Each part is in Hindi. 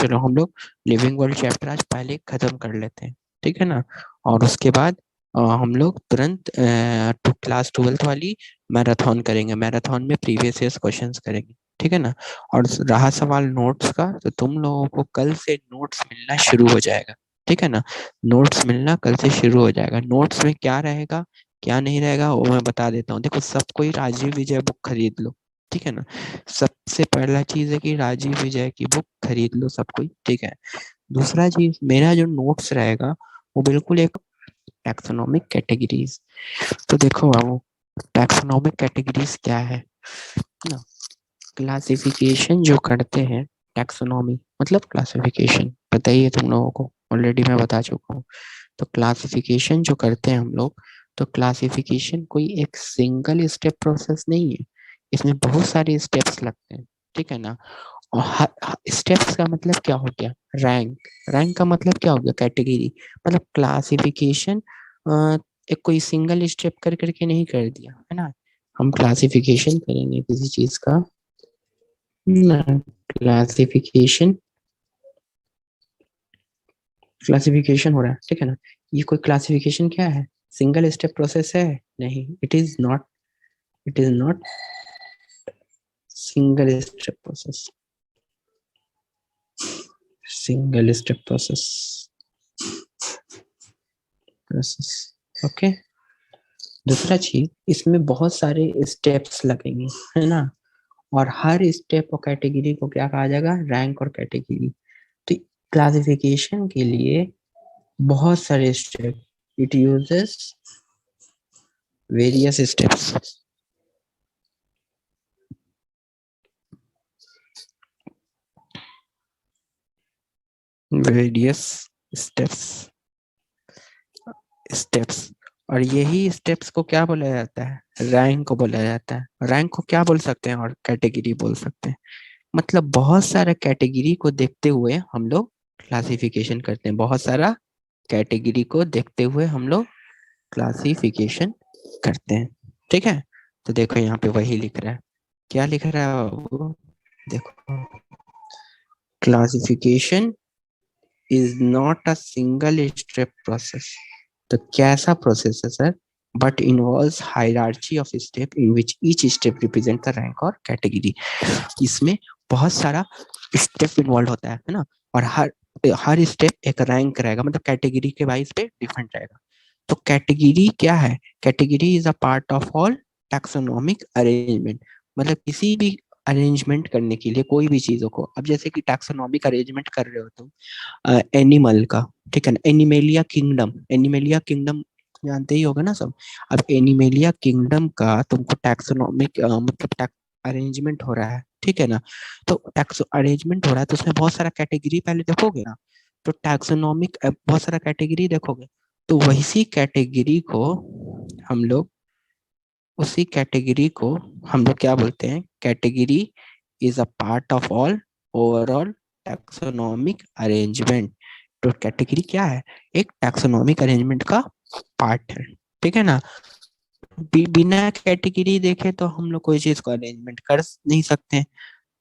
चलो हम लोग लिविंग वर्ल्ड चैप्टर आज पहले खत्म कर लेते हैं, ठीक है ना। और उसके बाद हम लोग तुरंत क्लास 12th वाली मैराथन करेंगे। मैराथन में प्रीवियस ईयर क्वेश्चंस करेंगे, ठीक है ना। और रहा सवाल नोट्स का, तो तुम लोगों को कल से नोट्स मिलना शुरू हो जाएगा, ठीक है ना। नोट्स मिलना कल से शुरू हो जाएगा। नोट्स में क्या रहेगा क्या नहीं रहेगा वो मैं बता देता हूँ। देखो, सब कोई राजीव विजय बुक खरीद लो, ठीक है ना। सबसे पहला चीज है कि राजीव विजय की बुक खरीद लो सब कोई, ठीक है। दूसरा चीज, मेरा जो नोट्स रहेगा वो बिल्कुल एक टैक्सोनॉमिक कैटेगरीज। तो देखो बाबू, टैक्सोनॉमिक कैटेगरीज क्या है ना। क्लासिफिकेशन जो करते हैं, टैक्सोनॉमी मतलब क्लासिफिकेशन, पता ही है तुम लोगों को, ऑलरेडी मैं बता चुका हूँ। तो क्लासिफिकेशन जो करते हैं हम लोग, तो क्लासिफिकेशन कोई एक सिंगल स्टेप प्रोसेस नहीं है, इसमें बहुत सारे स्टेप्स लगते हैं, ठीक है ना। और स्टेप्स का मतलब क्या हो गया, रैंक। रैंक का मतलब क्या हो गया, कैटेगरी। मतलब क्लासिफिकेशन एक कोई सिंगल स्टेप कर करके नहीं कर दिया है ना। हम क्लासिफिकेशन करेंगे किसी चीज का ना, क्लासिफिकेशन क्लासिफिकेशन हो रहा है, ठीक है ना। ये कोई क्लासिफिकेशन क्या है, सिंगल स्टेप प्रोसेस है? नहीं, it is not single step process, single step process, okay. दूसरा चीज, इसमें बहुत सारे स्टेप्स लगेंगे, है ना। और हर स्टेप और कैटेगरी को क्या कहा जाएगा, रैंक और कैटेगरी। तो क्लासिफिकेशन के लिए बहुत सारे step, it uses various steps, various steps steps. और यही स्टेप्स को क्या बोला जाता है, रैंक को बोला जाता है। रैंक को क्या बोल सकते हैं, और कैटेगरी बोल सकते हैं। मतलब बहुत सारा कैटेगरी को देखते हुए हम लोग क्लासिफिकेशन करते हैं, बहुत सारा कैटेगरी को देखते हुए हम लोग क्लासिफिकेशन करते हैं, ठीक है। तो देखो यहाँ पे वही लिख रहा है, क्या लिख रहा है वो, देखो, classification is not a single step process. तो कैसा प्रोसेस है sir, but involves hierarchy of step in which each step represent the rank और कैटेगरी। इसमें बहुत सारा स्टेप इन्वॉल्व होता है ना। और हर हर स्टेप एक रैंक रहेगा, मतलब कैटेगरी के वाइज पे डिफरेंट रहेगा। तो कैटेगरी क्या है, category is a part of all taxonomic arrangement. मतलब किसी भी अरेंजमेंट करने के लिए कोई भी चीजों को, अब जैसे कि टैक्सोनॉमिक अरेंजमेंट कर रहे हो तुम एनिमल का, ठीक है ना। एनिमेलिया किंगडम, एनिमेलिया किंगडम जानते ही होगा ना सब। अब एनिमेलिया किंगडम का तुमको टैक्सोनॉमिक मतलब अरेंजमेंट हो रहा है, ठीक है ना। तो टैक्स अरेंजमेंट हो रहा है, तो उसमें बहुत सारा कैटेगरी पहले देखोगे ना। तो टैक्सोनॉमिक बहुत सारा कैटेगरी देखोगे, तो वही कैटेगरी को हम लोग उसी कैटेगरी को हम लोग क्या बोलते हैं, category is a part of all overall taxonomic arrangement. तो कैटेगरी क्या है, एक टैक्सोनॉमिक अरेंजमेंट का पार्ट है, ठीक है ना। बिना कैटेगरी देखे तो हम लोग कोई चीज को अरेंजमेंट कर नहीं सकते।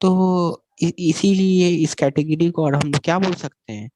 तो इसीलिए इस कैटेगरी को और हम लोग क्या बोल सकते हैं,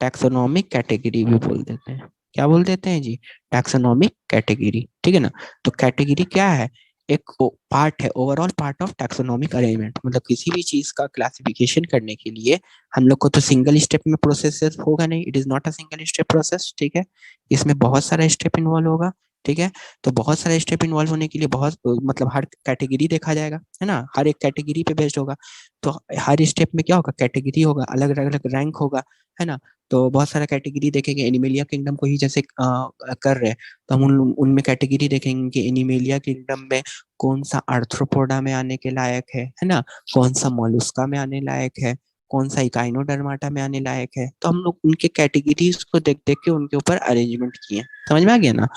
टैक्सोनॉमिक कैटेगरी भी बोल देते हैं। क्या बोल देते हैं जी, टैक्सोनॉमिक कैटेगरी, ठीक है ना। तो कैटेगरी क्या है, एक पार्ट है, overall part of taxonomic arrangement. मतलब किसी भी चीज का क्लासिफिकेशन करने के लिए हम लोग को तो सिंगल स्टेप में प्रोसेस होगा नहीं, it is not a single step process, ठीक है। इसमें बहुत सारा स्टेप इन्वॉल्व होगा, ठीक है। तो बहुत सारे स्टेप इन्वॉल्व होने के लिए बहुत मतलब हर कैटेगरी देखा जाएगा, है ना, हर एक कैटेगरी पे बेस्ड होगा। तो हर स्टेप में क्या होगा, कैटेगरी होगा, अलग अलग रैंक होगा, है ना। तो बहुत सारा कैटेगरी देखेंगे, एनिमेलिया किंगडम को ही जैसे कर रहे हैं, तो हम उनमें कैटेगरी देखेंगे कि एनिमेलिया किंगडम में कौन सा आर्थ्रोपोडा में आने के लायक है ना, कौन सा मोलुस्का में आने लायक है, कौन सा इकाइनोडर्माटा में आने लायक है। तो हम लोग उनके कैटेगरीज को देख देख के उनके ऊपर अरेंजमेंट किए, समझ में आ गया ना।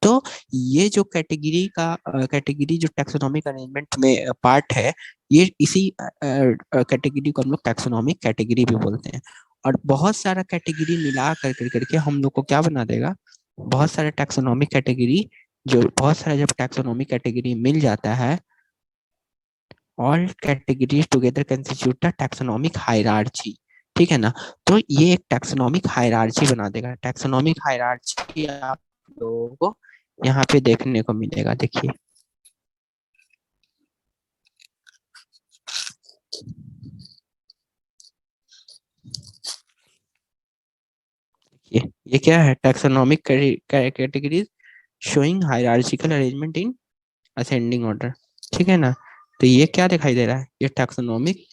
तो ये जो कैटेगरी जो टैक्सोनॉमिक अरेंजमेंट में पार्ट है, ये इसी कैटेगरी को हम लोग टैक्सोनॉमिक कैटेगरी भी बोलते हैं। और बहुत सारा कैटेगरी मिला कर करके हम लोग को क्या बना देगा, बहुत सारे टैक्सोनॉमिक कैटेगरी, जो बहुत सारा जब टैक्सोनॉमिक कैटेगरी मिल जाता है, all categories together constitute the taxonomic hierarchy. ठीक है ना। तो ये एक टैक्सोनॉमिक हायरार्ची बना देगा। टैक्सोनॉमिक हायरार्ची आप लोगों को यहाँ पे देखने को मिलेगा। देखिए ये क्या है, taxonomic categories showing hierarchical arrangement in ascending order. ठीक है ना। तो ये क्या दिखाई दे रहा है, ये टैक्सोनॉमिक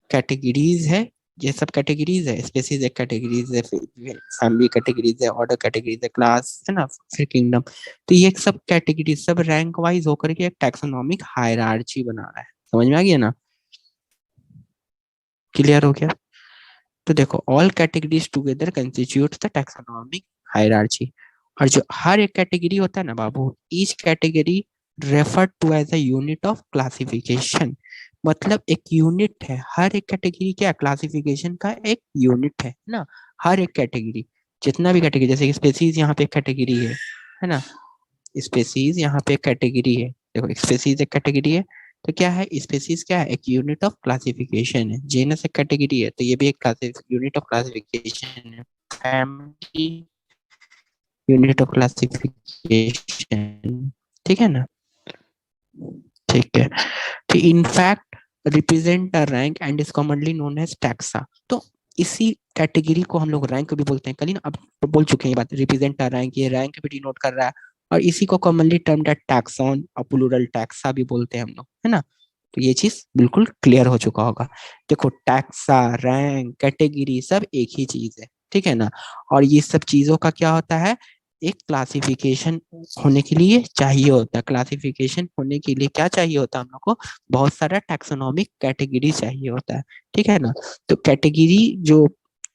कैटेगरीज है। ये सब कैटेगरीज है, स्पेसीज एक कैटेगरीज है, फैमिली कैटेगरीज है, ऑर्डर कैटेगरीज है, क्लास है ना, फिर किंगडम। तो ये सब कैटेगरीज सब रैंक वाइज होकर के एक टैक्सोनॉमिक हायरार्ची बना रहा है। समझ में आ गया ना, क्लियर हो गया। तो देखो all categories together constitute the taxonomic hierarchy. और जो हर एक कैटेगरी होता है ना बाबू, each category refer to as a unit of classification. मतलब एक यूनिट है, हर एक कैटेगरी क्या क्लासिफिकेशन का एक यूनिट है ना। हर एक कैटेगरी, जितना भी कैटेगरी, जैसे स्पेसीज यहाँ पे एक कैटेगरी है ना। स्पेसीज यहाँ पे एक कैटेगरी है, देखो स्पेसीज एक कैटेगरी है। तो क्या है, स्पेसीज क्या है, एक यूनिट ऑफ क्लासिफिकेशन है। जेनस एक कैटेगरी है, तो ये भी एक यूनिट ऑफ क्लासिफिकेशन है। Family unit of classification. ठीक है ना। ठीक है। तो in fact represent a rank and is commonly known as taxa. तो इसी कैटेगरी को हम लोग रैंक भी बोलते हैं। कल ही ना अब बोल चुके हैं ये बात, रिप्रेजेंट अ रैंक, ये रैंक भी डिनोट कर रहा है। और इसी को कॉमनली टर्म टैक्सॉन और प्लूरल टैक्सा भी बोलते हैं हम लोग, है ना। तो ये चीज बिल्कुल क्लियर हो चुका होगा। देखो टैक्सा, रैंक, कैटेगरी सब एक ही चीज है। ठीक है ना। और ये सब चीजों का क्या होता है, एक क्लासिफिकेशन होने के लिए चाहिए होता है। क्लासिफिकेशन होने के लिए क्या चाहिए होता है हम लोग को, बहुत सारा टैक्सोनॉमिक कैटेगरी चाहिए होता है। ठीक है ना। तो कैटेगरी जो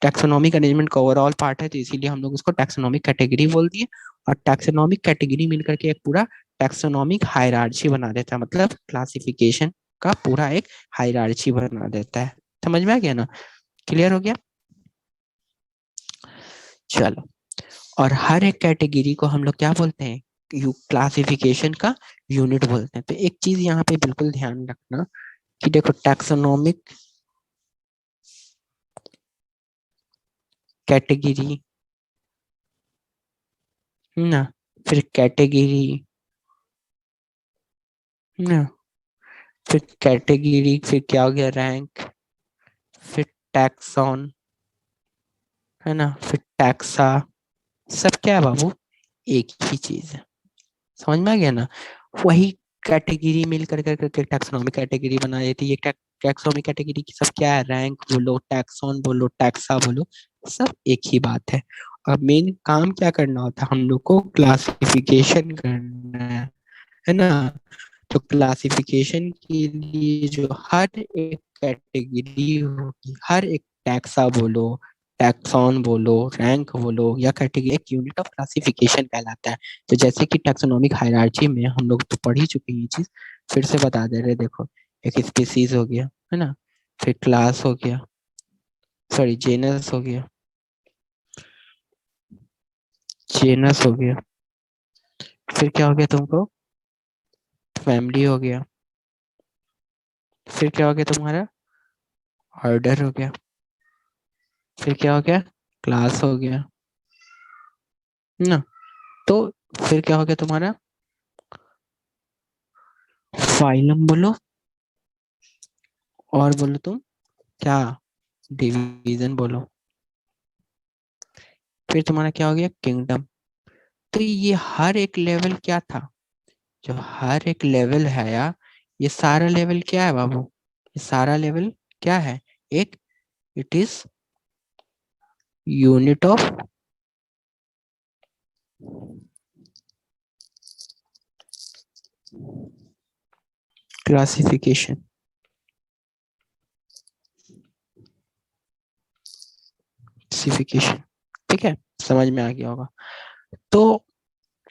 टैक्सोनॉमिक अरेंजमेंट का ओवरऑल पार्ट है, तो इसीलिए हम लोग उसको टैक्सोनॉमिक कैटेगरी बोल दिए। और टैक्सोनॉमिक कैटेगरी मिलकर के एक पूरा टैक्सोनॉमिक हायरार्ची बना देता है, मतलब क्लासिफिकेशन का पूरा एक हायरार्ची बना देता है। समझ में आ गया ना, क्लियर हो गया। चलो, और हर एक कैटेगरी को हम लोग क्या बोलते हैं, यू क्लासिफिकेशन का यूनिट बोलते हैं। तो एक चीज यहाँ पे बिल्कुल ध्यान रखना कि देखो टैक्सोनॉमिक कैटेगरी ना, फिर कैटेगरी ना, फिर कैटेगरी, फिर क्या हो गया रैंक, फिर टैक्सॉन, है ना, फिर टैक्सा, सब क्या है बाबू, एक ही चीज है। समझ में आ गया ना। वही कैटेगरी मिल कर करके टैक्सोनॉमिक कैटेगरी बना देती है। टैक्सोनॉमिक कैटेगरी की सब क्या है, रैंक बोलो, टैक्सॉन बोलो, टैक्सा बोलो, सब एक ही बात है। अब मेन काम क्या करना होता है, हम लोग को क्लासिफिकेशन करना है ना। तो क्लासिफिकेशन के लिए जो हर एक कैटेगरी होगी, हर एक टैक्सा बोलो, टैक्सॉन बोलो, रैंक बोलो, या कैटेगरी, एक यूनिट ऑफ क्लासिफिकेशन कहलाता है। तो जैसे कि टैक्सोनॉमिक हायरार्ची में हम लोग तो पढ़ ही चुके हैं ये चीज, फिर से बता दे रहे। देखो एक स्पीसीज हो गया, है ना, फिर क्लास हो गया, सॉरी जेनस हो गया, जेनस हो गया, फिर क्या हो गया तुमको, फैमिली हो गया, फिर क्या हो गया तुम्हारा, ऑर्डर हो गया, फिर क्या हो गया, क्लास हो गया ना। तो फिर क्या हो गया तुम्हारा, फाइलम बोलो, और बोलो तुम क्या, डिवीजन बोलो, फिर तुम्हारा क्या हो गया, किंगडम। तो ये हर एक लेवल क्या था, जो हर एक लेवल है यार, ये सारा लेवल क्या है बाबू, ये सारा लेवल क्या है, एक, it is unit of classification. Classification, ठीक है, समझ में आ गया होगा। तो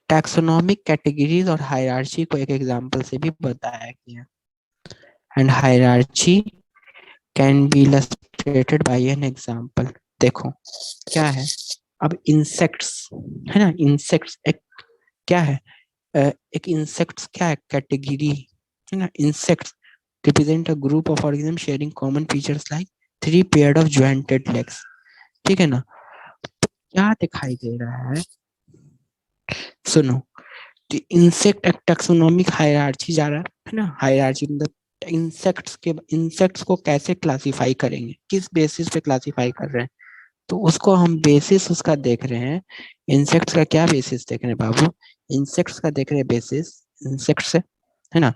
टैक्सोनॉमिक कैटेगरीज और हायरार्ची को एक एग्जांपल से भी बताया गया। And hierarchy can be illustrated by an example. देखो क्या है, अब इंसेक्ट्स, है ना, इंसेक्ट्स एक क्या है, एक इंसेक्ट्स क्या है, कैटेगरी, है ना। Insects represent a group of organism sharing common features like 3 pair of jointed legs, ठीक है ना। तो क्या दिखाई दे रहा है, सुनो, इंसेक्ट टैक्सोनॉमिक हायरार्ची जा रहा है ना। हायरार्ची मतलब इंसेक्ट्स को कैसे क्लासिफाई करेंगे, किस बेसिस पे क्लासिफाई कर रहे हैं, तो उसको हम बेसिस उसका देख रहे हैं। इंसेक्ट्स का क्या बेसिस देख रहे हैं बाबू, इंसेक्ट्स का देख रहे हैं बेसिस, इंसेक्ट्स है ना।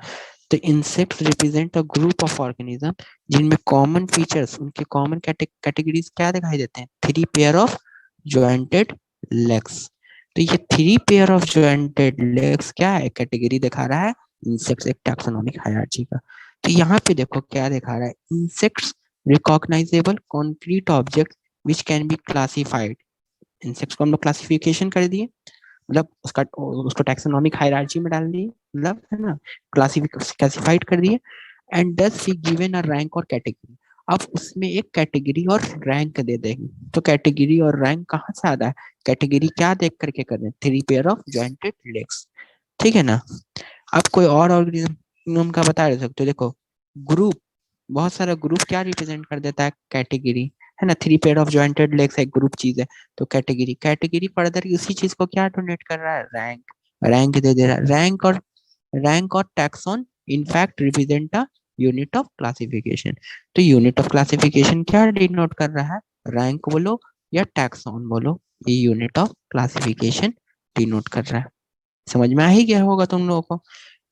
तो insects represent a group of organism जिनमें कॉमन फीचर्स, उनके कॉमन कैटेगरीज क्या दिखाई देते हैं, 3 पेयर ऑफ ज्वाइंटेड लेग्स। तो ये 3 पेयर ऑफ ज्वाइंटेड लेग्स क्या है, कैटेगरी दिखा रहा है इंसेक्ट्स एक टैक्सोनॉमिक हायरार्ची का। तो यहाँ पे देखो क्या दिखा रहा है, insects recognisable concrete object which can be classified. Insects को हम लोग क्लासिफिकेशन कर दिए, मतलब उसको टैक्सोनॉमिक हायरार्ची में डाल दिए, मतलब है ना, क्लासिफाइड कर दिए। एंड दस वी गिवन अ रैंक और कैटेगरी। अब उसमें एक कैटेगरी और रैंक दे देंगे। तो कैटेगरी और रैंक कहाँ से आता है, कैटेगरी क्या देख करके कर रहे हैं, 3 पेयर ऑफ जॉइंटेड लेग्स, ठीक है ना। अब कोई और ऑर्गेनिज्म का बता सकते हो, देखो ग्रुप, बहुत सारा ग्रुप क्या रिप्रेजेंट कर देता है, कैटेगरी, है ना। 3 पेयर ऑफ जॉइंटेड लेग्स एक ग्रुप चीज है, तो कैटेगरी, कैटेगरी फर्दर उसी चीज को क्या डोनेट कर रहा है, रैंक, रैंक दे दे रहा है। रैंक और taxon in fact represent a unit of classification. तो यूनिट ऑफ क्लासिफिकेशन क्या डिनोट कर रहा है, रैंक बोलो या टैक्सॉन बोलो, ये यूनिट ऑफ क्लासिफिकेशन डिनोट कर रहा है। समझ में आ ही गया होगा तुम लोगों को।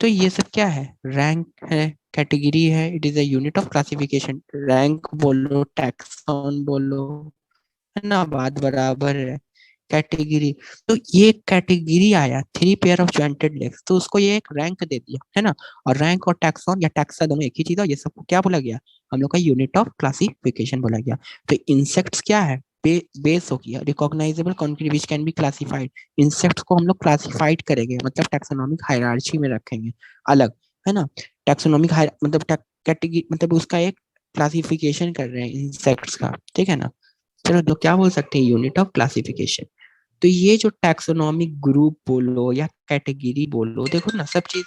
तो ये सब क्या है, रैंक है, कैटेगरी है, it is a unit of classification. Rank बोलो टैक्सॉन बोलो, है ना, बात बराबर है। कैटेगरी, तो ये कैटेगरी आया 3 पेयर ऑफ जॉइंटेड लेग्स, तो उसको ये एक रैंक दे दिया, है ना। और रैंक और टैक्सॉन या टैक्सा दोनों एक ही चीज है, ये सबको क्या बोला गया, हम लोग का यूनिट ऑफ क्लासिफिकेशन बोला गया। तो इंसेक्ट्स क्या है, बेस हो गया, recognisable concrete which can be classified. Insects को हम लोग क्लासिफाइड करेंगे, मतलब टैक्सोनॉमिक हायरार्ची में रखेंगे अलग, है ना। टैक्सोनॉमिक मतलब कैटेगरी, मतलब उसका एक क्लासिफिकेशन कर रहे हैं इंसेक्ट्स का, ठीक है ना। चलो तो क्या बोल सकते हैं, यूनिट ऑफ क्लासिफिकेशन। तो ये जो टैक्सोनॉमिक ग्रुप बोलो या कैटेगरी बोलो, देखो ना सब चीज,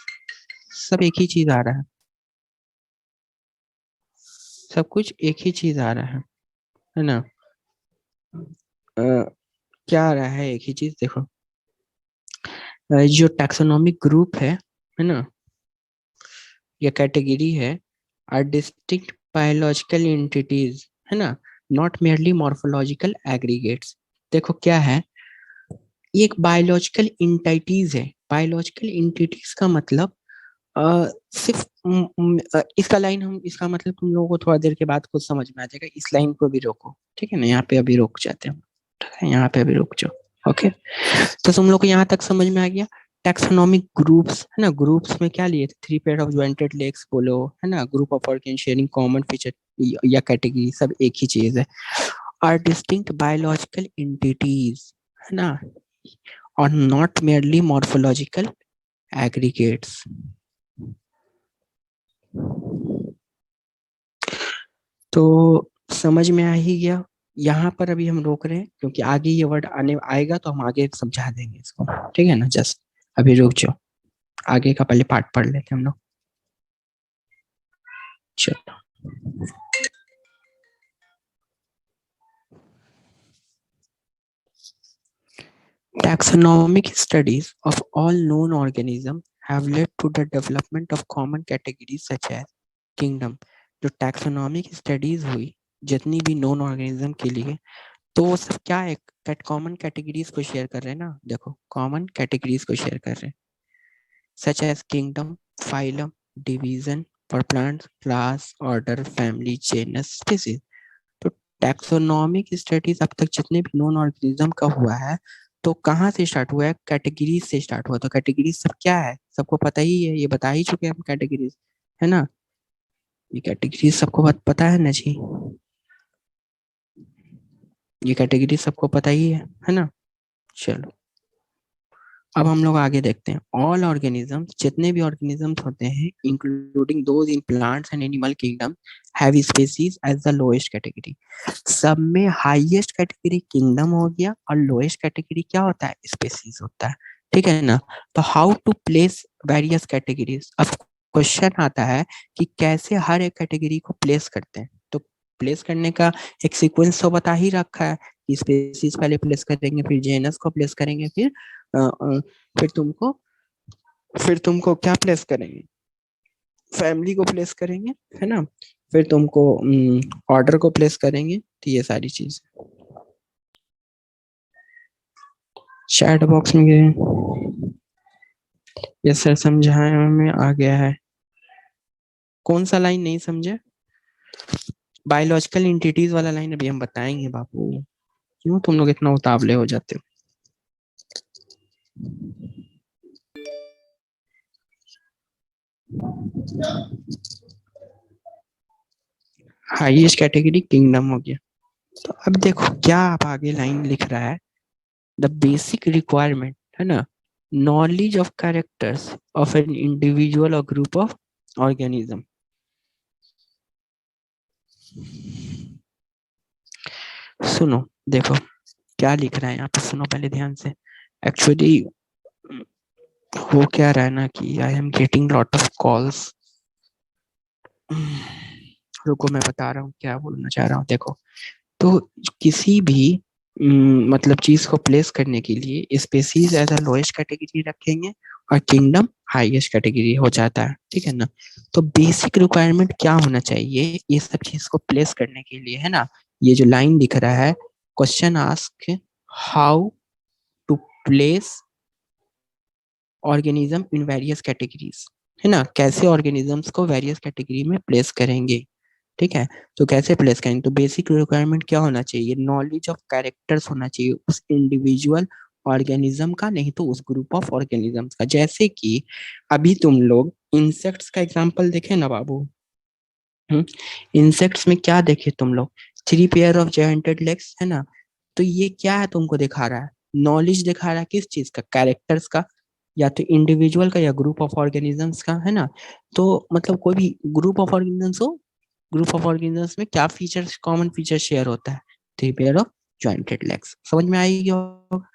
सब एक ही चीज आ रहा है, सब कुछ एक ही चीज आ रहा है ना। क्या आ रहा है, एक ही चीज देखो, जो टैक्सोनॉमिक ग्रुप है ना, या कैटेगरी है, आर डिस्टिंक्ट बायोलॉजिकल एंटिटीज, है ना, नॉट मेयरली मॉर्फोलॉजिकल एग्रीगेट्स। देखो क्या है, ये एक बायोलॉजिकल इंटिटीज है। बायोलॉजिकल इंटिटीज का मतलब सिर्फ इसका लाइन, हम इसका मतलब तुम लोगों को थोड़ा देर के बाद खुद समझ में आ जाएगा, इस लाइन को भी रोको, ठीक है ना, यहाँ पे अभी रुक जाते हैं, ठीक है, यहाँ पे अभी रुक जाओ, ओके। तो तुम लोग को यहाँ तक समझ में आ गया, टैक्सोनॉमिक ग्रुप्स, है ना, ग्रुप्स में क्या लिए थे, 3 पेयर ऑफ ज्वाइंटेड लेग्स बोलो, है ना, group of organ sharing common feature या कैटेगरी, सब एक ही चीज है। आर डिस्टिंक्ट बायोलॉजिकल एंटिटीज, है ना, और नॉट मेयरली मॉर्फोलॉजिकल एग्रीगेट्स। तो समझ में आ ही गया। यहाँ पर अभी हम रोक रहे हैं क्योंकि आगे ये वर्ड आने आएगा तो हम आगे समझा देंगे इसको, ठीक है ना। जस्ट अभी रुक जाओ, आगे का पहले पार्ट पढ़ लेते हैं हम लोग। चलो, taxonomic studies of all known organisms have led to the development of common categories such as kingdom। जो टैक्सोनॉमिक स्टडीज हुई जितनी भी नॉन ऑर्गेनिज्म के लिए, तो वो सब क्या है, कॉमन कैटेगरीज को शेयर कर रहे हैं ना, देखो कॉमन कैटेगरीज को शेयर कर रहे हैं, such as kingdom, phylum, division for plants, class, order, family, genus, species. तो टैक्सोनॉमिक स्टडीज अब तक जितने भी नॉन ऑर्गेनिज्म का हुआ है, तो कहाँ से स्टार्ट हुआ है, कैटेगरीज से स्टार्ट हुआ। तो कैटेगरीज सब क्या है, सबको पता ही है, ये बता ही चुके हैं हम कैटेगरीज, है ना। ये कैटेगरीज सबको पता है ना जी, ये कैटेगरी सबको पता ही है ना। चलो, अब हम लोग आगे देखते हैं। ऑल ऑर्गेनिजम्स, जितने भी ऑर्गेनिजम्स होते हैं including those in plants and animal kingdom, have species as the lowest category. सब में हाईएस्ट कैटेगरी किंगडम हो गया और लोएस्ट कैटेगरी क्या होता है, स्पीसीज होता है, ठीक है ना। तो how to place various categories, अब क्वेश्चन आता है कि कैसे हर एक कैटेगरी को प्लेस करते हैं। तो प्लेस करने का एक सीक्वेंस तो बता ही रखा है कि स्पीसीज पहले प्लेस करेंगे, फिर जेनस को प्लेस करेंगे, फिर तुमको फिर तुमको क्या प्लेस करेंगे, फैमिली को प्लेस करेंगे, है ना, फिर तुमको ऑर्डर को प्लेस करेंगे। तो ये सारी चीज चैट बॉक्स में गए। ये सर समझाए में आ गया है। कौन सा लाइन नहीं समझे? बायोलॉजिकल एंटिटीज वाला लाइन अभी हम बताएंगे बाबू। क्यों तुम लोग इतना उतावले हो जाते हो? हाईएस्ट कैटेगरी किंगडम हो गया। तो अब देखो क्या आप आगे लाइन लिख रहा है, द बेसिक रिक्वायरमेंट, है ना, knowledge of characters of an individual और ग्रुप ऑफ ऑर्गेनिज्म। सुनो, देखो क्या लिख रहा है यहाँ पे, सुनो पहले ध्यान से। एक्चुअली हो क्या रहा है ना कि I am getting lot of calls. रुको मैं बता रहा हूँ क्या बोलना चाह रहा हूँ। देखो, तो किसी भी मतलब चीज को प्लेस करने के लिए species as a lowest category रखेंगे और किंगडम हाईएस्ट कैटेगरी हो जाता है, ठीक है ना। तो बेसिक रिक्वायरमेंट क्या होना चाहिए ये सब चीज को प्लेस करने के लिए, है ना। ये जो लाइन दिख रहा है, question ask how to place organism in various categories, है ना, कैसे ऑर्गेनिजम्स को वेरियस कैटेगरी में प्लेस करेंगे, ठीक है। तो कैसे प्लेस करेंगे, तो बेसिक रिक्वायरमेंट क्या होना चाहिए, नॉलेज ऑफ कैरेक्टर्स होना चाहिए उस इंडिविजुअल ऑर्गेनिज्म का, नहीं तो उस ग्रुप ऑफ ऑर्गेनिजम्स का। जैसे कि अभी तुम लोग इंसेक्ट्स का एग्जांपल देखे ना बाबू। इंसेक्ट्स में क्या देखे तुम लोग, 3 पेयर ऑफ जॉइंटेड लेग्स, है ना। तो ये क्या है, तुमको दिखा रहा है, नॉलेज दिखा रहा है किस चीज का, कैरेक्टर्स का, या तो इंडिविजुअल का या ग्रुप ऑफ ऑर्गेनिजम्स का, है ना। तो मतलब कोई भी ग्रुप ऑफ ऑर्गेनिजम्स हो, ग्रुप ऑफ ऑर्गेनिजम्स में क्या फीचर्स, कॉमन फीचर शेयर होता है, 3 पेयर ऑफ जॉइंटेड लेग्स। समझ में आएगी होगा।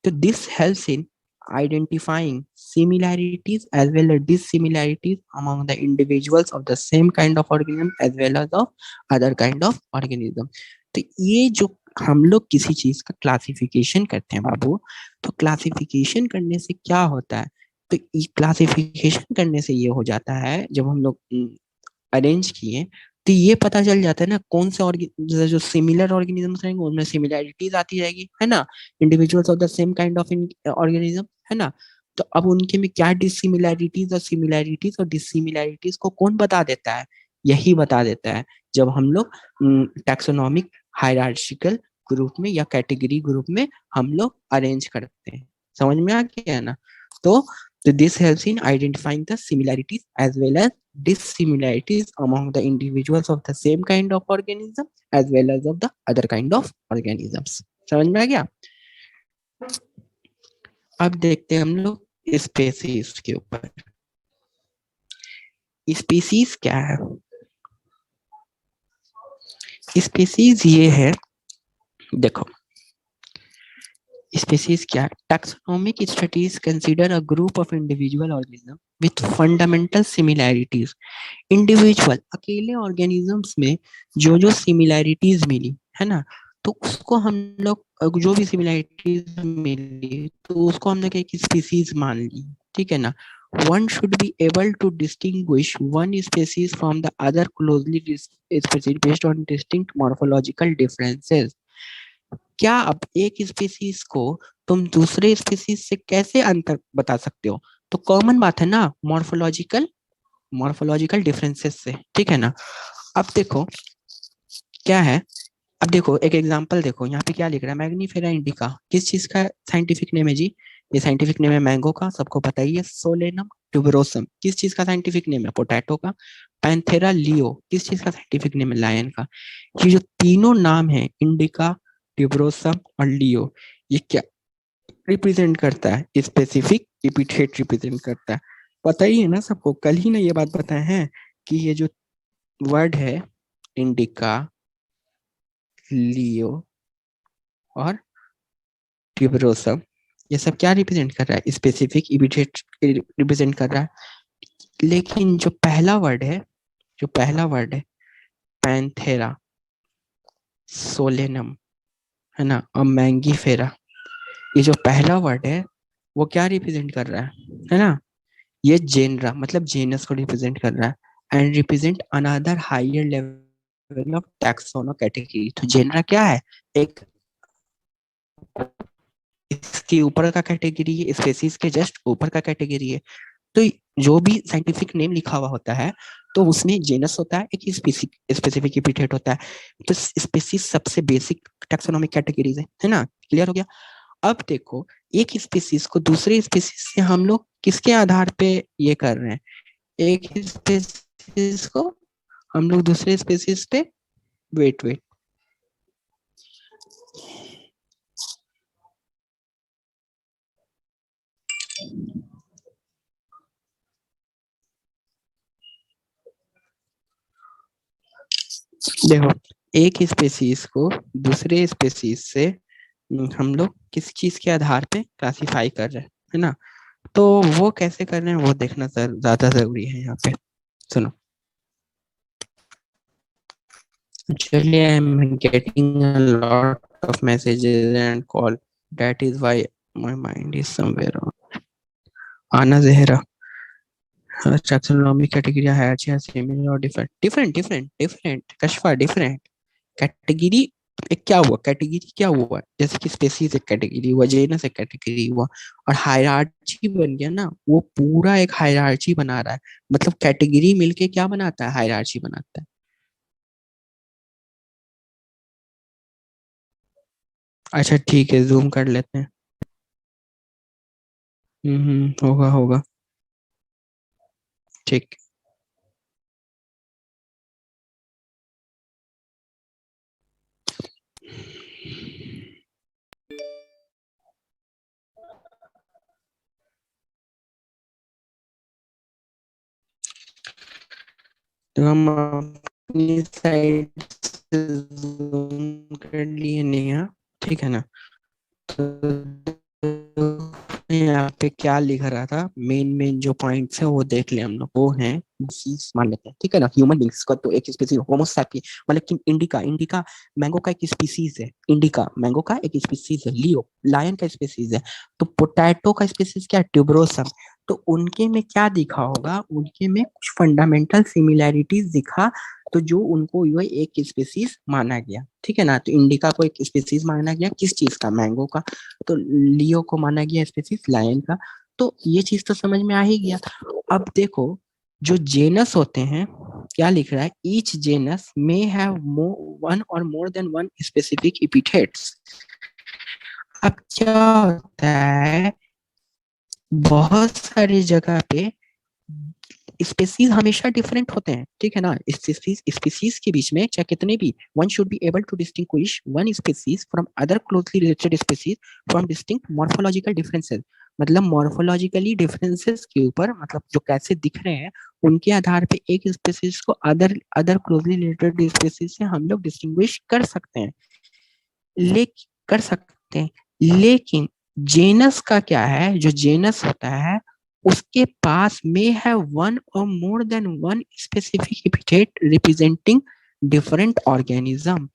तो this helps in identifying similarities as well as dissimilarities among the individuals of the same kind of organism as well as of other kind of organism। तो ये जो हम लोग किसी चीज का क्लासिफिकेशन करते हैं बाबू, तो क्लासिफिकेशन करने से क्या होता है, तो क्लासिफिकेशन करने से ये हो जाता है, जब हम लोग अरेंज किए तो ये पता चल जाता है ना कौन से जो सिमिलर ऑर्गेनिजम्स रहेंगे उनमें सिमिलैरिटीज आती जाएगी, है ना, individuals of the same kind of organism, है ना। तो अब उनके में क्या डिसिमिलैरिटीज और डिसिमिलैरिटीज को कौन बता देता है, यही बता देता है जब हम लोग टैक्सोनॉमिक हायरार्चिकल ग्रुप में या कैटेगरी ग्रुप में हम लोग अरेंज करते हैं। समझ में आ गया ना। तो this helps in identifying the similarities as well as dissimilarities among the individuals of the same kind of organism as well as of the other kind of organisms। समझ में आ गया। अब देखते हैं हम लोग स्पेसीज के ऊपर। स्पीसीज क्या है, स्पीसीज ये है, देखो स्पीसीज क्या है, taxonomic studies consider a group of individual organism with fundamental similarities. Individual अकेले ऑर्गेनिजम्स में जो जो सिमिलैरिटीज मिली, है ना, तो उसको हम लोग जो भी सिमिलैरिटीज मिली तो उसको हमने एक स्पीसीज मान ली, ठीक है ना। One should be able to distinguish one species from the other closely species based on distinct morphological differences। क्या अब एक स्पीसीज को तुम दूसरे स्पीसीज से कैसे अंतर बता सकते हो, तो कॉमन बात है ना, मॉर्फोलॉजिकल डिफरेंसेस से, ठीक है ना। अब देखो क्या है, अब देखो एक एग्जांपल देखो, यहाँ पे क्या लिख रहा है, मैग्नीफेरा इंडिका किस चीज का साइंटिफिक नेम है जी, ये साइंटिफिक नेम है मैंगो का, सबको पता ही है। सोलेनम ट्यूबरोसम किस चीज का साइंटिफिक नेम है, पोटैटो का। पैंथेरा लियो किस चीज का साइंटिफिक नेम है, लायन का। ये जो तीनों नाम है, इंडिका, ट्यूबरोसम और लियो, ये क्या रिप्रेजेंट करता है, स्पेसिफिक एपिथेट रिप्रेजेंट करता है। पता ही है ना सबको, कल ही ना ये बात बताए हैं कि ये जो वर्ड है इंडिका, लियो और ट्यूबरोसम, ये सब क्या रिप्रेजेंट कर रहा है, स्पेसिफिक एपिथेट रिप्रेजेंट कर रहा है। लेकिन जो पहला वर्ड है पैंथेरा, सोलेनम, है ना, और मैंगीफेरा। ये जो पहला वर्ड है वो क्या रिप्रेजेंट कर रहा है ना, ये जेनरा मतलब जेनस को रिप्रेजेंट कर रहा है and represent another higher level of taxon category. तो जेनरा क्या है, एक इसके ऊपर का कैटेगरी है, स्पेसीज के जस्ट ऊपर का कैटेगरी है। तो जो भी साइंटिफिक नेम लिखा हुआ होता है तो उसमें जेनस होता है, एक स्पेसिफिक एपिथेट होता है। तो स्पेसीज सबसे बेसिक टैक्सोनॉमिक कैटेगरीज है ना, क्लियर हो गया। अब देखो, एक स्पीसीज को दूसरे स्पीसीज से हम लोग किसके आधार पे ये कर रहे हैं, एक स्पीसीज को हम लोग दूसरे स्पीसीज पे, वेट वेट, देखो, एक स्पीसीज को दूसरे स्पीसीज से हम लोग किस चीज के आधार पे क्लासिफाई कर रहे हैं, है ना। तो वो कैसे कर रहे हैं वो देखना ज्यादा जरूरी है यहाँ पे। सुनो, actually I'm getting a lot of messages and call, that is why my mind is somewhere on. आना जहरा, taxonomy category है, similar और different different different different Kashfa different category. एक क्या हुआ, कैटेगरी क्या हुआ, जैसे कि स्पेसीज एक कैटेगरी हुआ, जेनस एक कैटेगरी हुआ, और हायरार्ची बन गया ना, वो पूरा एक हायरार्ची बना रहा है। मतलब कैटेगरी मिलके क्या बनाता है, हायरार्ची बनाता है। अच्छा ठीक है, जूम कर लेते हैं। होगा होगा, ठीक। तो हम अपनी साइड से zoom कर लिए नहीं, हाँ ठीक है ना। तो यहाँ पे क्या लिख रहा था, मेन मेन जो पॉइंट्स है वो देख ले हम लोग, वो है species मान लेते हैं, ठीक है ना। ह्यूमन बींग्स का तो एक स्पीसीज होमोसैपियन, मतलब कि इंडिका, इंडिका मैंगो का एक स्पीसीज है, इंडिका मैंगो का एक स्पीसीज है, लियो लायन का स्पीसीज है। तो पोटैटो का स्पीसीज क्या है, ट्यूबरोसम। तो उनके में क्या दिखा होगा, उनके में कुछ फंडामेंटल सिमिलैरिटीज दिखा, तो जो उनको ये एक स्पीसीज माना गया, ठीक है ना। तो इंडिका को एक स्पीसीज माना गया, किस चीज का, मैंगो का। तो लियो को माना गया स्पीसीज लायन का। तो ये चीज तो समझ में आ ही गया। अब देखो, जो जेनस होते हैं, क्या लिख रहा है, each genus may have one or more than one specific epithets. अब क्या होता है, बहुत सारी जगह पे स्पेसीज हमेशा डिफरेंट होते हैं, ठीक है ना। स्पीसीज स्पीसीज के बीच में चाहे कितने भी, one should be able to distinguish one species from other closely related species from distinct morphological differences. मतलब मॉर्फोलॉजिकली डिफरेंसेस के ऊपर, मतलब जो कैसे दिख रहे हैं उनके आधार पे एक स्पीसीज को other other closely related species से हम लोग डिस्टिंग्विश कर सकते हैं, लेकिन कर सकते हैं। लेकिन जेनस का क्या है, जो जेनस होता है उसके पास में है one or more than one specific epithet representing different organism.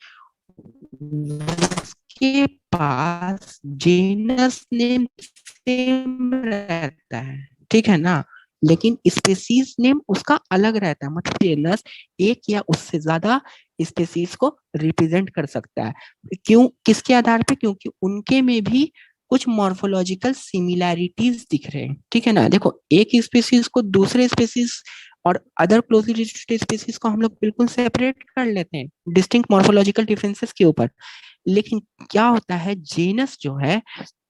उसके पास जेनस नेम सेम रहता है, ठीक है ना, लेकिन स्पेसीज नेम उसका अलग रहता है। मतलब जेनस एक या उससे ज्यादा स्पेसीज को रिप्रेजेंट कर सकता है। क्यों, किसके आधार पे, क्योंकि उनके में भी कुछ मॉर्फोलॉजिकल सिमिलैरिटीज दिख रहे हैं, ठीक है ना। देखो, एक स्पीसीज को दूसरे स्पीसीज और अदर क्लोजली रिलेटेड स्पीसीज को हम लोग बिल्कुल सेपरेट कर लेते हैं डिस्टिंक्ट मॉर्फोलॉजिकल डिफरेंसेस के ऊपर। लेकिन क्या होता है, जेनस जो है,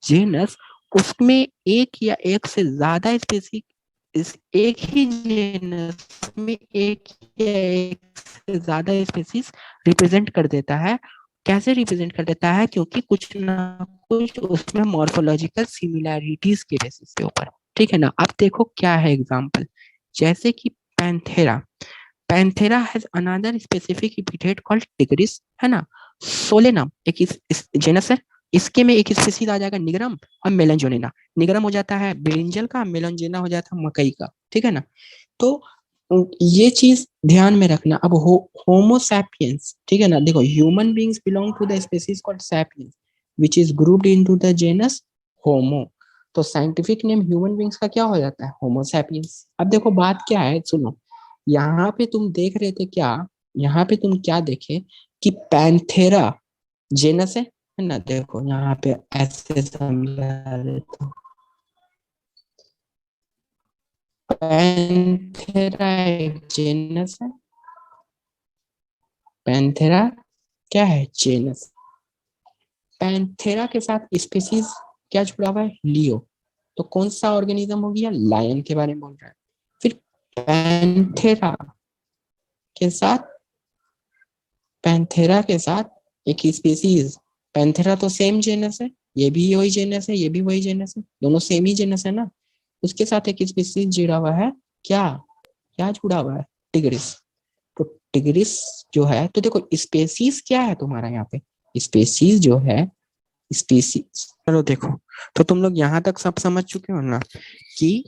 जेनस उसमें एक या एक से ज्यादा स्पेसी, इस एक ही जेनस में एक या एक से ज्यादा स्पेसीज रिप्रेजेंट कर देता है। कैसे रिप्रेजेंट कर देता है, क्योंकि कुछ ना कुछ उसमें मॉर्फोलॉजिकल सिमिलैरिटीज के बेसिस के ऊपर, ठीक है ना। अब देखो क्या है एग्जांपल, जैसे कि Panthera, Panthera has another specific epithet called tigris, है ना। सोलेनम एक जेनस है, इसके में एक स्पीसीज आ जाएगा निगरम और मेलनजोनिना। निगरम हो जाता है ब्रिंजल का, मेलनजेना हो जाता है मकई का, ठीक है ना। तो ये चीज ध्यान में रखना। अब होमो सैपियंस, ठीक है ना, देखो human beings belong to the species called sapiens which is grouped into the genus Homo. तो साइंटिफिक नेम ह्यूमन बींग्स का क्या हो जाता है? Homo sapiens. अब देखो बात क्या है, सुनो, यहाँ पे तुम देख रहे थे क्या, यहाँ पे तुम क्या देखे कि पैंथेरा जेनस है ना, देखो यहाँ पे ऐसे समझा देता हूँ। पैंथेरा एक जेनस है, पैंथेरा क्या है? जेनस। पैंथेरा के साथ स्पीसीज क्या जुड़ा हुआ है? लियो। तो कौन सा ऑर्गेनिज्म हो गया? लायन के बारे में बोल रहा है। फिर पैंथेरा के साथ, पैंथेरा के साथ एक स्पीसीज, पैंथेरा तो सेम जेनस है, ये भी वही जेनस है, ये भी वही जेनस है, दोनों सेम ही जेनस है ना। उसके साथ एक स्पीसीज जुड़ा हुआ है, क्या क्या जुड़ा हुआ है? टिग्रिस। तो टिग्रिस जो है, तो देखो स्पेसीज क्या है तुम्हारा यहाँ पे, स्पेसीज जो है, स्पीसीज, चलो देखो, तो तुम लोग यहाँ तक सब समझ चुके हो ना कि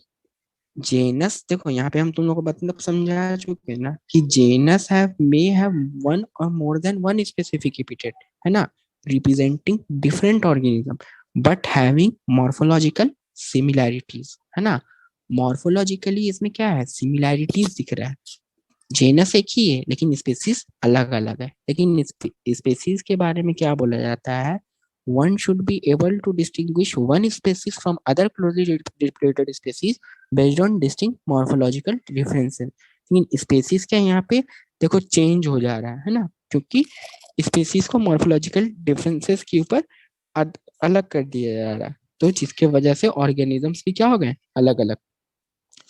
जेनस, देखो यहाँ पे हम तुम लोग को मतलब समझा चुके हैं ना कि genus have may have one or more than one specific epithet, है ना, representing different organism but having morphological similarities, है ना। मॉर्फोलॉजिकली इसमें क्या है? सिमिलैरिटीज दिख रहा है। जेनस एक ही है लेकिन स्पेसीज अलग अलग है। लेकिन स्पेसीज के बारे में क्या बोला जाता है? One should be able to distinguish one species from other closely related species based on distinct morphological differences. लेकिन स्पेसीज क्या यहाँ पे देखो चेंज हो जा रहा है ना, क्योंकि स्पेसीज को मॉर्फोलॉजिकल डिफरेंसेस के ऊपर अलग कर दिया जा रहा है, तो जिसके वजह से ऑर्गेनिजम्स भी क्या हो गए? अलग अलग।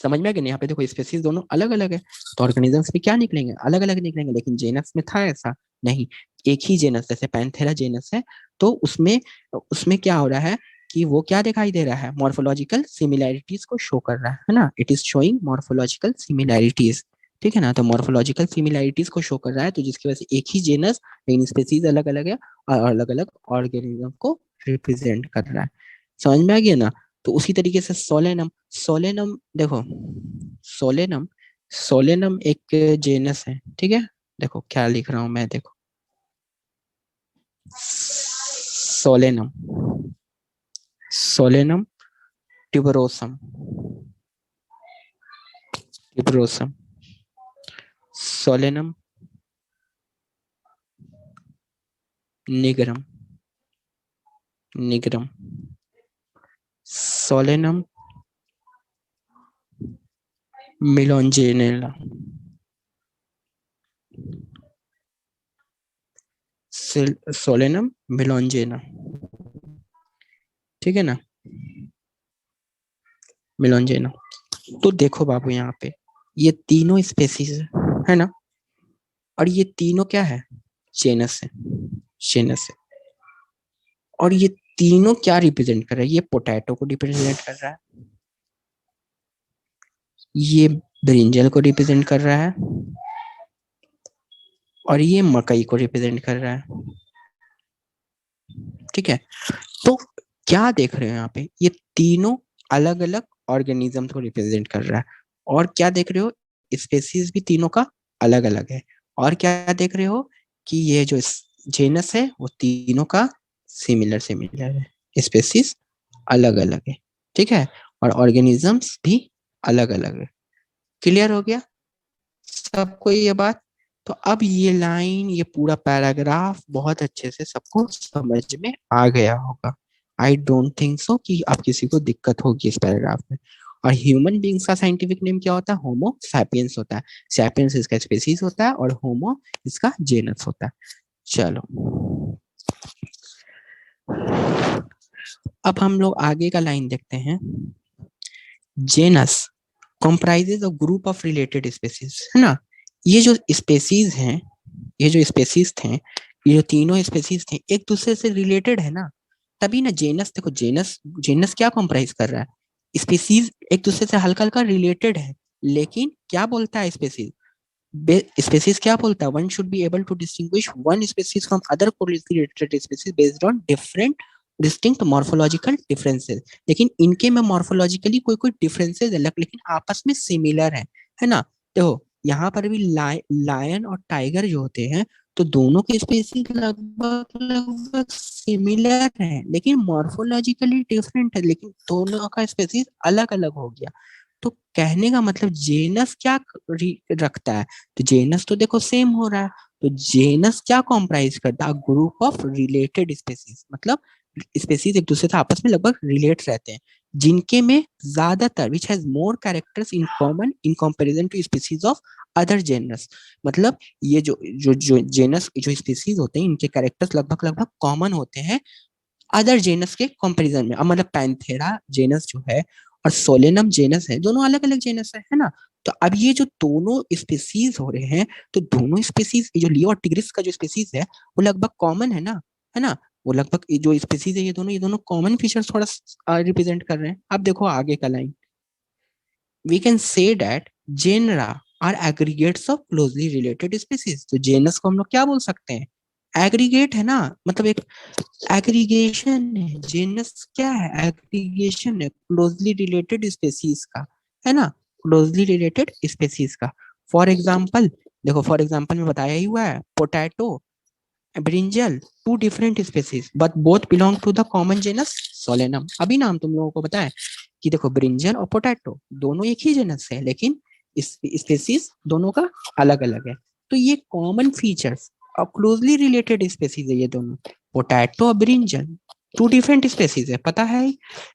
समझ में आ गया? यहाँ पे देखो स्पेसीज दोनों अलग अलग है, तो ऑर्गेनिजम्स भी क्या निकलेंगे? अलग अलग निकलेंगे। लेकिन जेनस में था ऐसा नहीं, एक ही जेनस, जैसे पैंथेरा जेनस है, तो उसमें उसमें क्या हो रहा है कि वो क्या दिखाई दे रहा है? मॉर्फोलॉजिकल सिमिलैरिटीज को शो कर रहा है ना, it is showing morphological similarities, ठीक है ना। तो मॉर्फोलॉजिकल सिमिलैरिटीज को शो कर रहा है, तो जिसकी वजह से एक ही जेनस लेकिन स्पेसीज अलग अलग है और अलग अलग ऑर्गेनिज्म को रिप्रेजेंट कर रहा है। समझ में आ गया ना। तो उसी तरीके से सोलेनम, सोलेनम देखो, सोलेनम, सोलेनम एक जेनस है, ठीक है। देखो क्या लिख रहा हूं मैं, देखो Solanum, Solanum tuberosum, tuberosum, Solanum nigrum, nigrum, Solanum melongena, Solanum melongena, ठीक है ना, मिलोंजेना। तो देखो बाबू यहाँ पे ये तीनों स्पेसीज है ना, और ये तीनों क्या है? जेनस है, जेनस है। और ये तीनों क्या रिप्रेजेंट कर रहा है? ये पोटैटो को रिप्रेजेंट कर रहा है, ये ब्रिंजल को रिप्रेजेंट कर रहा है, और ये मकई को रिप्रेजेंट कर रहा है, ठीक है। तो क्या देख रहे हो यहाँ पे? ये तीनों अलग अलग ऑर्गेनिज्म को रिप्रेजेंट कर रहा है। और क्या देख रहे हो? स्पेसीज भी तीनों का अलग अलग है। और क्या देख रहे हो कि ये जो जेनस है वो तीनों का सिमिलर सिमिलर है, स्पेसीज अलग अलग है, ठीक है, और ऑर्गेनिजम्स भी अलग अलग है। क्लियर हो गया सबको ये बात? तो अब ये लाइन, ये पूरा पैराग्राफ बहुत अच्छे से सबको समझ में आ गया होगा। आई डोंट थिंक सो कि अब किसी को दिक्कत होगी इस पैराग्राफ में। और ह्यूमन बींग्स का साइंटिफिक नेम क्या होता है? होमो सैपियंस होता है। सैपियंस इसका स्पीसीज होता है और होमो इसका जेनस होता है। चलो अब हम लोग आगे का लाइन देखते हैं। Genus comprises a group of related species, है ना। ये जो स्पेसीज हैं, ये जो स्पेसीज थे, ये जो तीनों स्पेसीज थे एक दूसरे से रिलेटेड है ना, तभी ना जेनस, देखो जेनस, जेनस क्या कॉम्प्राइज कर रहा है? स्पेसीज एक दूसरे से हल्का हल्का रिलेटेड है, लेकिन क्या बोलता है स्पेसीज? स्पेसीज क्या बोलता है? One should be able to distinguish one species from other closely related species based on different distinct morphological differences. लेकिन इनके में मॉर्फोलॉजिकली कोई कोई डिफरेंसेस अलग, लेकिन आपस में सिमिलर है ना। देखो यहाँ पर भी लायन और टाइगर जो होते हैं, तो दोनों के स्पीसीज लगभग लगभग सिमिलर हैं, लेकिन मॉर्फोलॉजिकली डिफरेंट है, लेकिन दोनों का स्पीसीज अलग अलग हो गया। तो कहने का मतलब जेनस क्या रखता है, तो जेनस तो देखो सेम हो रहा है। तो जेनस क्या कॉम्प्राइज करता है, ग्रुप ऑफ रिलेटेड स्पेसीज, मतलब स्पेसीज एक दूसरे से आपस में लगभग रिलेट रहते हैं, जिनके में ज्यादातर which has more characters in common in comparison to species of other genus. मतलब ये जो जेनस जो स्पीसीज होते हैं, इनके कैरेक्टर्स लगभग लगभग कॉमन होते हैं अदर जेनस के कंपैरिजन में। अब मतलब पैंथेरा जेनस जो है और सोलेनम जेनस है, दोनों अलग अलग जेनस है ना। तो अब ये जो दोनों स्पीसीज हो रहे हैं, तो दोनों स्पीसीज, जो लियो और टिग्रिस का जो स्पीसीज है वो लगभग कॉमन है ना। वो लगभग जो स्पीसीज है, ये दोनों कॉमन फीचर्स थोड़ा रिप्रेजेंट कर रहे हैं। अब देखो आगे का line, we can say that genera are aggregates of closely related species. तो जेनस को हम लोग क्या बोल सकते हैं, एग्रीगेट है ना, मतलब एक एग्रीगेशन है। जेनस क्या है, एग्रीगेशन है क्लोजली रिलेटेड स्पेसीज का, है ना, क्लोजली रिलेटेड स्पेसीज का। फॉर एग्जाम्पल, देखो फॉर एग्जाम्पल में बताया ही हुआ है, potato, brinjal, two different species but both belong to the common genus Solanum. अभी नाम तुम लोगों को बताया कि देखो ब्रिंजल और पोटैटो दोनों एक ही जेनस है, लेकिन स्पेसीज दोनों का अलग अलग है। तो ये कॉमन फीचर्स और क्लोजली रिलेटेड स्पेसीज है ये दोनों, पोटैटो और ब्रिंजल टू डिफरेंट स्पेसीज है, पता है।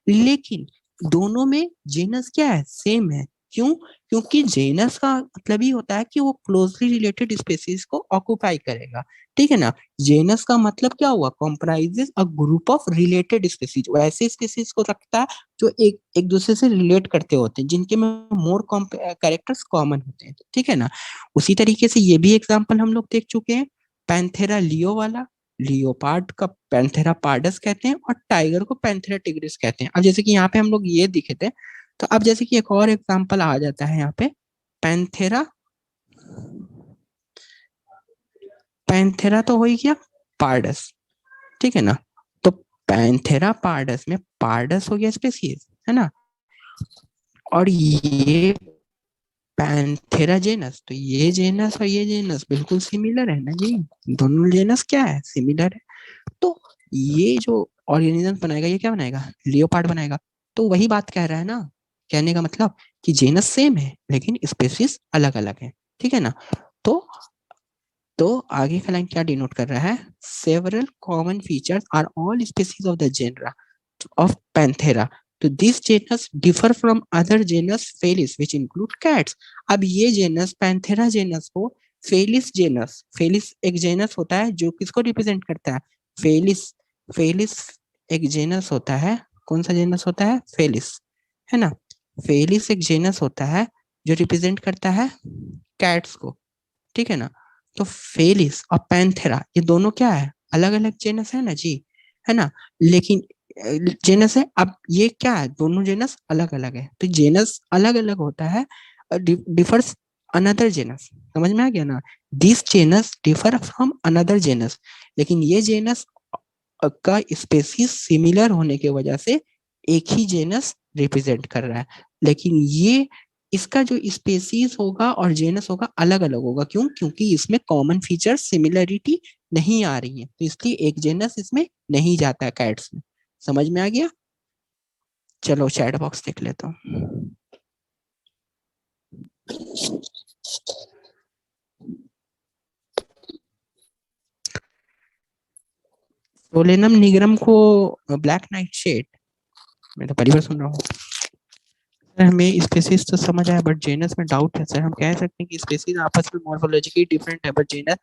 लेकिन दोनों में जेनस क्या है, सेम है। क्यों, क्योंकि जेनस का मतलब ही होता है कि वो क्लोजली रिलेटेड स्पेसीज को ऑक्युपाई करेगा, ठीक है ना। जेनस का मतलब क्या हुआ, comprises a group of related species, वैसे स्पेसीज को रखता है जो एक एक दूसरे से रिलेट करते होते हैं, जिनके में मोर कैरेक्टर्स कॉमन होते हैं, ठीक है ना। उसी तरीके से ये भी एग्जांपल हम लोग देख चुके हैं, पैंथेरा लियो वाला, लियोपार्ड का पैंथेरा पार्डस कहते हैं और टाइगर को पैंथेरा टिग्रिस कहते हैं। अब जैसे कि यहाँ पे हम लोग ये दिखे थे, तो अब जैसे कि एक और एग्जांपल आ जाता है यहाँ पे, पैंथेरा, पैंथेरा तो हो ही गया पार्डस, ठीक है ना। तो पैंथेरा पार्डस में पार्डस हो गया स्पेसीज, है ना, और ये पैंथेरा जेनस, तो ये जेनस और ये जेनस बिल्कुल सिमिलर है ना जी, दोनों जेनस क्या है, सिमिलर है। तो ये जो ऑर्गेनिज्म बनाएगा ये क्या बनाएगा, लियोपार्ड बनाएगा। तो वही बात कह रहा है ना, कहने का मतलब कि जेनस सेम है लेकिन स्पेसीज अलग अलग है, ठीक है ना। तो आगे का लाइन क्या डिनोट कर रहा है, several common features are all species of the genera of Panthera. तो this genus differ from other genus Felis which include cats. अब ये जेनस पैंथेरा जेनस को फेलिस जेनस, फेलिस एक जेनस होता है जो किसको रिप्रेजेंट करता है, फेलिस, फेलिस एक जेनस होता है, कौन सा जेनस होता है, फेलिस, है ना। फेलिस एक जेनस होता है जो रिप्रेजेंट करता है कैट्स को, ठीक है ना। तो फेलिस और पैंथेरा ये दोनों क्या है, अलग अलग जेनस है ना जी, है ना। लेकिन जेनस है, अब ये क्या है, दोनों जेनस अलग अलग है, तो जेनस अलग अलग होता है, डिफर्स अनदर जेनस, समझ में आ गया ना। This genus differ from another genus, लेकिन ये जेनस का स्पेसीज सिमिलर होने की वजह से एक ही जेनस रिप्रेजेंट कर रहा है, लेकिन ये इसका जो स्पेसीज होगा और जेनस होगा अलग अलग होगा। क्यों, क्योंकि इसमें कॉमन फीचर सिमिलरिटी नहीं आ रही है, तो इसलिए एक जेनस इसमें नहीं जाता है कैट्स में। समझ में आ गया, चलो चैट बॉक्स देख लेता हूँ। सोलेनम निगरम को ब्लैक नाइट शेड, मैं तो पहली बार सुन रहा हूँ सर। हमें स्पेसीज तो समझ आया बट जेनस में डाउट है सर। हम कह सकते हैं कि स्पेसीज आपस में मॉर्फोलॉजिकली डिफरेंट है बट जेनस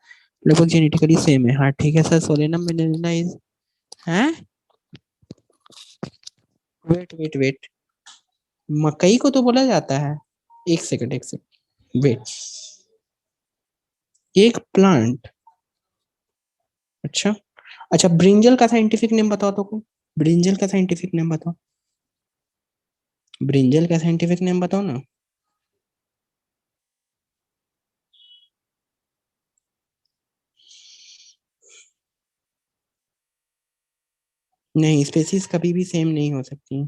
लगभग जेनेटिकली सेम है। हाँ ठीक है सर, सोलेनम मेलेना इज, हैं, वेट वेट वेट, मकई को तो बोला जाता है, एक सेकंड एक सेकंड वेट, एक प्लांट, अच्छा, अच्छा ब्रिंजल का साइंटिफिक नेम बताओ तो कोई, ब्रिंजल का साइंटिफिक नेम बताओ, ब्रिंजल का साइंटिफिक नेम बताओ ना। नहीं, स्पेसीज कभी भी सेम नहीं हो सकती।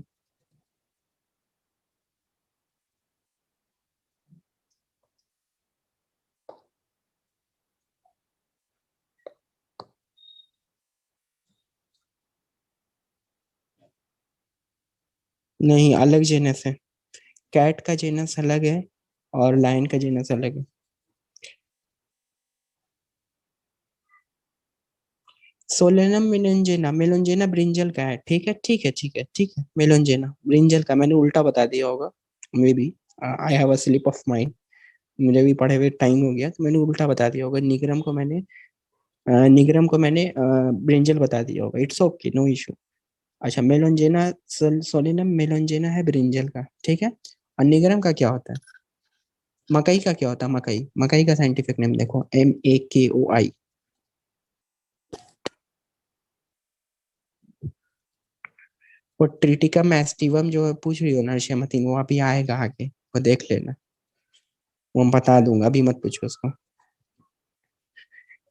नहीं, अलग जेनस है। कैट का जेनस अलग है और लायन का जेनस अलग है। सोलेनम मेलनजेना, मेलनजेना ब्रिंजल का है। ठीक है ठीक है ठीक है ठीक है, मेलनजेना ब्रिंजल का, मैंने उल्टा बता दिया होगा may be. I have a slip of mind, मुझे भी पढ़े हुए टाइम हो गया तो मैंने उल्टा बता दिया होगा। निगरम को मैंने ब्रिंजल बता दिया होगा। It's okay, no issue. अच्छा, मेलनजेना सोलेनम मेलनजेना है ब्रिंजल का, ठीक है। और निगरम का क्या होता है? मकई का क्या होता है? मकई, मकई का साइंटिफिक नेम देखो, MAKOI। वो ट्रिटिका मैस्टिवम जो पूछ रही हो ना अर्शिया, वो अभी आएगा आगे, वो देख लेना। वो मैं बता दूंगा, अभी मत पूछो उसको।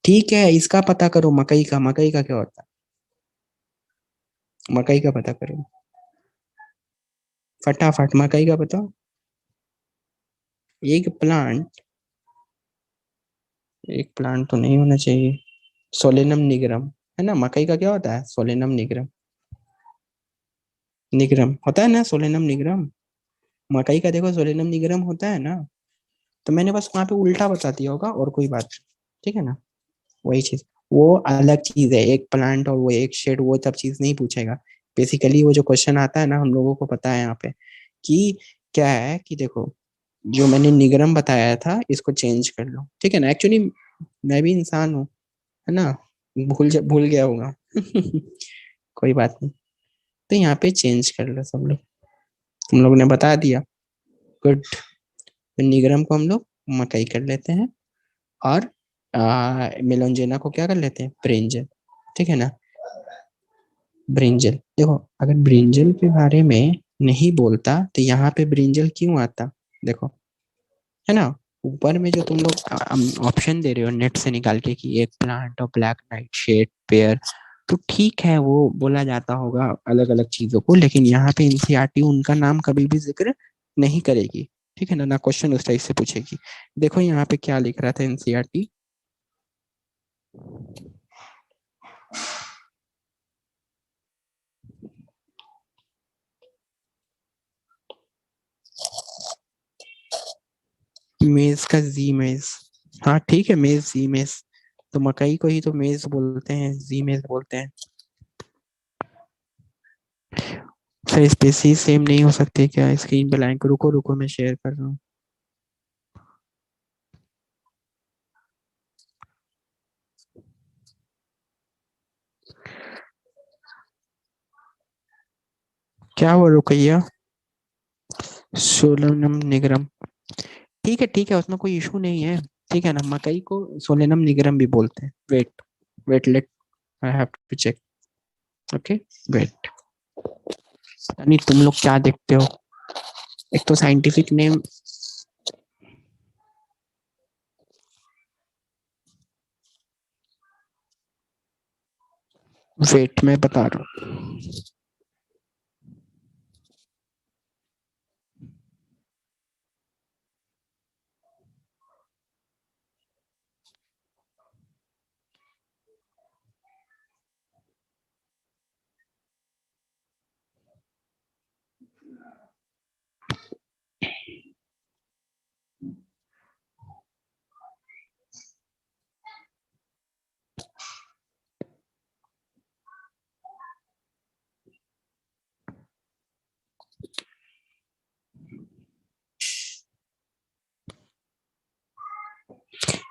ठीक है, इसका पता करो, मकई का, मकई का क्या होता है? मकई का पता करो फटाफट, मकई का बताओ। एक प्लांट, एक प्लांट तो नहीं होना चाहिए। सोलेनम निगरम है ना, मकई का क्या होता है? Solanum nigrum. निगरम होता है ना, सोलेनम निगरम। मकई का देखो सोलेनम निगरम होता है ना। तो मैंने बस वहां पे उल्टा बता दिया होगा, और कोई बात नहीं। ठीक है ना, वही चीज। वो अलग चीज है, एक प्लांट और वो एक शेड, वो सब चीज नहीं पूछेगा। बेसिकली वो जो क्वेश्चन आता है ना, हम लोगों को पता है यहाँ पे कि क्या है, कि देखो जो मैंने निगरम बताया था इसको चेंज कर लो, ठीक है ना। एक्चुअली मैं भी इंसान हूँ, है ना, भूल गया होगा। कोई बात नहीं। तो यहाँ पे चेंज कर लो सब लोग, तुम लोग ने बता दिया। गुड। तो निगरम को हम लोग मकई कर लेते हैं, और मेलोंजेना को क्या कर लेते हैं? ब्रिंजल। ठीक है ना। ब्रिंजल देखो, अगर ब्रिंजल के बारे में नहीं बोलता तो यहाँ पे ब्रिंजल क्यों आता? देखो, है ना, ऊपर में जो तुम लोग ऑप्शन दे रहे हो नेट से निकाल के कि एक प्लांट और ब्लैक नाइट शेड पेयर, तो ठीक है, वो बोला जाता होगा अलग अलग चीजों को, लेकिन यहाँ पे एनसीईआरटी उनका नाम कभी भी जिक्र नहीं करेगी। ठीक है ना, ना क्वेश्चन उस टाइप से पूछेगी। देखो यहाँ पे क्या लिख रहा था एनसीईआरटी। मेज का जी मेज, हाँ ठीक है, मेज जी मेज। तो मकई को ही तो मेज बोलते हैं, जी मेज बोलते हैं। सर स्पेसीज सेम नहीं हो सकते क्या? स्क्रीन पे लाइन, रुको रुको मैं शेयर कर रहा हूँ। क्या हुआ रुकैया? सोलनम निगरम, ठीक है, उसमें कोई इशू नहीं है। ठीक है ना, मकई को सोलेनम निगरम भी बोलते हैं। Wait, wait let, I have to check. Okay, wait. यानी तुम लोग क्या देखते हो? एक तो साइंटिफिक नेम, वेट मैं बता रहा हूँ।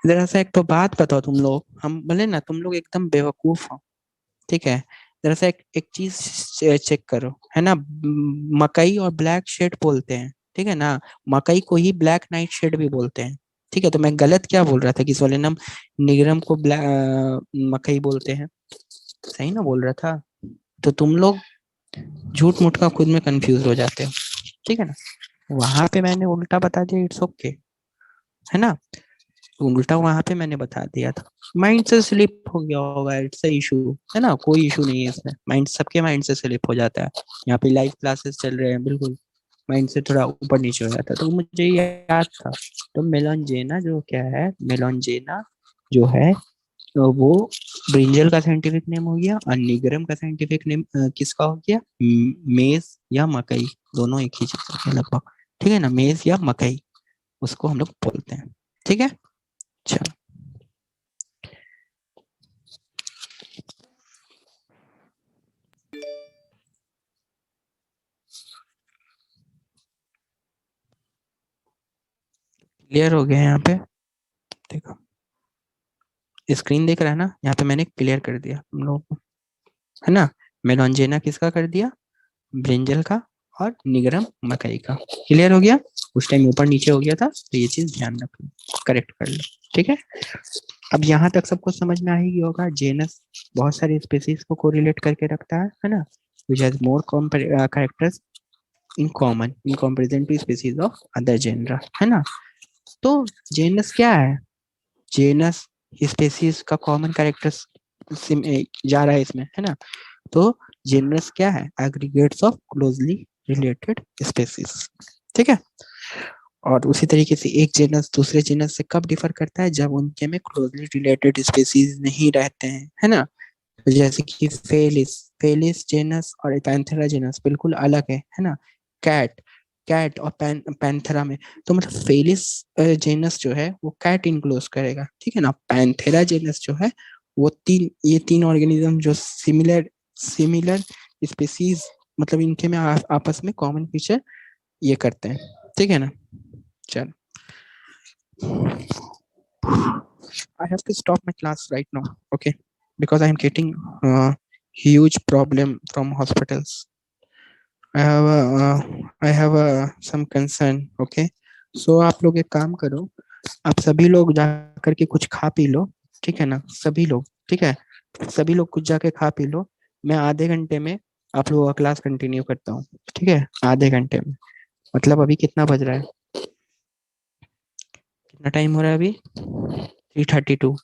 जरा सा एक तो बात बताओ, तुम लोग, हम भले ना तुम लोग एकदम बेवकूफ हो, ठीक है, जरा सा एक चीज चेक करो, है ना। मकई और ब्लैक शेड बोलते हैं, ठीक है ना। मकई को ही ब्लैक नाइट शेड भी बोलते हैं। ठीक है, तो मैं गलत क्या बोल रहा था कि सोलेनम निगरम को मकई बोलते हैं? सही ना बोल रहा था? तो तुम लोग झूठ मूठ का खुद में कंफ्यूज हो जाते हो। ठीक है ना, वहां पे मैंने उल्टा बता दिया, इट्स ओके, है ना। उल्टा वहां पे मैंने बता दिया था, माइंड से स्लिप हो गया होगा, इट्स अ इशू, है ना, कोई इशू नहीं है इसमें। माइंड, सबके माइंड से स्लिप हो जाता है। यहाँ पे लाइव क्लासेस चल रहे हैं, बिल्कुल माइंड से थोड़ा ऊपर नीचे हो जाता है, तो मुझे याद था। तो मेलनजेना जो क्या है, मेलनजेना जो है तो वो ब्रिंजल का साइंटिफिक नेम हो गया और निगरम का साइंटिफिक नेम किसका हो गया? मेज या मकई, दोनों एक ही चीज होते हैं लगभग। ठीक है ना, मेज या मकई उसको हम लोग बोलते हैं। ठीक है, चलो। क्लियर हो गया यहाँ पे? देखो स्क्रीन दिख रहा है ना, यहाँ पे मैंने क्लियर कर दिया हम लोगों को, है ना। मेलॉन्जेना किसका कर दिया? ब्रिंजल का, और निगरम मकई का। क्लियर हो गया? उस टाइम ऊपर नीचे हो गया था, तो ये चीज ध्यान रख लो, करेक्ट कर लो। ठीक है, अब यहाँ तक सबको समझ में आ ही गया होगा। जेनस बहुत सारी स्पीसीज को कोरिलेट करके रखता है ना, which has more characters in comparison to species of other genera, है ना। तो जेनस क्या है? जेनस स्पीसीज का कॉमन कैरेक्टर्स जा रहा है इसमें, है ना। तो जेनस क्या है? Aggregates of closely related species. ठीक है, और उसी तरीके से एक जेनस दूसरे जेनस से कब डिफर करता है? जब उनके में क्लोजली रिलेटेड स्पीसीज नहीं रहते हैं, है ना। तो जैसे कि फेलिस फेलिस जेनस और पैंथेरा जेनस बिल्कुल अलग है ना। कैट कैट और पैंथेरा में, तो मतलब फेलिस जेनस जो है वो कैट इनक्लोज करेगा, ठीक है ना। पैंथेरा जेनस जो है वो ये तीन ऑर्गेनिज्म जो सिमिलर सिमिलर स्पीसीज, मतलब इनके में आपस में कॉमन फीचर ये करते हैं। ठीक है ना, चल। I have to stop my class right now, okay? Because I am getting huge problem from hospitals. I have some concern, okay? So आप लोग एक काम करो, आप सभी लोग जा करके कुछ खा पी लो, ठीक है ना, सभी लोग। ठीक है, सभी लोग कुछ जाके खा पी लो। मैं आधे घंटे में आप लोगों का क्लास कंटिन्यू करता हूँ, ठीक है, आधे घंटे में। मतलब अभी कितना बज रहा है? कितना टाइम हो रहा है अभी? 3:32।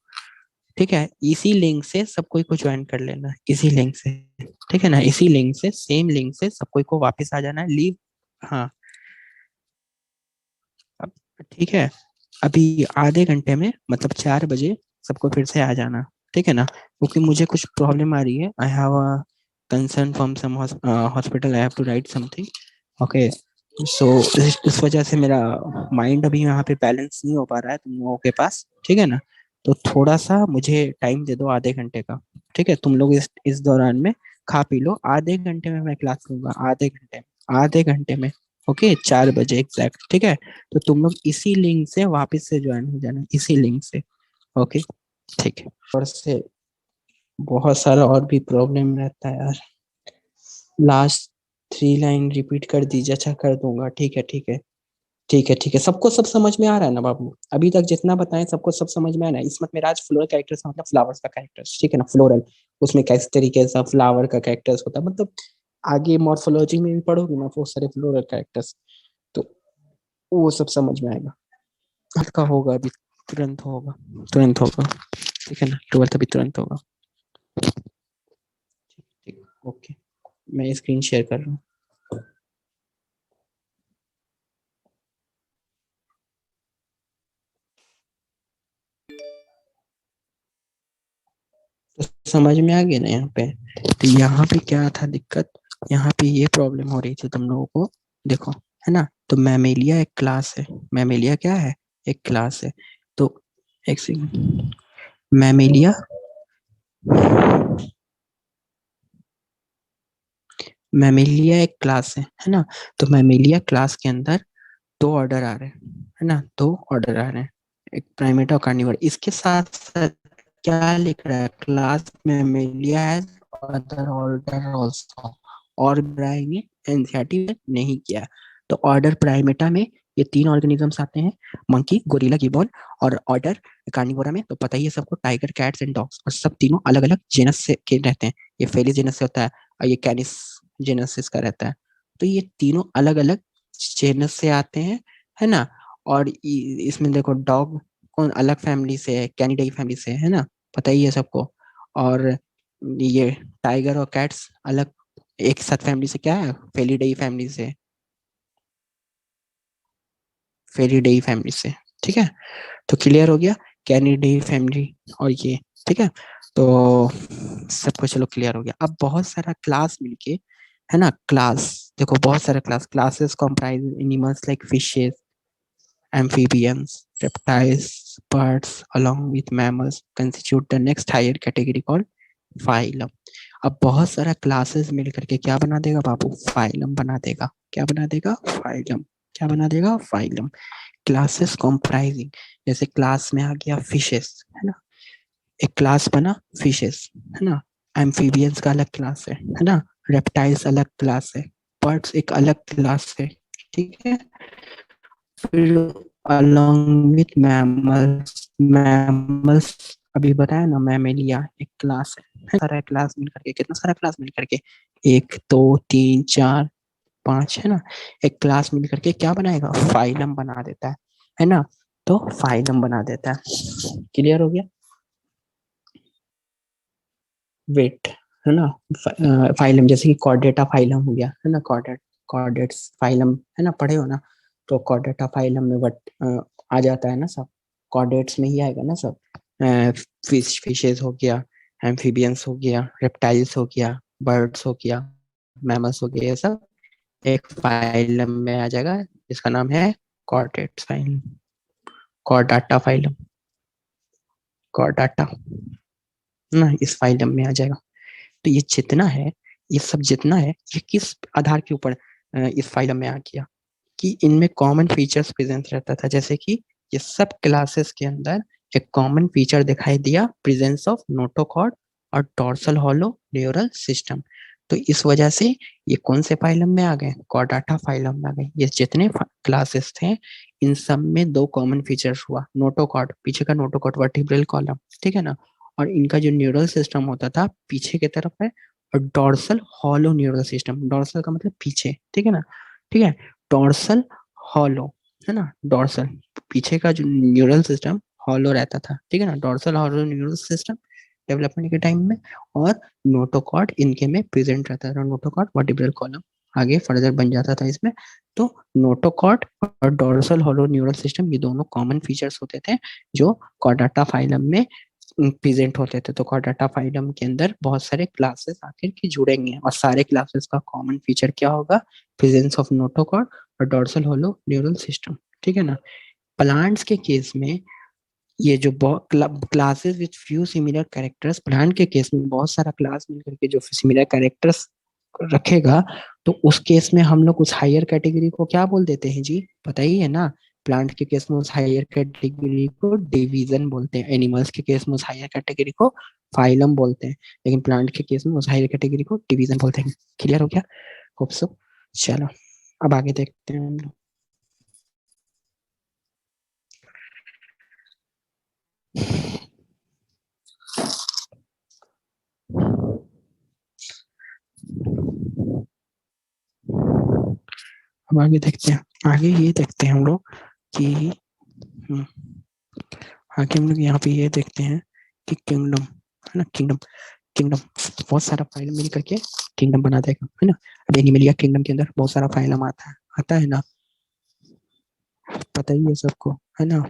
ठीक है, इसी लिंक से सब कोई को ज्वाइन कर लेना, इसी लिंक से। ठीक है ना, इसी लिंक से, सेम लिंक से सब कोई को वापस आ जाना है, लीव। हाँ, अब ठीक है, अभी आधे घंटे में मतलब 4 बजे सबको फिर से आ जाना। ठीक है ना, क्योंकि मुझे कुछ प्रॉब्लम आ रही है। I have a concern from some hospital, I have to write something, okay. So इस वजह से मेरा माइंड अभी यहाँ पे बैलेंस नहीं हो पा रहा है तुम लोगों के पास, ठीक है ना। तो थोड़ा सा मुझे टाइम दे दो आधे घंटे का। ठीक है, तुम लोग इस दौरान में खा पी लो, आधे घंटे में मैं क्लास लूंगा, आधे घंटे में। ओके, 4 बजे एग्जैक्ट, ठीक है। तो तुम लोग इसी लिंक से वापस से ज्वाइन हो जाना, इसी लिंक से। ओके, ठीक है। और से बहुत सारा और भी प्रॉब्लम रहता है यार। लास्ट 3 लाइन रिपीट कर दीजिए, अच्छा कर दूंगा, ठीक है ठीक है। ठीक है ठीक है, सबको सब समझ में आ रहा है ना बाबू? अभी तक जितना बताएं सबको सब समझ में आ रहा है? इसमें मेरा आज फ्लोरल कैरेक्टर्स मतलब फ्लावर्स का कैरेक्टर्स, ठीक है ना, फ्लोरल। उसमें किस तरीके से फ्लावर का कैरेक्टर्स होता है, मतलब आगे मॉर्फोलॉजी में भी पढ़ोगे ना बहुत सारे फ्लोरल कैरेक्टर्स, तो वो सब समझ में आएगा। हल्का होगा अभी, तुरंत होगा, तुरंत होगा। ठीक है ना, 12th अभी तुरंत होगा। ठीक, ओके, मैं स्क्रीन शेयर कर रहा हूँ। तो समझ में आ गया ना यहाँ पे? तो यहाँ पे क्या था दिक्कत? यहाँ पे ये प्रॉब्लम हो रही थी तुम लोगों को, देखो, है ना। तो मैमेलिया एक क्लास है, मैमेलिया क्या है? एक क्लास है। तो एक सेकंड, मैमेलिया मैमेलिया एक क्लास है ना। तो मैमेलिया क्लास के अंदर 2 ऑर्डर आ रहे हैं, है ना, 2 ऑर्डर आ रहे हैं, एक प्राइमेट और कार्निवोर। इसके साथ साथ क्या लिख रहा है? Class Mammalia has other order also, और ब्राई ने एनसीईआरटी में नहीं किया। तो ऑर्डर प्राइमेटा में ये 3 ऑर्गेनिजम्स आते हैं, मंकी, गोरिल्ला, गिबॉन। और ऑर्डर कार्निवोरा में तो पता ही है सबको, टाइगर, कैट्स एंड डॉग्स, और सब तीनों अलग अलग जेनस से के रहते हैं। ये फेलिस जेनस से होता है, और ये कैनिस जेनस का रहता है। तो ये तीनों अलग अलग जेनस से आते हैं, है ना। और इसमें देखो, डॉग कौन अलग फैमिली से है, कैनिडाई फैमिली से है ना, पता ही है सबको। और ये टाइगर और कैट्स अलग एक साथ फैमिली से, क्या है, फेलिडाई फैमिली से, फेलिडाई फैमिली से। ठीक है, तो क्लियर हो गया, कैनिडाई फैमिली और ये ठीक है, तो सबको चलो क्लियर हो गया। अब बहुत सारा क्लास मिलके, है ना, क्लास, देखो बहुत सारा classes comprise animals like fishes, amphibians, reptiles, birds along with mammals constitute the next higher category called phylum. अब बहुत सारा क्लासेस मिल करके क्या बना देगा बाबू, फाइलम बना देगा। क्या बना देगा, फाइलम। क्या बना देगा, फाइलम। क्लासेस कॉम्प्राइजिंग, जैसे क्लास में आ गया फिशेस, है ना, एक क्लास बना फिशेस, है ना। एम्फीबियंस का अलग क्लास है ना। रेप्टाइल्स अलग क्लास है। बर्ड्स एक अलग क्लास है। ठीक है, फिर along with mammals, mammals अभी बताया ना, मैमेलिया एक क्लास है। सारा क्लास मिल करके, कितना सारा क्लास मिल करके, एक दो तीन चार पांच, है ना। एक क्लास मिल करके क्या बनाएगा, फाइलम बना देता है ना। तो फाइलम बना देता है। क्लियर हो गया। वेट, है ना। फाइलम जैसे कि कॉर्डेटा फाइलम हो गया, है ना। कॉर्डेट्स फाइलम, है ना, पढ़े हो ना। तो कॉर्डेटा फाइलम में आ जाता है ना सब, कॉर्डेट्स में ही आएगा ना सब। फिशेस हो गया, एम्फीबियंस हो गया, रेप्टाइल्स हो गया, बर्ड्स हो गया, मैमल्स हो गया, ये सब एक फाइलम में आ जाएगा जिसका नाम है chordates phylum. Chordata phylum, Chordata ना, इस फाइलम में आ जाएगा। तो ये जितना है, ये सब जितना है, ये किस आधार के ऊपर इस फाइलम में आ गया, कि इनमें कॉमन फीचर्स प्रेजेंट रहता था। जैसे कि ये सब क्लासेस के अंदर एक कॉमन फीचर दिखाई दिया, प्रेजेंस ऑफ नोटोकॉर्ड और डोर्सल हॉलो न्यूरल सिस्टम। तो इस वजह से ये कौन से फाइलम में आ गए, कॉर्डाटा फाइलम में आ गए। ये जितने क्लासेस थे, इन सब में दो कॉमन फीचर्स हुआ, नोटोकॉर्ड, पीछे का नोटोकॉर्ड वर्टिब्रल कॉलम, ठीक है ना, और इनका जो न्यूरल सिस्टम होता था पीछे की तरफ है, और dorsal hollow neural system, dorsal का मतलब पीछे, ठीक है ना। ठीक है, डोर्सल हॉलो, है ना, डोर्सल पीछे का जो न्यूरल सिस्टम हॉलो रहता था, ठीक है ना, dorsal hollow neural system development के टाइम में। और नोटोकॉर्ड इनके में प्रेजेंट रहता था, नोटोकॉर्ड वर्टिब्रल कॉलम आगे फर्दर बन जाता था इसमें। तो नोटोकॉर्ड और डोर्सल हॉलो न्यूरल सिस्टम, ये दोनों कॉमन फीचर्स होते थे जो कॉर्डाटा फाइलम में प्रेजेंट होते थे। तो कॉर्डाटा फाइलम के अंदर बहुत सारे क्लासेस आखिर के जुड़ेंगे, और सारे क्लासेस का कॉमन फीचर क्या होगा, प्रेजेंस ऑफ नोटोकॉर्ड और डोर्सल होलो न्यूरल सिस्टम, ठीक है ना। प्लांट्स के केस में ये जो classes with few similar characters, plant के केस में बहुत सारा क्लास मिलकर के जो सिमिलर कैरेक्टर्स रखेगा, तो उस केस में हम लोग उस हायर कैटेगरी को क्या बोल देते हैं जी, पता ही है ना। प्लांट के केस में उस हायर कैटेगरी को डिवीजन बोलते हैं, एनिमल्स के केस में उस हायर कैटेगरी को फाइलम बोलते हैं, लेकिन प्लांट के केस में उस हायर कैटेगरी को डिवीजन बोलते हैं। क्लियर हो गया, होप सो। चलो अब आगे देखते हैं हम लोग। अब आगे देखते हैं, आगे ये देखते हैं हम लोग कि हम्म, आगे हम लोग यहाँ पे ये देखते हैं कि किंगडम, है ना, किंगडम, किंगडम बहुत सारा फाइल मिल करके किंगडम बना देगा, है ना। अब एनिमलिया किंगडम के अंदर बहुत सारा फाइलम आता है ना, पता ही है सबको, है ना।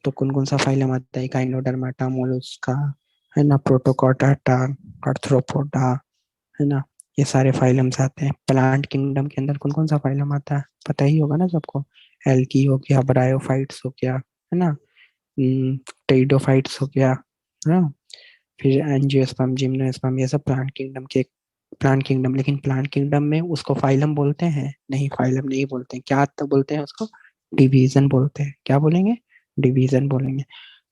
तो कौन कौन सा फाइलम आता है, काइनोडर्माटा, मोलस्का, है ना, प्रोटोकॉटाटा, आर्थ्रोपोडा, है ना, ये सारे फाइलम्स आते हैं। प्लांट किंगडम के अंदर कौन कौन सा फाइलम आता है, पता ही होगा ना सबको। एल्की हो गया, ब्रायोफाइट्स हो गया, है ना, टेरिडोफाइट्स हो गया, है ना, फिर एंजियोस्पर्म, जिम्नोस्पर्म, ये सब प्लांट किंगडम। लेकिन प्लांट किंगडम में उसको फाइलम बोलते हैं नहीं, फाइलम नहीं बोलते हैं, क्या तो बोलते हैं उसको, डिवीजन बोलते हैं। क्या बोलेंगे, डिवीजन बोलेंगे।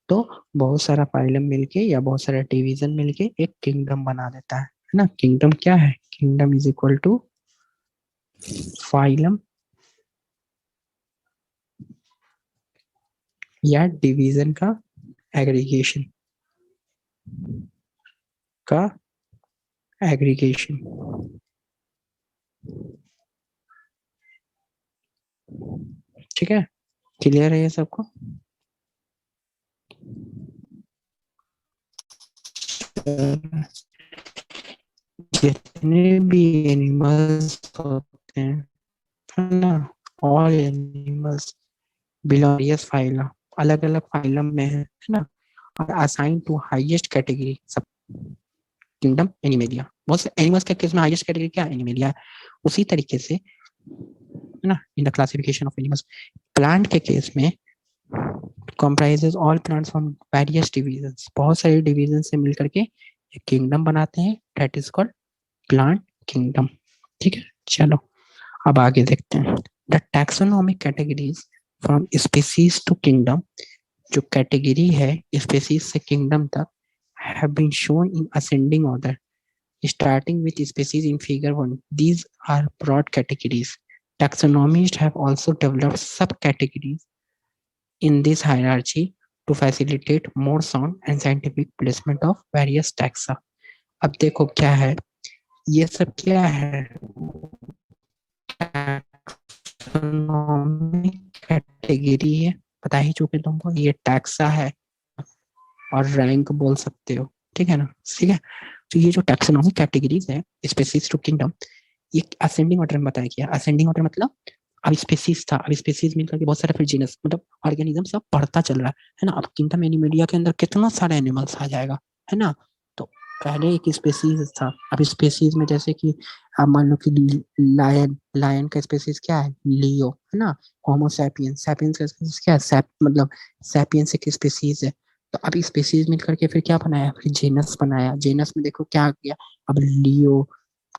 तो बहुत सारा फाइलम मिलके या बहुत सारा डिवीजन मिलके एक किंगडम बना देता है ना। किंगडम क्या है, kingdom is equal to phylum या डिवीजन का एग्रीगेशन, का एग्रीगेशन। ठीक है, क्लियर है ये सबको। जितने भी एनिमल्स होते हैं, है ना, ऑल एनिमल्स बिलोंग फाइलम, अलग अलग फाइलम में है ना। are assigned to highest category सब kingdom Animalia. बहुत से एनिमल्स के केस में हाईएस्ट कैटेगरी क्या एनिमेलिया है, उसी तरीके से है ना in the classification of animals plant के केस में comprises all plants from various divisions, बहुत सारे डिवीजन से मिलकर के एक किंगडम बनाते हैं, that is called plant kingdom. ठीक है, चलो अब आगे देखते हैं. The taxonomic categories from species to kingdom, जो कैटेगरी है स्पेसीज से किंगडम तक have been shown in ascending order starting with species in figure 1. These are broad categories. Taxonomists have also developed subcategories in this hierarchy to facilitate more sound and scientific placement of various taxa. अब देखो क्या है, ये सब क्या है, कैटेगरी है, बता ही चुके तुमको, ये टैक्सा है और रैंक बोल सकते हो, ठीक है ना. ठीक है, तो ये जो टैक्सोनॉमिक कैटेगरीज है स्पेसीज टू किंगडम, ये असेंडिंग ऑर्डर में बताया गया. असेंडिंग ऑर्डर मतलब अब स्पेसीज था, अब स्पेसीज मिलकर के बहुत सारे फिर जीनस मतलब ऑर्गेनिज्म सब बढ़ता चल रहा है ना. अब किंगडम एनिमेलिया के अंदर कितना सारे एनिमल्स आ जाएगा, है ना. तो पहले एक स्पेसीज था, अब स्पेसीज में जैसे कि आप मान लो कि लायन, लायन का स्पेसीज क्या है, लियो, है ना. होमो सैपियंस, सैपियंस का स्पेसीज क्या है, सैप मतलब सैपियंस एक स्पेसीज है. तो अब स्पेसीज मिलकर के फिर क्या बनाया, फिर जेनस बनाया. जेनस में देखो क्या आ गया, अब लियो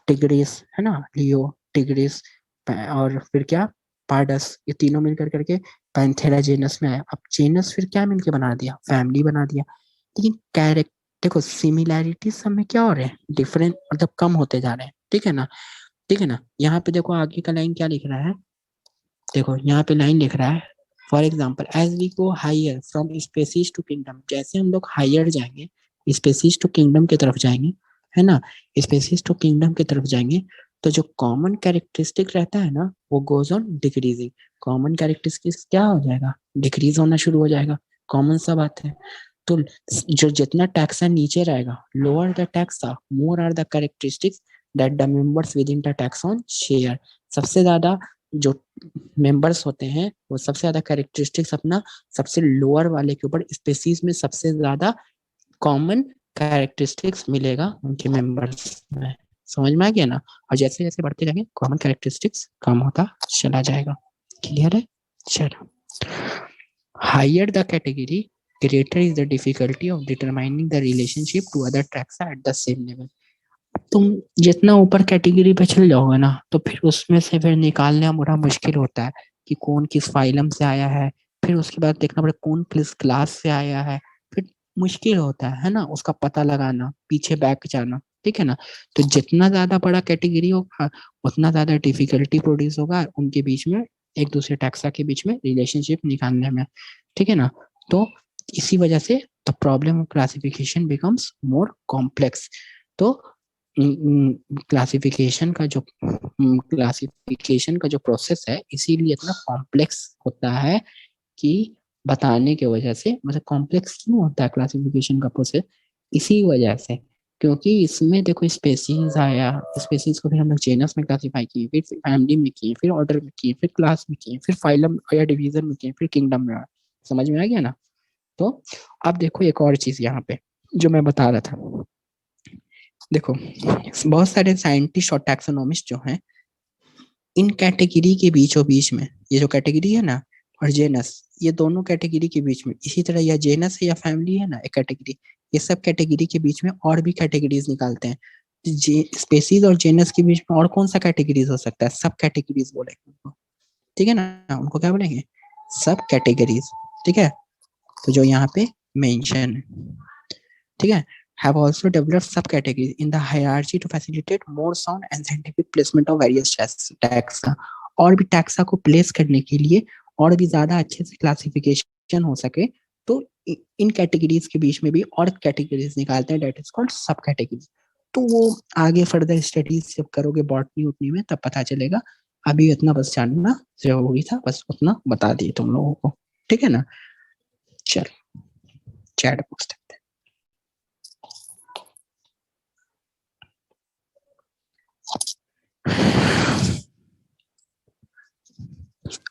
टिग्रिस, है ना, लियो टिग्रिस, और फिर क्या पार्डस, ये तीनों मिलकर करके पैंथेरा जेनस में आया. अब जेनस फिर क्या मिलकर बना दिया, फैमिली बना दिया. लेकिन कैरेक्टर देखो सिमिलैरिटी सब में क्या हो रहे हैं, डिफरेंट मतलब कम होते जा रहे हैं, ठीक है ना. ठीक है ना, यहाँ पे देखो आगे का लाइन क्या लिख रहा है, देखो यहाँ पे लाइन लिख रहा है, for example as we go higher from species to kingdom, जैसे हम लोग हायर जाएंगे स्पेसीज टू किंगडम की तरफ जाएंगे, है ना, स्पेसीज टू किंगडम की तरफ जाएंगे, तो जो कॉमन कैरेक्टरिस्टिक रहता है ना वो goes on decreasing. Common characteristic क्या हो जाएगा, डिक्रीज होना शुरू हो जाएगा, कॉमन सा बात है. तो जो जितना टैक्सा नीचे रहेगा, lower the taxa more are the characteristics that the members within the taxon share. सबसे ज्यादा जो मेंबर्स होते हैं वो सबसे ज्यादा कैरेक्टरिस्टिक्स अपना सबसे लोअर वाले के ऊपर स्पेसीज में सबसे ज्यादा कॉमन कैरेक्टरिस्टिक्स मिलेगा उनके मेंबर्स में. समझ में आ गया ना. और जैसे जैसे बढ़ते जाएंगे कॉमन कैरेक्टरिस्टिक्स कम होता चला जाएगा. क्लियर है, चलो. Higher the category greater is the difficulty of determining the relationship to other taxa at the same level. तुम जितना ऊपर कैटेगरी पे चल जाओगे ना तो फिर उसमें से फिर निकालना बड़ा मुश्किल होता है कि कौन किस फाइलम से आया है, फिर उसके बाद देखना पड़ेगा कौन किस क्लास से आया है, फिर मुश्किल होता है ना उसका पता लगाना, पीछे बैक जाना, ठीक है ना. तो जितना ज्यादा बड़ा कैटेगरी होगा उतना ज्यादा डिफिकल्टी प्रोड्यूस होगा उनके बीच में, एक दूसरे टैक्सा के बीच में रिलेशनशिप निकालने में, ठीक है ना. तो इसी वजह से the problem of classification becomes more complex. तो क्लासिफिकेशन का जो प्रोसेस है इसीलिए इतना कॉम्प्लेक्स होता है कि बताने की वजह से, मतलब कॉम्प्लेक्स क्यों होता है क्लासिफिकेशन का प्रोसेस, इसी वजह से क्योंकि इसमें देखो स्पेसीज आया, स्पेसीज को फिर हम लोग जेनस में क्लासिफाई किए, फिर फैमिली में किए, फिर ऑर्डर में किए, फिर क्लास में किए, फिर फाइलम या डिवीजन में किए, फिर किंगडम में आए. समझ में आ गया ना. तो अब देखो एक और चीज यहाँ पे जो मैं बता रहा था, देखो बहुत सारे साइंटिस्ट और टैक्सोनॉमिस्ट जो हैं इन कैटेगरी के बीचों बीच में, ये जो कैटेगरी है ना और जेनस, ये दोनों कैटेगरी के बीच में, इसी तरह या जेनस है या फैमिली है ना एक कैटेगरी, ये सब कैटेगरी के बीच में और भी कैटेगरीज निकालते हैं. स्पेसीज और जेनस के बीच में और कौन सा कैटेगरीज हो सकता है, सब कैटेगरीज बोलेंगे उनको, ठीक है ना. उनको क्या बोलेंगे, सब कैटेगरीज, ठीक है. तो जो यहाँ पे मेंशन है, ठीक है, have also developed subcategories in the hierarchy to facilitate more sound and scientific placement of various taxa. और भी टैक्सा को प्लेस करने के लिए और भी ज्यादा अच्छे से क्लासिफिकेशन हो सके तो इन कैटेगरीज के बीच में भी और कैटेगरीज निकालते हैं, डेट इज कॉल्ड सब कैटेगरीज. तो वो आगे फर्दर स्टडीज जब करोगे बॉटनी उटनी में तब पता चलेगा. अभी इतना बस जानना जरूरी था, बस उतना बता दिए तुम लोगों को, ठीक है ना. चलो चैट बॉक्स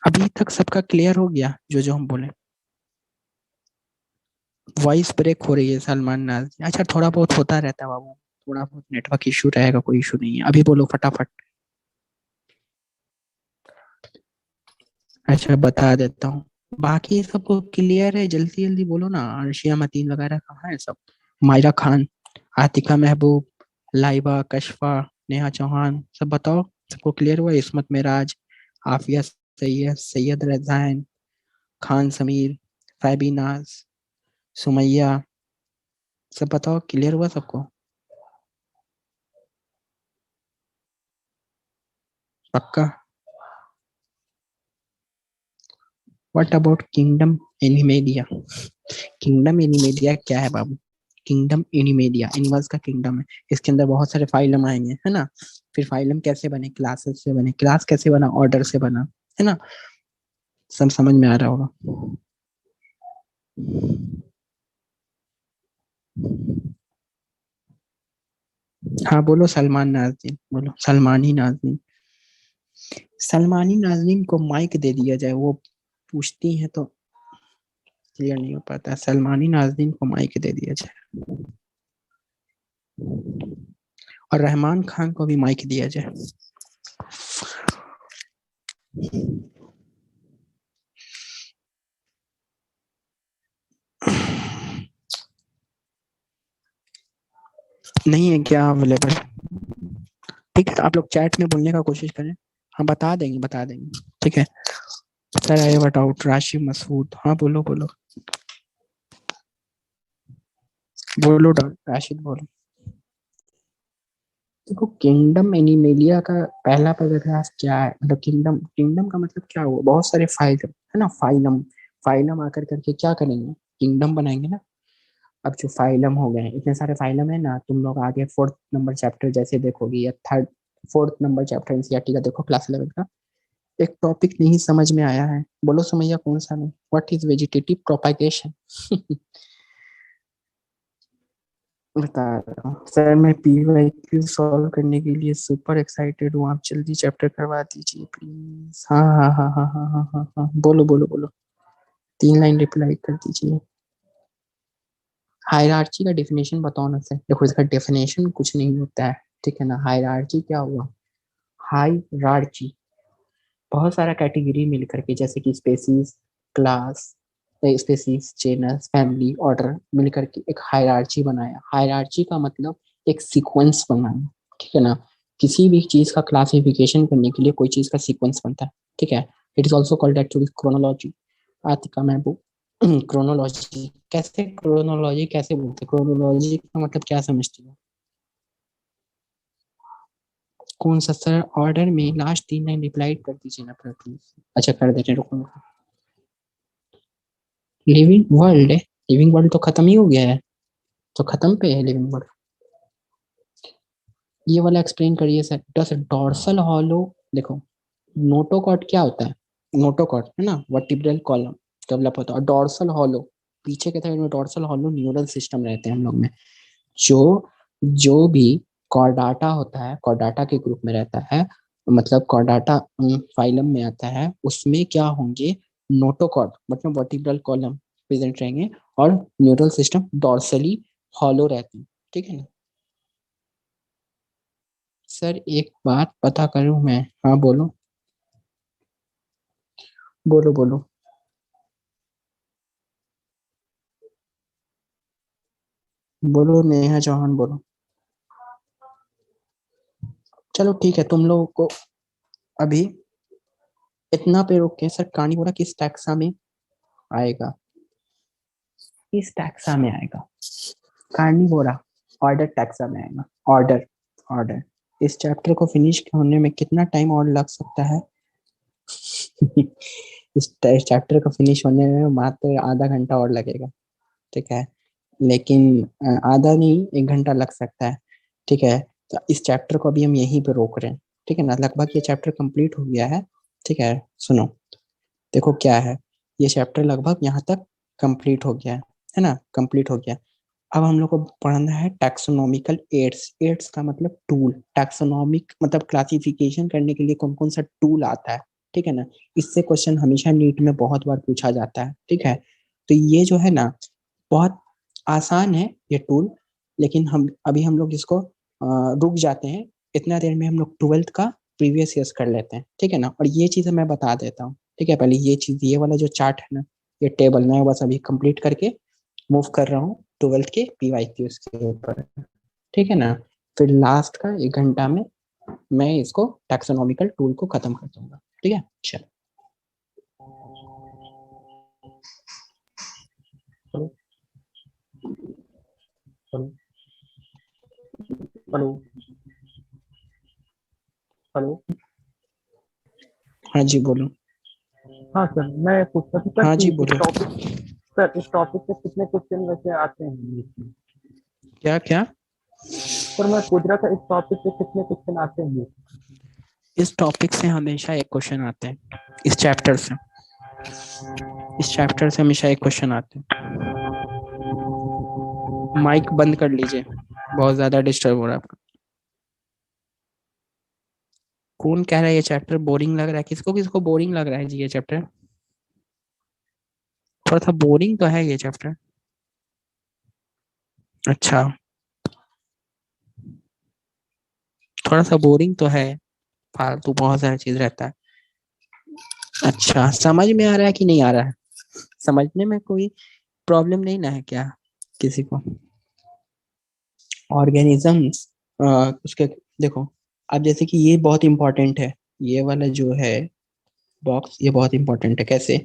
अभी तक सबका क्लियर हो गया जो जो हम बोले. वॉइस ब्रेक हो रही है सलमान नाज़। अच्छा, थोड़ा बहुत होता रहता है बाबू, थोड़ा बहुत नेटवर्क इशू रहेगा, कोई इशू नहीं है। अभी बोलो फटाफट। अच्छा, बता देता हूँ। बाकी सबको क्लियर है, जल्दी जल्दी बोलो ना। अर्शिया मतीन वगैरह कहाँ है सब? मायरा खान, आतिका महबूब, लाइबा, कशफा, नेहा चौहान, सब बताओ। सबको क्लियर हुआ? इस्मत मिराज, आफिया सैयद, सैयद रज़ान, खान समीर, फैबी नाज, सुमैया, सब बताओ, क्लियर हुआ सबको? पक्का? What about kingdom Animalia? Kingdom Animalia क्या है बाबू? किंगडम एनिमेडिया एनिमल्स का किंगडम है। इसके अंदर बहुत सारे फाइलम आएंगे, है ना? फिर फाइलम कैसे बने? क्लासेस से बने। क्लास कैसे बना? ऑर्डर से बना, है ना? सब समझ में आ रहा होगा। हाँ बोलो, सलमान नाजनीन बोलो, सलमानी नाजनीन। सलमानी नाजनीन को माइक दे दिया जाए, वो पूछती हैं तो क्लियर नहीं हो पाता। सलमानी नाजनीन को माइक दे दिया जाए, और रहमान खान को भी माइक दिया जाए। नहीं है क्या अवेलेबल? ठीक है, आप लोग चैट में बोलने का कोशिश करें। हम बता देंगे, बता देंगे। ठीक है। Sir I have a doubt, Rashid Masood. हाँ बोलो बोलो। बोलो राशिद बोलो। देखो, किंगडम एनिमेलिया का पहला पैराग्राफ क्या है? मतलब किंगडम, किंगडम का मतलब क्या हुआ? बहुत सारे फाइलम, है ना? फाइलम, फाइलम आकर करके क्या करेंगे? किंगडम बनाएंगे ना। अब जो फाइलम हो गए, इतने सारे फाइलम है ना, तुम लोग आगे फोर्थ नंबर चैप्टर जैसे देखोगे, या third fourth number chapter NCERT का देखो, क्लास 11 का। एक टॉपिक नहीं समझ में आया है, बोलो सुमैया कौन सा नहीं? What is vegetative propagation? बता रहा हूँ सर, मैं पीवाईक्यू सॉल्व करने के लिए सुपर एक्साइटेड हूँ। आप जल्दी चैप्टर करवा दीजिए प्लीज। हाँ हाँ हाँ हाँ हाँ हाँ हाँ हाँ, बोलो बोलो बोलो। 3 लाइन रिप्लाई कर दीजिए। हायरार्ची का डेफिनेशन बताओ ना सर। देखो, इसका डेफिनेशन कुछ नहीं होता है, ठीक है ना? हायरार्ची क्या हुआ? हायरार्ची बहुत सारा कैटेगरी मिल करके, जैसे कि species, class, species, genus, family, order मिल करके एक हायरार्ची बनाया। हायरार्ची का मतलब एक सीक्वेंस बनाना, ठीक है ना? किसी भी चीज का क्लासिफिकेशन करने के लिए कोई चीज का सीक्वेंस बनता है, ठीक है? It is also called actually chronology. Atika Mehboob, chronology कैसे? क्रोनोलॉजी कैसे बोलते? क्रोनोलॉजी का मतलब क्या समझती हो? कौन सा सर? ऑर्डर में लास्ट 3 लाइन रिप्लाई कर दीजिए ना प्लीज। अच्छा कर देते हैं, रुको। Living world? लिविंग वर्ल्ड तो खत्म ही हो गया है। तो खत्म पे है लिविंग वर्ल्ड। ये वाला एक्सप्लेन करिए सर। डस डोर्सल हॉलो, देखो, नोटोकॉर्ड क्या होता है? नोटोकॉर्ड है ना, वर्टिब्रल कॉलम डेवलप होता है। और डोर्सल हॉलो, पीछे के साइड में डोर्सल हॉलो न्यूरल सिस्टम रहते हैं हम लोग में। जो जो भी कॉर्डाटा होता है, कॉर्डाटा के ग्रुप में रहता है, मतलब कॉर्डाटा फाइलम में आता है, उसमें क्या होंगे? नोटोकॉर्ड मतलब वर्टिब्रल कॉलम प्रेजेंट रहेंगे, और न्यूरल सिस्टम डॉर्सली हॉलो रहते हैं, ठीक है ना? सर एक बात पता करूं मैं? हाँ बोलो बोलो बोलो। बोलो नेहा चौहान बोलो। चलो ठीक है, तुम लोगों को अभी इतना पे रोक के, सर कार्निवोरा किस टैक्सा में आएगा? किस टैक्सा में आएगा? कार्निवोरा ऑर्डर टैक्सा में आएगा। Order, order. इस चैप्टर को फिनिश होने में कितना टाइम और लग सकता है? इस चैप्टर को फिनिश होने में मात्र आधा घंटा और लगेगा, ठीक है? लेकिन आधा नहीं, 1 घंटा लग सकता है, ठीक है? तो इस चैप्टर को अभी हम यहीं पे रोक रहे हैं, ठीक है ना? लगभग ये चैप्टर कंप्लीट हो गया है, ठीक है? सुनो, देखो क्या है, ये चैप्टर लगभग यहाँ तक कंप्लीट हो गया है ना? कंप्लीट हो गया। अब हम लोग को पढ़ना है टैक्सोनॉमिकल एड्स। एड्स का मतलब टूल, टैक्सोनॉमिक मतलब क्लासिफिकेशन करने के लिए कौन कौन सा टूल आता है, ठीक है ना? इससे क्वेश्चन हमेशा नीट में बहुत बार पूछा जाता है, ठीक है? तो ये जो है ना, बहुत आसान है ये टूल, लेकिन हम लोग इसको रुक जाते हैं। इतना देर में हम लोग 12th का प्रीवियस ईयर्स कर लेते हैं, ठीक है ना। और ये चीजें मैं बता देता हूँ, ठीक है। पहले ये चीज, ये वाला जो चार्ट है ना, ये टेबल मैं बस अभी कंप्लीट करके मूव कर रहा हूँ 12th के पीवाईक्यूज के ऊपर, ठीक है ना। फिर लास्ट का 1 घंटा में मैं इसको टैक्सोनॉमिकल टूल को खत्म कर दूंगा, ठीक है। चलो। Hello hello hello hello. हाँ जी बोलो। हाँ सर, मैं पूछ रहा था सर हाँ कि जी बोलो। इस टॉपिक पे कितने क्वेश्चन वैसे आते हैं इंग्लिश में? क्या क्या? सर मैं पूछ रहा था इस टॉपिक पे कितने क्वेश्चन आते हैं? इस टॉपिक से हमेशा एक क्वेश्चन आते हैं। इस चैप्टर से, इस चैप्टर से हमेशा एक क्वेश्चन आते हैं। माइक बंद कर लीजिए, बहुत ज्यादा डिस्टर्ब हो रहा है आपका। कौन कह रहा है ये चैप्टर बोरिंग लग रहा है? किसको किसको बोरिंग लग रहा है जी ये चैप्टर? थोड़ा सा बोरिंग तो है ये चैप्टर। अच्छा, थोड़ा सा बोरिंग तो है, फालतू बहुत सारा चीज रहता है। अच्छा, समझ में आ रहा है कि नहीं आ रहा है? समझने में कोई प्रॉब्लम नहीं ना है क्या किसी को? ऑर्गेनिजम्स, उसके, देखो, अब जैसे कि ये बहुत इंपॉर्टेंट है, ये वाला जो है बॉक्स, ये बहुत इंपॉर्टेंट है। कैसे?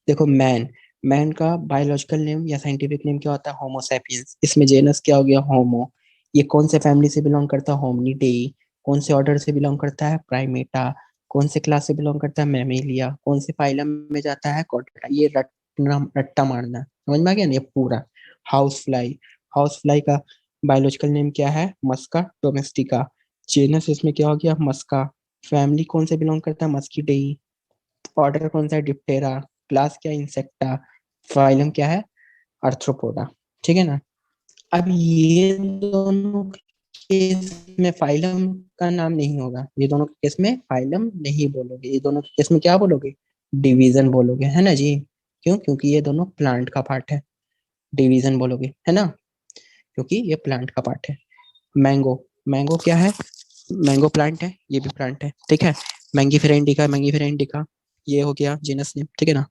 देखो, मैन, मैन का बायोलॉजिकल नेम या साइंटिफिक नेम क्या होता है? Homo sapiens. इसमें जेनस क्या हो गया? होमो। ये कौन से फैमिली से बिलोंग करता है? होमनिडेई। कौन से ऑर्डर से बिलोंग करता है? प्राइमेटा। कौन से क्लास से बिलोंग करता है? मैमेलिया। कौन से फाइलम में जाता है? कॉर्डेटा। ये रटना रट्टा मारना, समझ में आ गया ना? ये पूरा। हाउस फ्लाई, हाउस फ्लाई का बायोलॉजिकल नेम क्या है? मस्का डोमेस्टिका। जेनस इसमें क्या हो गया? मस्का। फैमिली कौन से बिलोंग करता है? मस्कीडेई। ऑर्डर कौन सा है? डिप्टेरा। क्लास क्या है? इंसेक्टा। फाइलम क्या है? आर्थ्रोपोडा। ठीक है ना। अब ये दोनों केस में फाइलम का नाम नहीं होगा, ये दोनों के केस में फाइलम नहीं बोलोगे, ये दोनों के केस में क्या बोलोगे? डिवीजन बोलोगे, है ना जी। क्यों? क्योंकि ये दोनों प्लांट का पार्ट है। डिवीजन बोलोगे, है ना, क्योंकि ये प्लांट का पार्ट है। मैंगो, मैंगो क्या है? मैंगो प्लांट है, ये भी प्लांट है, ठीक है। मैंगीफेरा इंडिका, मैंगीफेरा इंडिका, ये हो गया जीनस नेम, ठीक है ना।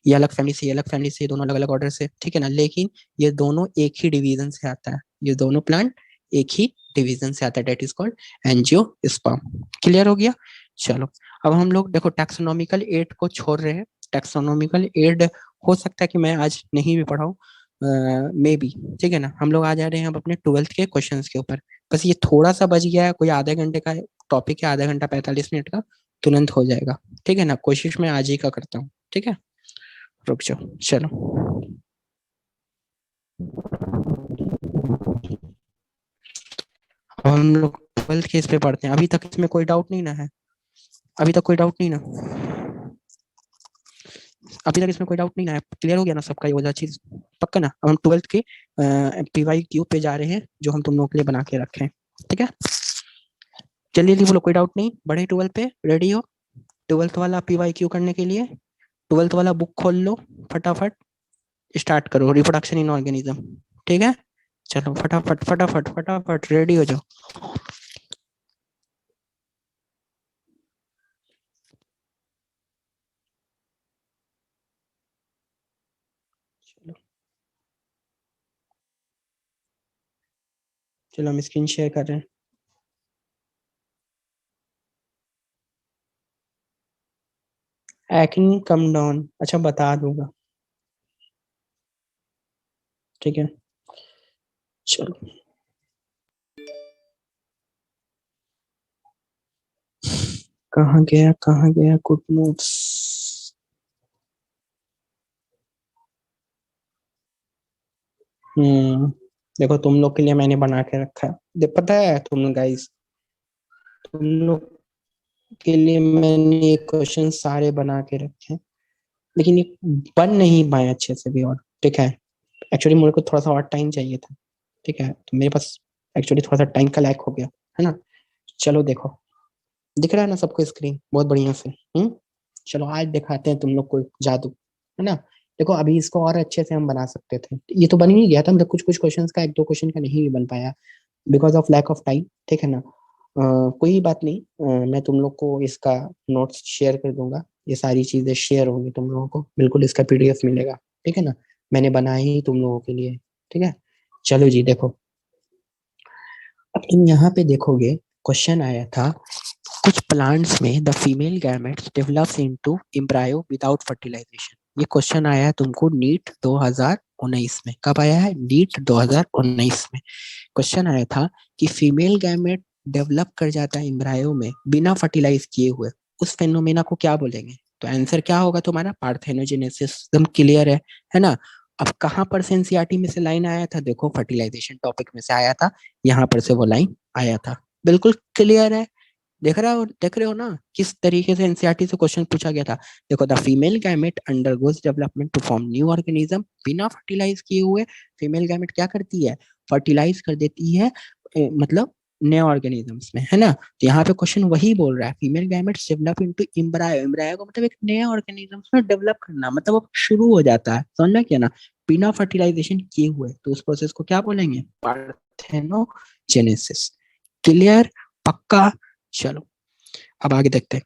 ये अलग फैमिली से, ये अलग फैमिली से, ये दोनों अलग अलग ऑर्डर से, ठीक है ना। लेकिन ये दोनों एक ही डिवीजन से आता है, ये दोनों प्लांट एक ही डिवीजन से आता है, that is called angiosperm. Clear हो गया? चलो, अब हम लोग देखो टैक्सोनॉमिकल एड को छोड़ रहे हैं। टैक्सोनॉमिकल एड हो सकता है कि मैं आज नहीं भी पढ़ाऊँ, मे बी, ठीक है ना। हम लोग आ जा रहे हैं अब अपने 12th के क्वेश्चंस के ऊपर। बस ये थोड़ा सा बच गया है, कोई आधे घंटे का टॉपिक है, आधा घंटा 45 मिनट का, तुरंत हो जाएगा, ठीक है ना। कोशिश मैं आज ही का करता हूँ, ठीक है। रुक जाओ, चलो। अब हम लोग 12th के इस पे पढ़ते हैं। अभी तक इसमें कोई डाउट नहीं ना है? अभी तक कोई डाउट नहीं ना? अभी तक इसमें कोई डाउट नहीं ना है? क्लियर हो गया ना सबका ये वाला चीज? पक्का ना? अब हम 12th के पीवाई क्यू पे जा रहे हैं, जो हम तुम लोगों के लिए बना के रखे हैं, ठीक है। चलिए जी, बोलो, कोई डाउट नहीं? बढ़े 12th पे? रेडी हो 12th वाला पीवाई क्यू करने के लिए? 12th वाला बुक खोल लो, फटाफट स्टार्ट करो, रिप्रोडक्शन इन ऑर्गेनिज्म, ठीक है। चलो फटाफट फटाफट फटाफट रेडी हो जाओ। चलो, चलो हम स्क्रीन शेयर कर रहे हैं। एक्ने कम डाउन, अच्छा बता दूंगा, ठीक है। चलो, कहाँ गया, कहाँ गया गुड नोट्स? हम्म, देखो तुम लोग के लिए मैंने बना के रखा है, पता है तुम गाइस, तुम लोग के लिए मैंने ये क्वेश्चन सारे बना के रखे हैं, लेकिन ये बन नहीं पाए अच्छे से भी, और ठीक है। एक्चुअली मुझे को थोड़ा सा और टाइम चाहिए था, ठीक है, तो मेरे पास एक्चुअली थोड़ा सा टाइम का लैक हो गया, है ना। चलो देखो, दिख रहा है ना सबको स्क्रीन बहुत बढ़िया से? चलो आज दिखाते हैं तुम लोग को जादू, है ना। देखो अभी इसको और अच्छे से हम बना सकते थे, ये तो बन ही नहीं गया था, मतलब कुछ कुछ क्वेश्चंस का, एक दो क्वेश्चन का नहीं बन पाया because of lack of time, ठीक है ना। कोई बात नहीं, मैं तुम लोग को इसका नोट्स शेयर कर दूंगा, ये सारी चीजें शेयर होंगी तुम लोगों को, बिल्कुल इसका पीडीएफ मिलेगा, ठीक है ना। मैंने बनाया ही तुम लोगों के लिए, ठीक है। चलो जी देखो, अब तुम यहाँ पे देखोगे क्वेश्चन आया था, कुछ प्लांट्स में the female gametes develops into embryo without fertilization. ये क्वेश्चन आया है तुमको नीट 2019 में। कब आया है? नीट 2019 में क्वेश्चन आया था कि फीमेल गैमेट डेवलप कर जाता है एम्ब्रायो में बिना फर्टिलाइज किए हुए, उस फेनोमेना को क्या बोलेंगे? तो आंसर क्या होगा तुम्हारा? पार्थेनोजेनेसिस। एकदम क्लियर है ना। अब कहाँ पर से एनसीईआरटी में से लाइन आया था? देखो फर्टिलाइजेशन टॉपिक में से आया था, यहाँ पर से वो लाइन आया था। बिल्कुल क्लियर है। देख रहे हो ना किस तरीके से एनसीईआरटी से क्वेश्चन पूछा गया था। देखो, the female gamete undergoes development to form new organism. बिना फर्टिलाइज किए हुए फीमेल गैमेट क्या करती है? फर्टिलाइज कर देती है, मतलब नए ऑर्गेनिजम्स में, है ना। तो यहाँ पे क्वेश्चन वही बोल रहा है, female gametes develop into embryo. Embryo का मतलब एक नए ऑर्गेनिजम्स में डेवलप करना, मतलब वो शुरू हो जाता है, समझ में क्या ना, बिना फर्टिलाइजेशन किए हुए। तो उस प्रोसेस को क्या बोलेंगे? पार्थेनोजेनेसिस। क्लियर? पक्का? चलो अब आगे देखते हैं।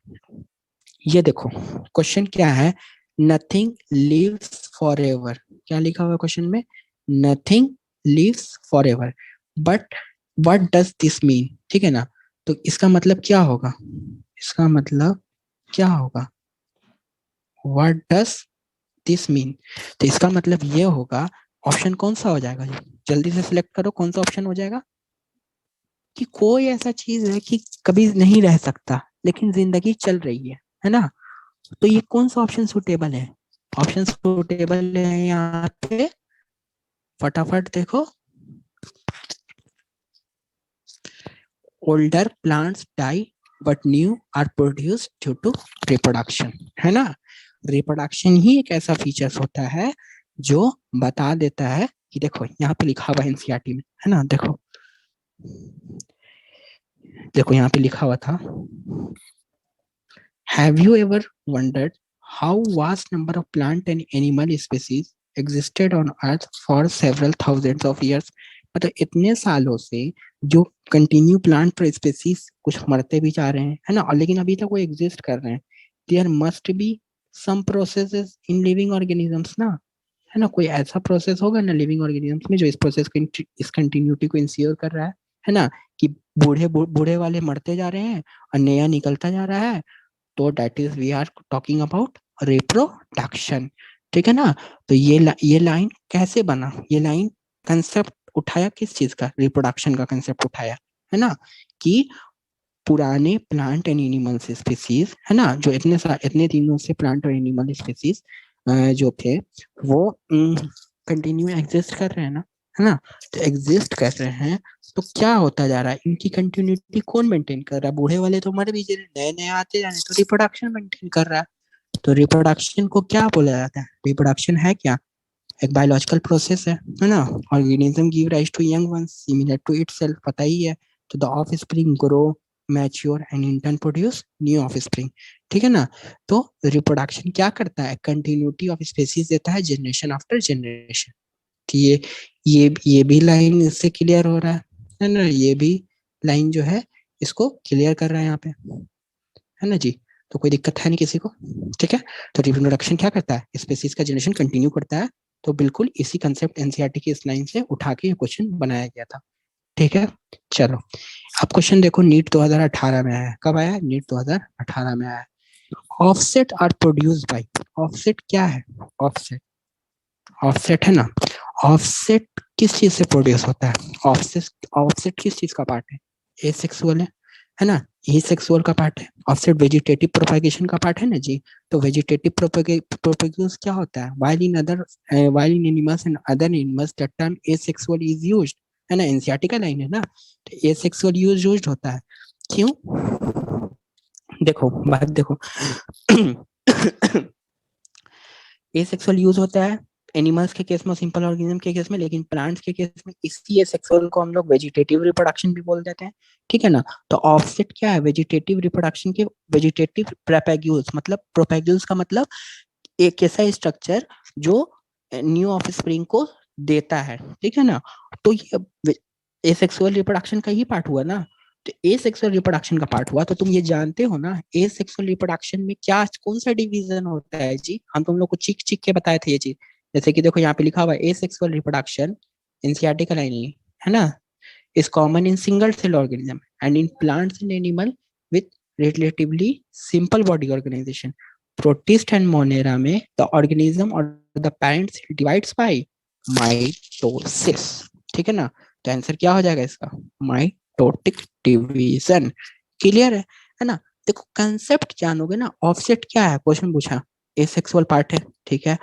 ये देखो क्वेश्चन क्या है, नथिंग लिव्स फॉर एवर। क्या लिखा हुआ है क्वेश्चन में? Nothing lives for ever, but what does this mean? ठीक है ना। तो इसका मतलब क्या होगा? इसका मतलब क्या होगा? What does this mean? तो इसका मतलब ये होगा, ऑप्शन कौन सा हो जाएगा जी? जल्दी से सिलेक्ट करो, कौन सा ऑप्शन हो जाएगा? कि कोई ऐसा चीज है कि कभी नहीं रह सकता लेकिन जिंदगी चल रही है ना। तो ये कौन सा ऑप्शन सुटेबल है? ऑप्शन सुटेबल है यहाँ पे, फटाफट देखो। Older plants die but new are produce due to reproduction, है ना। रिप्रोडक्शन ही एक ऐसा फीचर्स होता है जो बता देता है कि देखो यहाँ पे लिखा हुआ है एनसीईआरटी में, है ना। देखो देखो यहाँ पे लिखा हुआ था, Have you ever wondered how vast number of plant and animal species existed on Earth for several thousands of years? मतलब इतने सालों से जो कंटिन्यू प्लांट और स्पेसीज कुछ मरते भी जा रहे हैं, है ना, और लेकिन अभी तक वो एग्जिस्ट कर रहे हैं। There must be some processes in living organisms ना, है ना। कोई ऐसा प्रोसेस होगा ना लिविंग ऑर्गेनिजम्स में जो इस प्रोसेस को, इस कंटिन्यूटी को इंश्योर कर रहा है ना। कि बूढ़े वाले मरते जा रहे हैं और नया निकलता जा रहा है, तो that is we are talking about reproduction, ठीक है ना। तो ये लाइन कैसे बना? ये लाइन कंसेप्ट उठाया किस चीज का? रिप्रोडक्शन का कंसेप्ट उठाया, है ना। कि पुराने प्लांट एंड एनिमल स्पीसीज, है ना, जो इतने दिनों से प्लांट और एनिमल स्पीसीज जो थे वो कंटिन्यू एग्जिस्ट कर रहे हैं ना, है ना। तो एग्जिस्ट कर रहे हैं, तो क्या होता जा रहा है? इनकी कंटिन्यूटी कौन मेंटेन कर रहा है? बूढ़े वाले तो मर भी जा रहे, नए नए आते जा रहे हैं, तो रिप्रोडक्शन मेंटेन कर रहा है। तो रिप्रोडक्शन को क्या बोला जाता है? रिप्रोडक्शन है क्या? एक बायोलॉजिकल प्रोसेस है ना। Organism give rise to young ones similar to itself, पता ही है। तो the offspring grow mature and in turn produce new offspring, ठीक है ना। तो रिप्रोडक्शन क्या करता है? कंटिन्यूटी ऑफ स्पेसीज देता है, जनरेशन आफ्टर जनरेशन। तो ये भी लाइन इससे क्लियर हो रहा है ना। ये भी लाइन जो है इसको क्लियर कर रहा है यहाँ पे, है ना जी। तो कोई दिक्कत है नहीं किसी को, ठीक है। तो रिप्रोडक्शन क्या करता है? स्पेसीज का जनरेशन कंटिन्यू करता है। तो बिल्कुल इसी कंसेप्ट एनसीईआरटी की इस लाइन से उठा के ये क्वेश्चन बनाया गया था, ठीक है। चलो अब क्वेश्चन देखो, नीट 2018 में आया है। कब आया? नीट 2018 में आया है। Offset are produced by. Offset क्या है? ऑफसेट, ऑफसेट है ना। ऑफसेट किस चीज से प्रोड्यूस होता है? ऑफसेट, ऑफसेट किस चीज का पार्ट है? एसेक्सुअल है ना। ये सेक्सुअल का पार्ट है। ऑफसेट वेजिटेटिव प्रोपेगेशन का पार्ट है ना जी। तो वेजिटेटिव प्रोपेगेशन क्या होता है? while in animals and other animals the term asexual is used, है ना। एनसीईआरटी का लाइन है ना। तो एसेक्सुअल यूज होता है, क्यों? देखो बात देखो एसेक्सुअल यूज होता है एनिमल्स के केस में, सिंपल ऑर्गेनिज्म के केस में, लेकिन प्लांट्स के केस में इसी एसेक्सुअल को हम लोग वेजिटेटिव रिप्रोडक्शन भी बोल देते हैं, ठीक है ना। तो ऑफसेट क्या है? वेजिटेटिव रिप्रोडक्शन के वेजिटेटिव प्रोपेग्यूल्स, मतलब प्रोपेग्यूल्स का मतलब एक ऐसा स्ट्रक्चर जो न्यू ऑफस्प्रिंग को देता है, ठीक है ना। तो ये एसेक्सुअल रिप्रोडक्शन का ही पार्ट हुआ ना। तो एसेक्सुअल रिप्रोडक्शन का पार्ट हुआ, तो तुम ये जानते हो ना एसेक्सुअल रिप्रोडक्शन में क्या कौन सा डिवीजन होता है जी। हम तुम लोग को चीख चीख के बताए थे ये चीज। जैसे कि देखो यहाँ पे लिखा हुआ है asexual reproduction in sciatica lining, है ना, is common in single cell organism and in plants and animal with relatively simple body organization. Protist and Monera में the organism or the parent cell divides by mitosis, ठीक है ना। तो आंसर क्या हो जाएगा इसका, माइटोटिक डिवीजन। क्लियर है ना। देखो कंसेप्ट जानोगे ना, ऑफसेट क्या है, क्वेश्चन पूछा, एसेक्सुअल पार्ट है, ठीक है,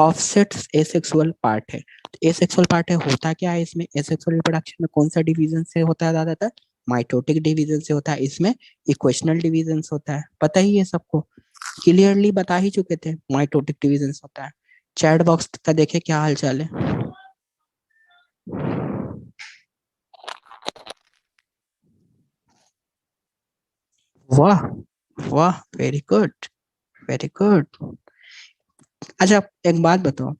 ऑफसेट एसेक्सुअल पार्ट है। एसेक्सुअल पार्ट है, होता क्या है इसमें, एसेक्सुअल रिप्रोडक्शन में कौन सा डिवीजन से होता है ज्यादातर, माइटोटिक डिवीजन से होता है। इसमें इक्वेशनल डिवीजन होता है, पता ही है सबको, क्लियरली बता ही चुके थे, माइटोटिक डिवीजन होता है। चैट बॉक्स का देखे क्या हाल चाल है। वाह वाह, वेरी गुड वेरी गुड। अच्छा एक बात बताओ,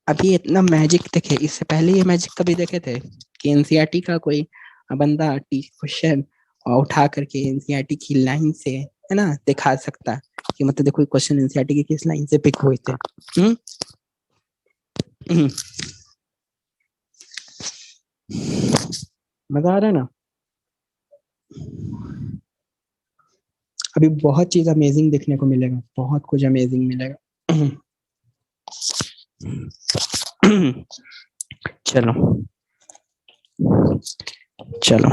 अभी इतना मैजिक देखे, इससे पहले ये मैजिक कभी देखे थे कि एनसीईआरटी का कोई बंदा क्वेश्चन उठा करके एनसीईआरटी की लाइन से, है ना, दिखा सकता है कि मतलब देखो क्वेश्चन एनसीईआरटी की किस लाइन से पिक हुए थे। हम्म हम्म, मजा आ रहा है ना। अभी बहुत चीज अमेजिंग देखने को मिलेगा, बहुत कुछ अमेजिंग मिलेगा। चलो चलो,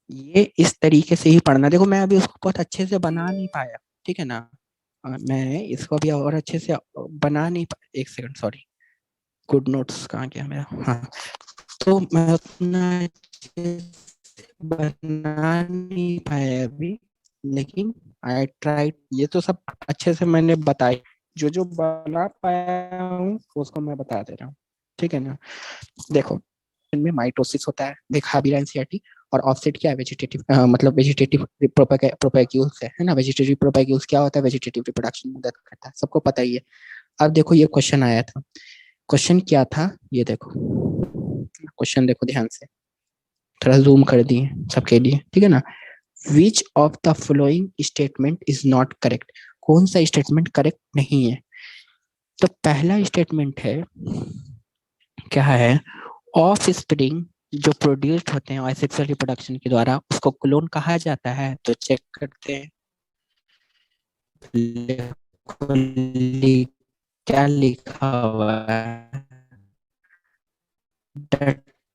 ये इस तरीके से ही पढ़ना। देखो मैं अभी उसको बहुत अच्छे से बना नहीं पाया, ठीक है ना। मैं इसको अभी और अच्छे से बना नहीं पाया, एक सेकंड सॉरी, गुड नोट्स कहाँ गया मेरा, हाँ। तो मैं उतना अच्छे से बना नहीं पाया अभी, लेकिन आई ट्राइड, ये तो सब अच्छे से मैंने बताई, जो जो बना पाया हूँ उसको मैं बता दे रहा हूँ, ठीक है ना। देखो इनमें माइटोसिस होता है, देखा भी एनसीईआरटी। और ऑफसेट क्या है, वेजिटेटिव मतलब वेजिटेटिव प्रोपैग्यूल्स है ना। वेजिटेटिव प्रोपैग्यूल्स क्या होता है, वेजिटेटिव रिप्रोडक्शन में मदद करता है, सबको पता ही है। अब देखो ये क्वेश्चन आया था, क्वेश्चन क्या था ये देखो, क्वेश्चन देखो ध्यान से, थोड़ा जूम कर दिए सबके लिए, ठीक है ना। विच of the following statement is not correct, कौन सा स्टेटमेंट करेक्ट नहीं है। तो पहला स्टेटमेंट है, क्या है, ऑफ स्प्रिंग जो प्रोड्यूस्ड होते हैं असेक्सुअल रिप्रोडक्शन के द्वारा उसको क्लोन कहा जाता है। तो चेक करते हैं, क्या लिखा हुआ है,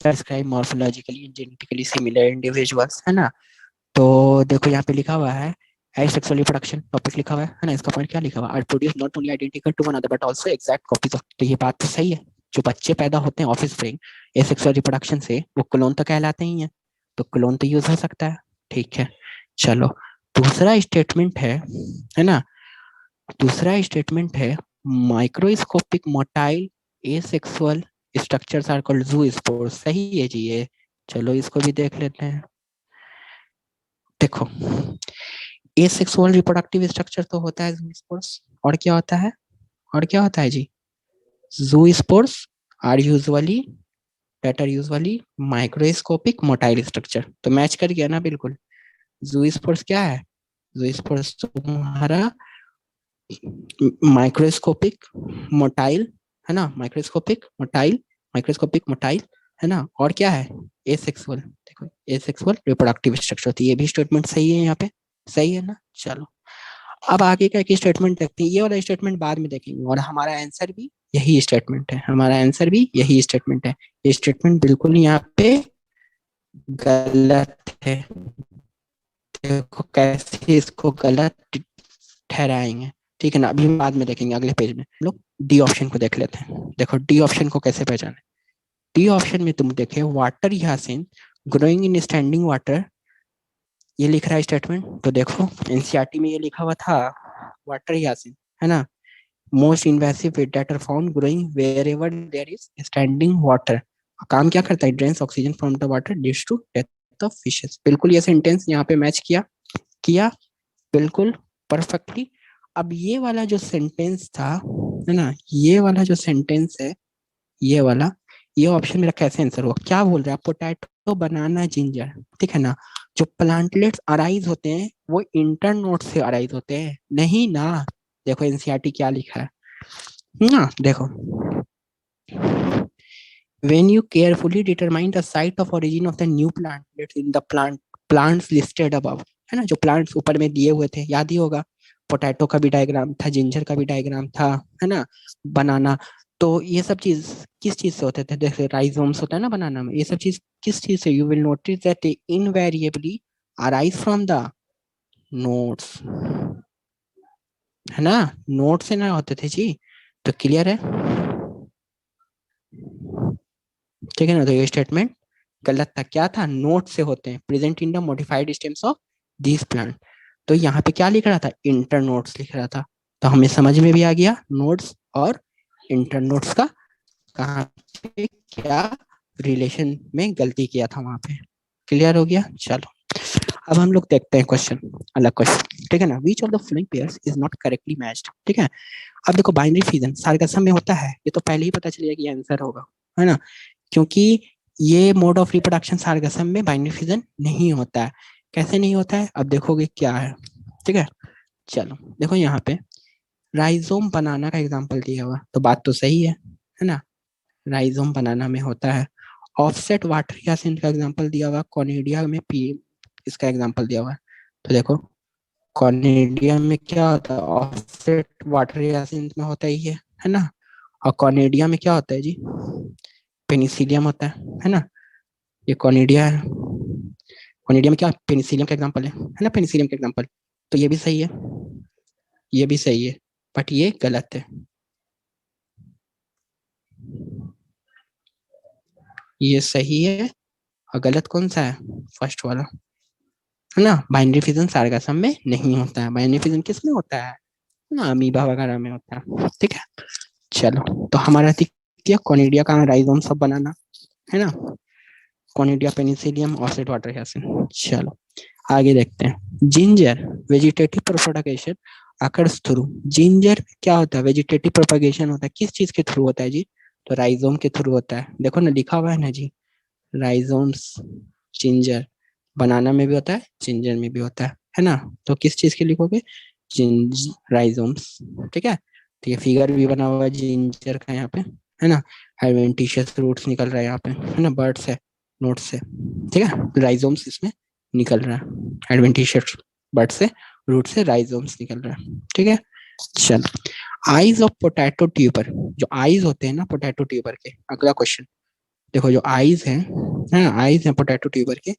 describe morphologically and genetically similar individuals, है ना। तो देखो यहाँ पे लिखा हुआ है asexual reproduction टॉपिक लिखा हुआ है ना। इसका पॉइंट क्या लिखा हुआ है, are produce not only identical to one other but also exact copies of. तो ये बात तो सही है, जो बच्चे पैदा होते हैं ऑफ स्प्रिंग एसेक्सुअल रिप्रोडक्शन से वो क्लोन तो कहलाते ही हैं, तो क्लोन तो यूज हो सकता है, ठीक है। चलो दूसरा स्टेटमेंट है ना, दूसरा स्टेटमेंट है microscopic motile asexual structures are called zoospores, सही है जी ये। चलो इसको भी देख लेते हैं। देखो एसेक्सुअल रिप्रोडक्टिव स्ट्रक्चर तो होता है ज़ूस्पोर्स, और क्या होता है, और क्या होता है जी, zoospores are usually that are usually microscopic motile structure। तो मैच कर गया ना बिल्कुल। ज़ूस्पोर्स क्या है, ज़ूस्पोर्स तुम्हारा माइक्रोस्कोपिक मोटाइल, है ना, माइक्रोस्कोपिक मोटाइल, माइक्रोस्कोपिक मोटाइल, है ना। और क्या है, एसेक्सुअल, देखो एसेक्सुअल रिप्रोडक्टिव स्ट्रक्चर, तो ये भी स्टेटमेंट सही है यहाँ पे, सही है ना। चलो अब आगे का एक स्टेटमेंट देखते हैं, ये वाला स्टेटमेंट बाद में देखेंगे, और हमारा आंसर भी यही स्टेटमेंट है, हमारा आंसर भी यही स्टेटमेंट है। ये स्टेटमेंट बिल्कुल यहाँ पे गलत है, देखो कैसे इसको गलत ठहराएंगे, ठीक है ना। अभी हम बाद में देखेंगे अगले पेज में। हम लोग डी ऑप्शन को देख लेते हैं। देखो डी ऑप्शन को कैसे पहचाने, डी ऑप्शन में तुम देखे water hyacinth growing in standing water, ये लिख रहा है स्टेटमेंट। तो देखो एनसीईआरटी में ये लिखा हुआ था वाटर यासिन, है ना, most invasive weed that are found growing wherever there is standing water. काम क्या करता है, drains oxygen from the water leads to death of fishes. बिल्कुल ये सेंटेंस यहाँ पे मैच किया, किया बिल्कुल परफेक्टली। अब ये वाला जो सेंटेंस था, है ना, ये वाला जो सेंटेंस है, ये वाला, ये ऑप्शन मेरा कैसे आंसर हुआ? क्या बोल रहा है? पोटैटो, बनाना, जिंजर, ठीक है ना। जो प्लांटलेट्स अराइज होते हैं वो इंटरनोड से अराइज होते हैं, नहीं ना। देखो एनसीईआरटी क्या लिखा है ना, देखो, when you carefully determine the site of origin of the new plantlets in the plants listed above, है ना, जो प्लांट्स ऊपर में दिए हुए थे, याद ही होगा, पोटैटो का भी डायग्राम था, जिंजर का भी डायग्राम था, है ना, बनाना। तो ये सब चीज किस चीज से होते थे? जैसे राइजोम्स होता है ना बनाना में, ये सब चीज किस चीज से? You will notice that they invariably arise from the notes, है ना, नोट से ना होते थे जी। तो क्लियर है, ठीक है ना। तो ये स्टेटमेंट गलत था। क्या था? नोट से होते हैं, present in the modified stems of this plant. तो यहाँ पे क्या लिख रहा था? इंटर नोट्स लिख रहा था। तो हमें समझ में भी आ गया नोट्स और इंटर नोट्स का कहाँ पे क्या रिलेशन में गलती किया था वहां पे। क्लियर हो गया? चलो अब हम लोग देखते हैं क्वेश्चन, अलग क्वेश्चन, ठीक है ना। विच of the following pairs is not correctly matched, ठीक है। अब देखो बाइनरी फिजन सार्कसम में होता है, ये तो पहले ही पता चल गया कि आंसर होगा, है ना, क्योंकि ये मोड ऑफ रिप्रोडक्शन सार्गसम में बाइनरी फिजन नहीं होता है। कैसे नहीं होता है? अब देखोगे क्या है, ठीक है। चलो देखो यहाँ पे राइजोम बनाना का एग्जांपल दिया हुआ, तो बात तो सही है ना, राइजोम बनाना में होता है। ऑफसेट वाटर यासिन का एग्जांपल दिया हुआ, कॉनिडिया में पी इसका एग्जांपल दिया हुआ है। तो देखो कॉनिडिया में क्या होता है? ऑफसेट वाटर यासिन में होता ही है ना। और कॉनिडिया में क्या होता है जी? पेनिसिलियम होता है ना। ये कॉनिडिया है, कॉनिडिया में क्या पेनिसिलियम का एग्जांपल है ना, पेनिसिलियम का एग्जांपल। तो ये भी सही है, ये भी सही है, बट ये गलत है। ये सही है और गलत कौन सा है? फर्स्ट वाला, है ना। बाइनरी फिजन सार्गासम में नहीं होता है। बाइनरी फिजन किस में होता है ना? अमीबा वगैरह में होता है, ठीक है। चलो तो हमारा दिख गया कॉनिडिया का राइजोम सब बनाना, है ना, conidia penicillium offset water hyacinth. चलो आगे देखते हैं। Ginger vegetative propagation occurs through, ginger क्या होता है? वेजिटेटिव प्रोपगेशन होता है, किस चीज के थ्रू होता है जी? तो राइजोम के थ्रू होता है। देखो ना लिखा हुआ है ना जी, राइजोम्स, जिंजर, बनाना में भी होता है, जिंजर में भी होता है ना। तो किस चीज के लिखोगे? जिंज राइजोम्स, ठीक है। तो ये फिगर भी बना हुआ है जिंजर का यहाँ पे, है ना। एडवेंटिशियस रूट्स निकल रहा है यहाँ पे, है ना, बर्ड से, नोट से, ठीक है। राइजोम्स इसमें निकल रहा है, एडवेंटिशियस बर्ड से, रूट से राइजोम्स निकल रहा है, ठीक है। चलो आईज ऑफ पोटैटो ट्यूबर, जो आईज होते हैं ना पोटैटो ट्यूबर के, अगला क्वेश्चन देखो, जो आईज है ना, आईज है पोटैटो ट्यूबर के,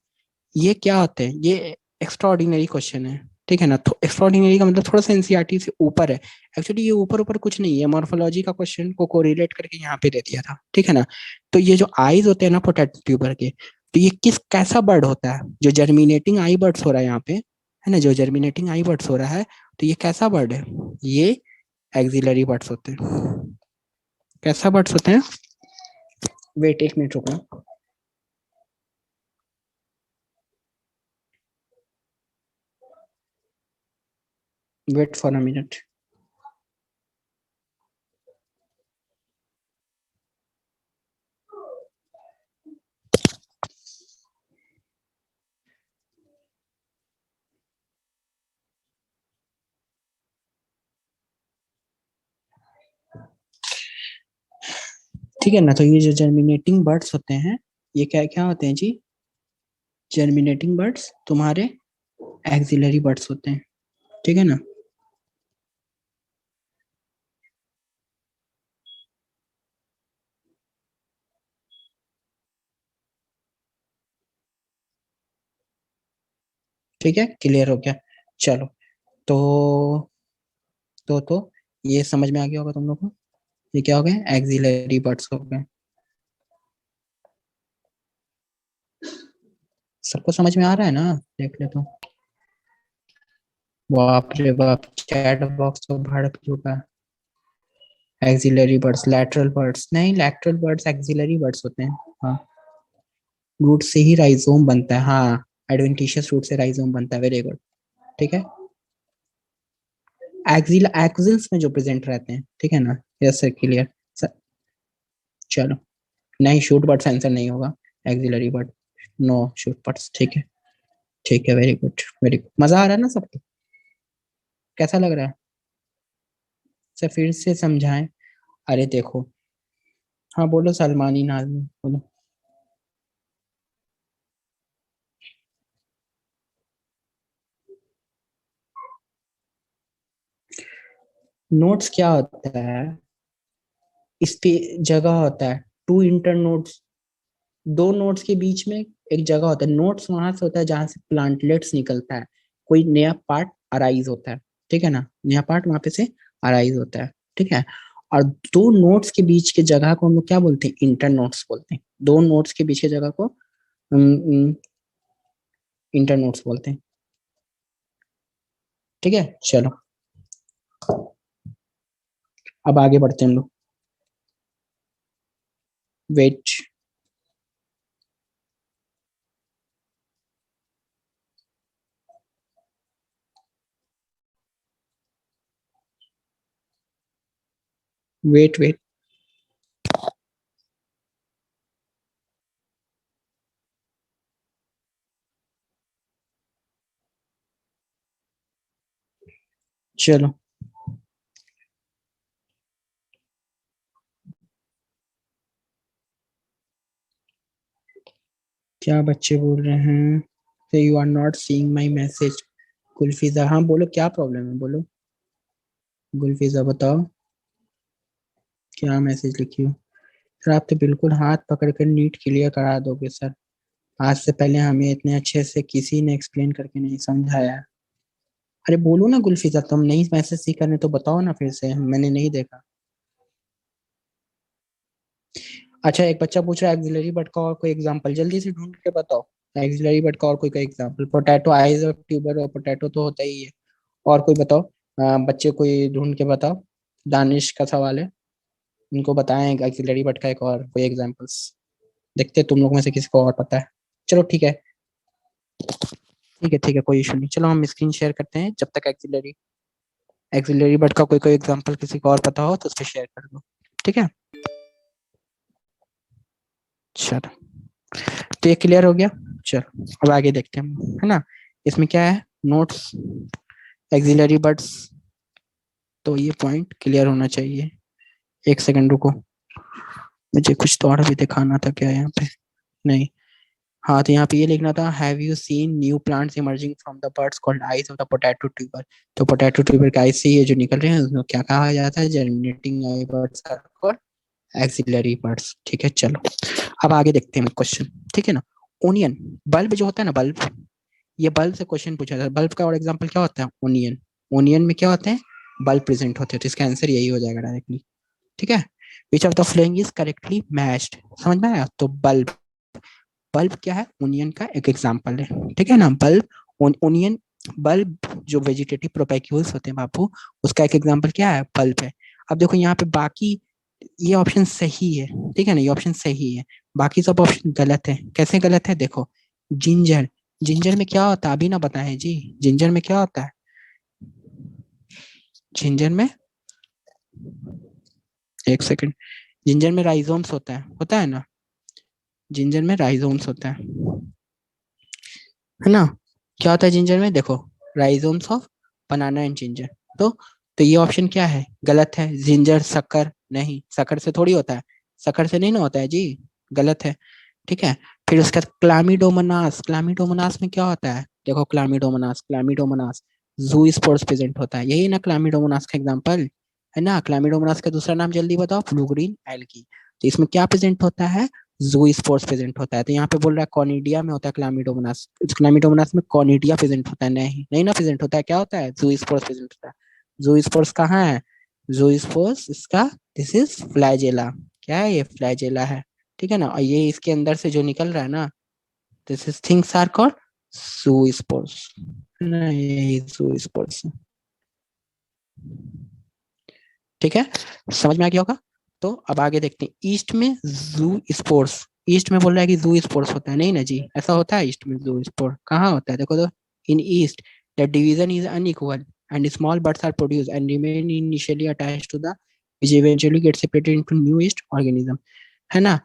ये क्या होते हैं? ये एक्स्ट्रा ऑर्डिनरी क्वेश्चन है, ठीक है ना। तो एक्स्ट्रा ऑर्डिनरी का मतलब थोड़ा सा एनसीईआरटी से ऊपर है। एक्चुअली ये ऊपर ऊपर कुछ नहीं है, मॉर्फोलॉजी का क्वेश्चन को कोरिलेट करके यहाँ पे दे दिया था, ठीक है ना। तो ये जो आईज होते हैं ना पोटैटो ट्यूबर के, तो ये किस कैसा बर्ड होता है? जो जर्मिनेटिंग आई बर्ड्स हो रहा है यहाँ पे, है ना, जो जर्मिनेटिंग आई बर्ड्स हो रहा है, तो ये कैसा बर्ड है? ये एक्सिलरी बर्ड्स होते हैं। कैसा बर्ड्स होते हैं? वेट एक मिनट रुकना, वेट फॉर अ मिनट। ठीक है ना। तो ये जो जर्मिनेटिंग बर्ड्स होते हैं, ये क्या क्या होते हैं जी? जर्मिनेटिंग बर्ड्स तुम्हारे एक्सिलरी बर्ड्स होते हैं, ठीक है ना। ठीक है, क्लियर हो गया। चलो तो ये समझ में आ गया होगा तुम लोग को, ये क्या हो गए? एक्सिलरी बर्ड्स हो गए। सबको समझ में आ रहा है ना? देख ले तो, बाप रे बाप, चैट बॉक्स तो भड़क चुका है। एक्सिलरी बर्ड्स, लैटरल बर्ड्स नहीं, लैटरल बर्ड्स एक्सिलरी बर्ड्स होते हैं। हाँ, रूट से ही राइजोम बनता है, हाँ, एडवेंटिशियस रूट से राइजोम बनता है, वेरी गुड, ठीक है। एक्सिल्स में जो प्रेजेंट रहते हैं, ठीक है ना। Yes sir, clear sir. चलो, नहीं शूट बट्स आंसर नहीं होगा, axillary bud, no shoot buds. ठीक है, ठीक है, वेरी गुड वेरी गुड। मजा आ रहा है ना सबको? कैसा लग रहा है? सर फिर से समझाएं। अरे देखो, हाँ बोलो सलमानी नाजमी बोलो। नोट्स क्या होता है? इस पे जगह होता है, टू इंटर नोट्स, दो नोट्स के बीच में एक जगह होता है। नोट्स वहां से होता है जहां से प्लांटलेट्स निकलता है, कोई नया पार्ट अराइज होता है, ठीक है ना, नया पार्ट वहां पे से अराइज होता है, ठीक है। और दो नोट्स के बीच के जगह को हम लोग क्या बोलते हैं? इंटर नोट्स बोलते हैं। दो नोट्स के बीच की जगह को इंटर नोट्स बोलते हैं, ठीक है। चलो, अब आगे बढ़ते हैं हम लोग। Wait, wait wait. चलो, क्या बच्चे बोल रहे हैं? Say you are not seeing my message. Gulfiza, हाँ बोलो क्या प्रॉब्लम है, बोलो। गुलफिजा बताओ, क्या मैसेज लिखी हो? सर आप तो बिल्कुल हाथ पकड़ कर नीट क्लियर करा दोगे सर। आज से पहले हमें इतने अच्छे से किसी ने एक्सप्लेन करके नहीं समझाया। अरे बोलो ना गुलफिजा, तुम नहीं मैसेज सी करने तो बताओ ना फिर से, मैंने नहीं देखा। अच्छा, एक बच्चा पूछ रहा है एक्सिलरी बट का और कोई एग्जांपल जल्दी से ढूंढ के बताओ। एक्सिलरी बट का और कोई एग्जांपल, पोटैटो आइज और ट्यूबर और पोटैटो तो होता ही है। और कोई बताओ, बच्चे कोई ढूंढ के बताओ। दानिश का सवाल है, उनको बताएं एक्सिलरी बट का एक और कोई एग्जांपल्स। देखते हैं तुम लोग में से किसी को और पता है। चलो ठीक है, ठीक है, ठीक है, कोई इशू नहीं। चलो हम स्क्रीन शेयर करते हैं जब तक एक्सिलरी एक्सिलरी बट का कोई कोई एग्जांपल किसी को और पता हो तो उस पर शेयर कर दो, ठीक है। चलो, तो ये क्लियर हो गया। चलो अब आगे देखते हैं हम, है ना। इसमें क्या है? नोट्स, एक्सिलरी बट्स, तो ये पॉइंट क्लियर होना चाहिए। एक सेकंड रुको, मुझे कुछ तो और भी दिखाना था क्या यहाँ पे? नहीं, हाँ तो यहाँ पे ये लिखना था, have you seen new plants emerging from the birds called eyes of the potato tuber. तो पोटैटो ट्यूबर के आइज से ये जो निकल रहे हैं उसको क्या कहा जाता है? Germinating eye buds are called axillary buds, ठीक है। चलो अब आगे देखते हैं क्वेश्चन, ठीक है ना। ओनियन, बल्ब जो होता है ना, बल्ब, ये बल्ब से क्वेश्चन पूछा था। बल्ब का और एग्जांपल क्या होता है? ओनियन। ओनियन में क्या होते हैं? बल्ब प्रेजेंट होते हैं, तो इसका आंसर यही हो जाएगा डायरेक्टली, ठीक है। विच of the following is correctly matched, समझ में आया? तो बल्ब, बल्ब क्या है? ओनियन का एक एग्जांपल है, ठीक है ना। बल्ब, ओनियन, बल्ब जो वेजिटेटिव प्रोपैक्यूल्स होते हैं बापू, उसका एक एग्जांपल क्या है? बल्ब है। अब देखो यहाँ पे बाकी, ये ऑप्शन सही है, ठीक है ना, ये ऑप्शन सही है। बाकी सब ऑप्शन गलत है। कैसे गलत है? देखो, जिंजर, जिंजर में क्या होता है अभी ना बताएं जी। जिंजर में क्या होता है? जिंजर में, एक सेकंड, जिंजर में राइजोम्स होता है ना। जिंजर में राइजोम्स होता है ना। क्या होता है जिंजर में? देखो, rhizomes of banana and ginger. तो तो ये ऑप्शन क्या है? गलत है। जिंजर शक्कर नहीं, शक्कर से थोड़ी होता है, शक्कर से नहीं ना होता है जी, गलत है, ठीक है। फिर उसका क्लामिडोमोनास, क्लामिडोमोनास में क्या होता है? देखो, क्लामिडोमोनास, क्लामिडोमोनास जू स्पोर्स प्रेजेंट होता है, यही ना क्लामिडोमोनास का एग्जांपल, है ना। क्लामिडोमोनास का दूसरा नाम जल्दी बताओ? Blue green algae. तो इसमें क्या प्रेजेंट होता है? जू स्पोर्स प्रेजेंट होता है। तो यहाँ पे बोल रहा है कॉनिडिया में होता है क्लामिडोमोनास, क्लामिडोमोनास में कॉनिडिया प्रेजेंट होता है, नहीं नहीं ना प्रेजेंट होता है, क्या होता है? जू स्पोर्स प्रेजेंट होता है। जू स्पोर्स कहाँ है? जू स्पोर्स इसका, दिस इज फ्लैजेला, क्या है? ये फ्लैजेला है, ठीक है ना। और ये इसके अंदर से जो निकल रहा है ना, this is things are called zoospores, ना, ये जू स्पोर्स, ठीक है। समझ में आ गया होगा। तो अब आगे देखते हैं, ईस्ट में जू स्पोर्ट्स, ईस्ट में बोल रहा है कि जू स्पोर्ट्स होता है, नहीं ना जी, ऐसा होता है ईस्ट में जू स्पोर्ट कहाँ होता है? देखो तो, in yeast the division is unequal, and small buds are produced and remain initially attached to the which eventually get separated into new yeast organism, है ना।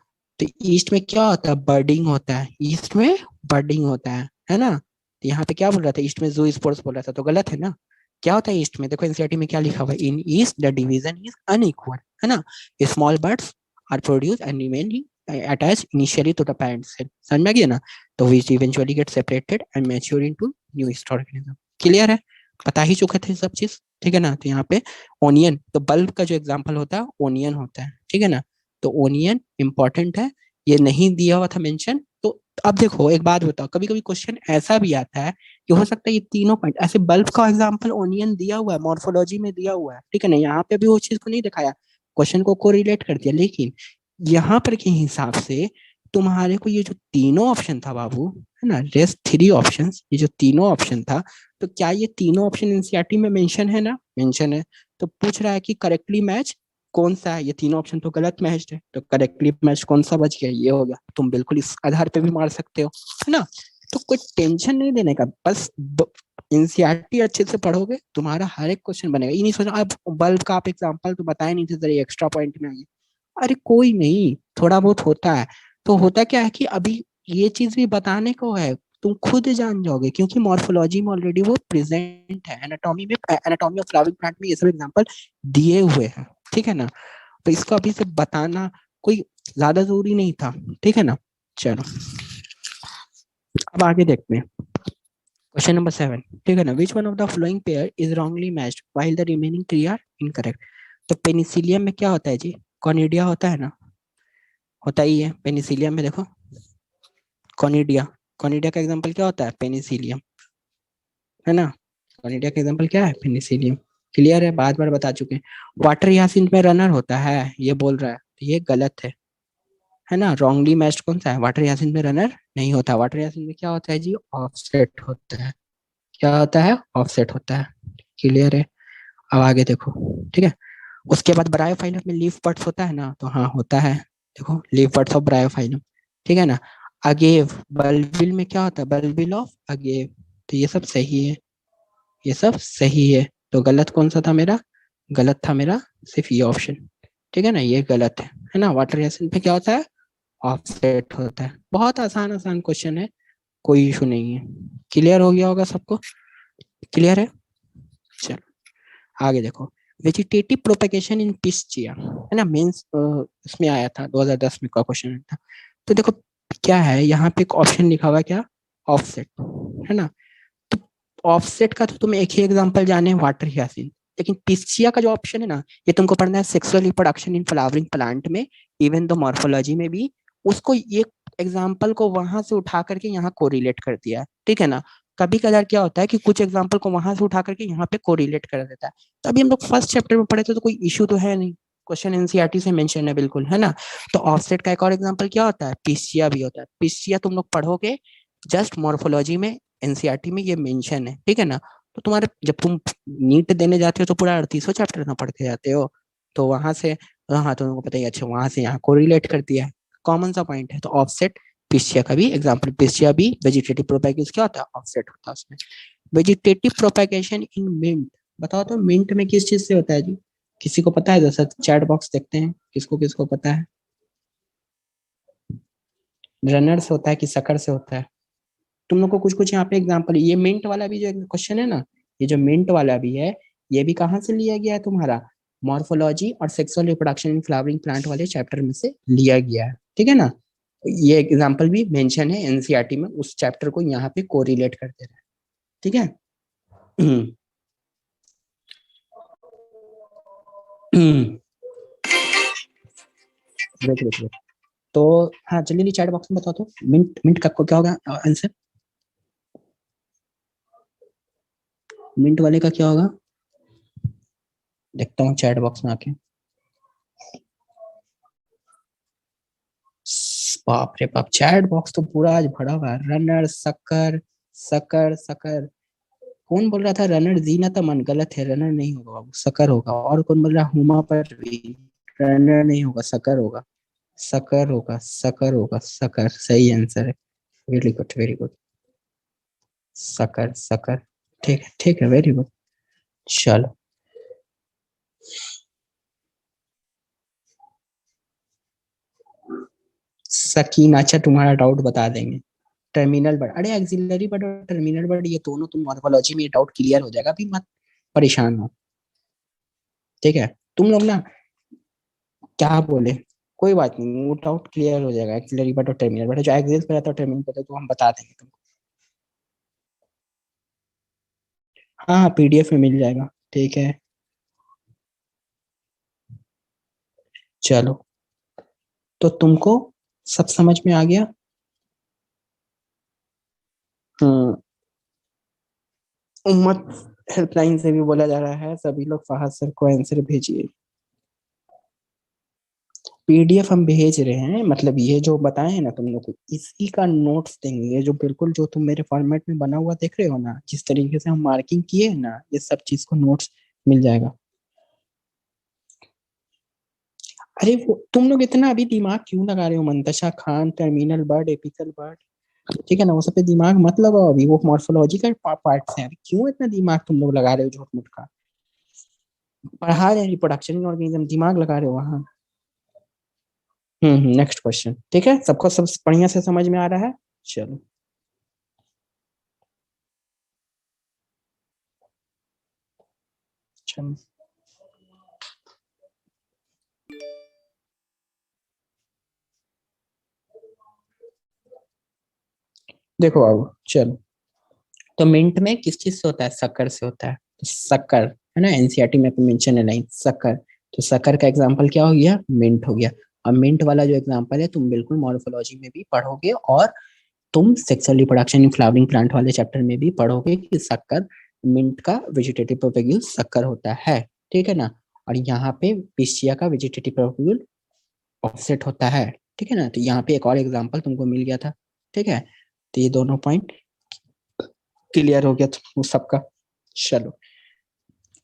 तो ईस्ट में क्या होता है, बर्डिंग होता है, ईस्ट में बर्डिंग होता है ना। तो यहाँ पे क्या बोल रहा था, ईस्ट में ज़ूस्पोर्स बोल रहा था, तो गलत है ना। क्या होता है ईस्ट में, देखो एनसीईआरटी में क्या लिखा हुआ है, in yeast the division is unequal, है ना। Small buds are produce and remain attached initially to the parent cell, समझ में गया ना। तो which eventually get separated and mature into new yeast organism, clear है, पता ही चुके थे सब चीज, ठीक है ना। तो यहाँ पे ओनियन, तो बल्ब का जो एग्जांपल होता है ओनियन होता है, ठीक है ना। तो ओनियन इंपॉर्टेंट है, ये नहीं दिया हुआ था मेंशन। तो अब देखो एक बात बताओ, कभी कभी क्वेश्चन ऐसा भी आता है कि हो सकता है ये तीनों पॉइंट, ऐसे बल्ब का एग्जांपल ओनियन दिया हुआ है, मॉर्फोलॉजी में दिया हुआ है, ठीक है ना। यहाँ पे भी वो चीज को नहीं दिखाया, क्वेश्चन को कोरिलेट कर दिया, लेकिन यहाँ पर के हिसाब से तुम्हारे को ये जो तीनों ऑप्शन था बाबू, है ना, रेस्ट थ्री ऑप्शंस, ये जो तीनों ऑप्शन था, तो क्या ये तीनों ऑप्शन एनसीईआरटी में मेंशन है ना, मेंशन है। तो पूछ रहा है कि करेक्टली मैच कौन सा है, ये तीनों ऑप्शन तो गलत मैच्ड है, तो करेक्टली मैच कौन सा बच गया, ये हो गया। तुम बिल्कुल इस आधार पे भी मार सकते हो, है ना। तो कोई टेंशन नहीं देने का, बस एनसीईआरटी अच्छे से पढ़ोगे तुम्हारा हर एक क्वेश्चन बनेगा। ये नहीं सोचना अब बल्ब का आप एग्जांपल तो बताए नहीं थे, जरा एक्स्ट्रा पॉइंट में आइए, अरे कोई नहीं, थोड़ा बहुत होता है। तो होता क्या है कि अभी ये चीज भी बताने को है, तुम खुद जान जाओगे, क्योंकि मॉर्फोलॉजी में ऑलरेडी वो प्रेजेंट है, एनाटॉमी में, एनाटॉमी ऑफ फ्लावरिंग प्लांट में ये सब एग्जांपल दिए हुए हैं, ठीक है ना। तो इसको अभी से बताना कोई ज्यादा जरूरी नहीं था, ठीक है ना। चलो अब आगे देखते हैं, क्वेश्चन नंबर 7, ठीक है ना। Which one of the following pair is wrongly matched while the remaining three are incorrect. तो पेनिसिलियम में क्या होता है जी, कॉनिडिया होता है ना, होता ही है पेनिसिलियम में, देखो कॉनिडिया, कॉनिडिया का एग्जांपल क्या होता है, पेनिसिलियम, है ना। कॉनिडिया का एग्जांपल क्या है, पेनिसिलियम, क्लियर है, बार बार बता चुके हैं। वाटर यासिन में रनर होता है, ये बोल रहा है, तो ये गलत है ना। रॉन्गली मैच्ड कौन सा है, वाटर यासिन में रनर नहीं होता, वाटर यासिन में क्या होता है जी, ऑफसेट होता है, क्या होता है, ऑफसेट होता है, क्लियर है। अब आगे देखो, ठीक है। उसके बाद ब्रायोफाइलम में लीफ बड्स होता है ना, तो हाँ होता है, देखो लीफ बड्स ऑफ ब्रायोफाइलम, ठीक है ना। अगेव बल्बिल में क्या होता है, बल्बिल ऑफ अगेव, तो ये सब सही है, ये सब सही है। तो गलत कौन सा था मेरा, गलत था मेरा सिर्फ ये ऑप्शन, ठीक है ना, ये गलत है ना। वाटर रेसन पे क्या होता है, ऑफसेट होता है। बहुत आसान आसान क्वेश्चन है, कोई इशू नहीं है, क्लियर हो गया होगा सबको, क्लियर है। चलो आगे देखो, वेजिटेटिव प्रोपेगेशन इन पिस्चिया, है ना, मेंस इसमें आया था 2010 में का क्वेश्चन था। तो देखो क्या है, यहाँ पे एक ऑप्शन लिखा हुआ है क्या, ऑफसेट, है ना। तो ऑफसेट का तो तुम एक ही एग्जांपल जाने, वाटर हियासिन, लेकिन पिस्चिया का जो ऑप्शन है ना, ये तुमको पढ़ना है sexual reproduction in flowering plant में, इवन द मॉर्फोलॉजी में भी उसको ये एग्जाम्पल को वहां से उठा करके यहाँ कोरिलेट कर दिया है, ठीक है ना। कभी कभार क्या होता है कि कुछ एग्जाम्पल को वहां से उठा करके यहाँ पे कोरिलेट कर देता है। तो अभी हम लोग फर्स्ट चैप्टर में पढ़े थे, तो कोई इशू तो है नहीं, क्वेश्चन एनसीईआरटी से मेंशन है बिल्कुल, है ना। तो ऑफसेट का एक और एग्जांपल क्या होता है, पिस्चिया भी होता है, पिस्चिया तुम लोग पढ़ोगे जस्ट मॉर्फोलॉजी में, एनसीईआरटी में ये मेंशन है, ठीक है ना। तो तुम्हारे जब तुम नीट देने जाते हो तो पूरा 38 चैप्टर ना पढ़ के जाते हो, तो वहां से हाँ तुमको पता ही, अच्छा वहां से यहाँ को रिलेट कर दिया है, कॉमन सा पॉइंट है। तो ऑफसेट पिस्चिया का भी एग्जाम्पल, पिस्चिया भी वेजिटेटिव प्रोपेगेशन क्या होता है, ऑफसेट होता है उसमें। वेजिटेटिव प्रोपेगेशन इन मिंट, बताओ तो मिंट में किस चीज से होता है जी, किसी को पता है, जैसा चैट बॉक्स देखते हैं, किसको किसको पता है, रनर से होता है कि सकर से होता है। तुम लोग को कुछ कुछ यहाँ पे एग्जांपल, ये मिंट वाला भी जो क्वेश्चन है ना, ये जो मिंट वाला भी है, ये भी कहाँ से लिया गया है तुम्हारा, मॉर्फोलॉजी और sexual reproduction in flowering plant वाले चैप्टर में से लिया गया है, ठीक है ना। ये एग्जाम्पल भी मेंशन है एनसीईआरटी में, उस चैप्टर को यहाँ पे कोरिलेट कर दे रहा है, ठीक है। देख देख देख। तो हाँ जल्दी चैट बॉक्स में बताओ तो, मिंट मिंट का क्या होगा आंसर, मिंट वाले का क्या होगा, देखता हूँ चैट बॉक्स में आके। बाप रे बाप, चैट बॉक्स तो पूरा आज भरा हुआ है, रनर सकर, सकर सकर, कौन बोल रहा था रनर, जीना मन, गलत है, रनर नहीं होगा बाबू, सकर होगा। और कौन बोल रहा, हुमा पर भी, रनर नहीं होगा, सकर होगा, सकर होगा, सकर होगा, सकर सही आंसर है, very good very good, sucker sucker, ठीक है वेरी गुड। चलो सकीना, अच्छा तुम्हारा डाउट बता देंगे। टर्मिनल वर्ड, अरे एक्सिलरी वर्ड और टर्मिनल वर्ड ये दोनों तुम मॉर्फोलॉजी में, ये डाउट क्लियर हो जाएगा, अभी मत परेशान हो। ठीक है, तुम लोग ना क्या बोले, कोई बात नहीं, वो डाउट क्लियर हो जाएगा। एक्सिलरी वर्ड और टर्मिनल वर्ड, जो एक्सिस पे रहता है टर्मिनल पे रहता है, तो हम बता देंगे तुमको। हाँ पीडीएफ में मिल जाएगा। ठीक है चलो, तो तुमको सब समझ में आ गया। हम्म। उम्मत हेल्पलाइन से भी बोला जा रहा है, सभी लोग फहद सर को आंसर भेजिए। पीडीएफ हम भेज रहे हैं, मतलब ये जो बताए हैं ना तुम लोग को, इसी का नोट्स देंगे। ये जो बिल्कुल जो तुम मेरे फॉर्मेट में बना हुआ देख रहे हो ना, जिस तरीके से हम मार्किंग किए हैं ना, ये सब चीज को नोट्स मिल जाएगा। अरे वो तुम लोग इतना अभी दिमाग क्यों लगा रहे हो? Mantasha Khan, terminal bud, apical bud, ठीक है ना, वो सब पे दिमाग मत लगाओ अभी, वो मॉर्फोलॉजी का पार्ट है। अभी क्यों इतना दिमाग तुम लोग लगा रहे हो झूठ मूठ का? पढ़ा रहे हैं रिप्रोडक्शन ऑर्गेनिज्म, दिमाग लगा रहे हो वहां। नेक्स्ट क्वेश्चन, ठीक है, सबको सब बढ़िया से समझ में आ रहा है। चलो चलो, देखो बाबू चलो, तो मिंट में किस चीज से होता है? शक्कर से होता है। तो शक्कर है ना, एनसीईआरटी में मेंशन है लाइन शक्कर। तो शक्कर का एग्जांपल क्या हो गया? मिंट हो गया। और मिंट वाला जो एग्जांपल है तुम बिल्कुल मॉर्फोलॉजी में भी पढ़ोगे, और तुम sexual reproduction in flowering plant वाले चैप्टर में भी पढ़ोगे कि शक्कर, मिंट का वेजिटेटिव प्रोपेग्यूल शक्कर होता है। ठीक है ना। और यहाँ पे पिस्चिया का वेजिटेटिव प्रोपेग्यूल ऑफसेट होता है। ठीक है ना, तो यहाँ पे एक और एग्जांपल तुमको मिल गया था। ठीक है, तो ये दोनों पॉइंट क्लियर हो गया तुम सबका। चलो,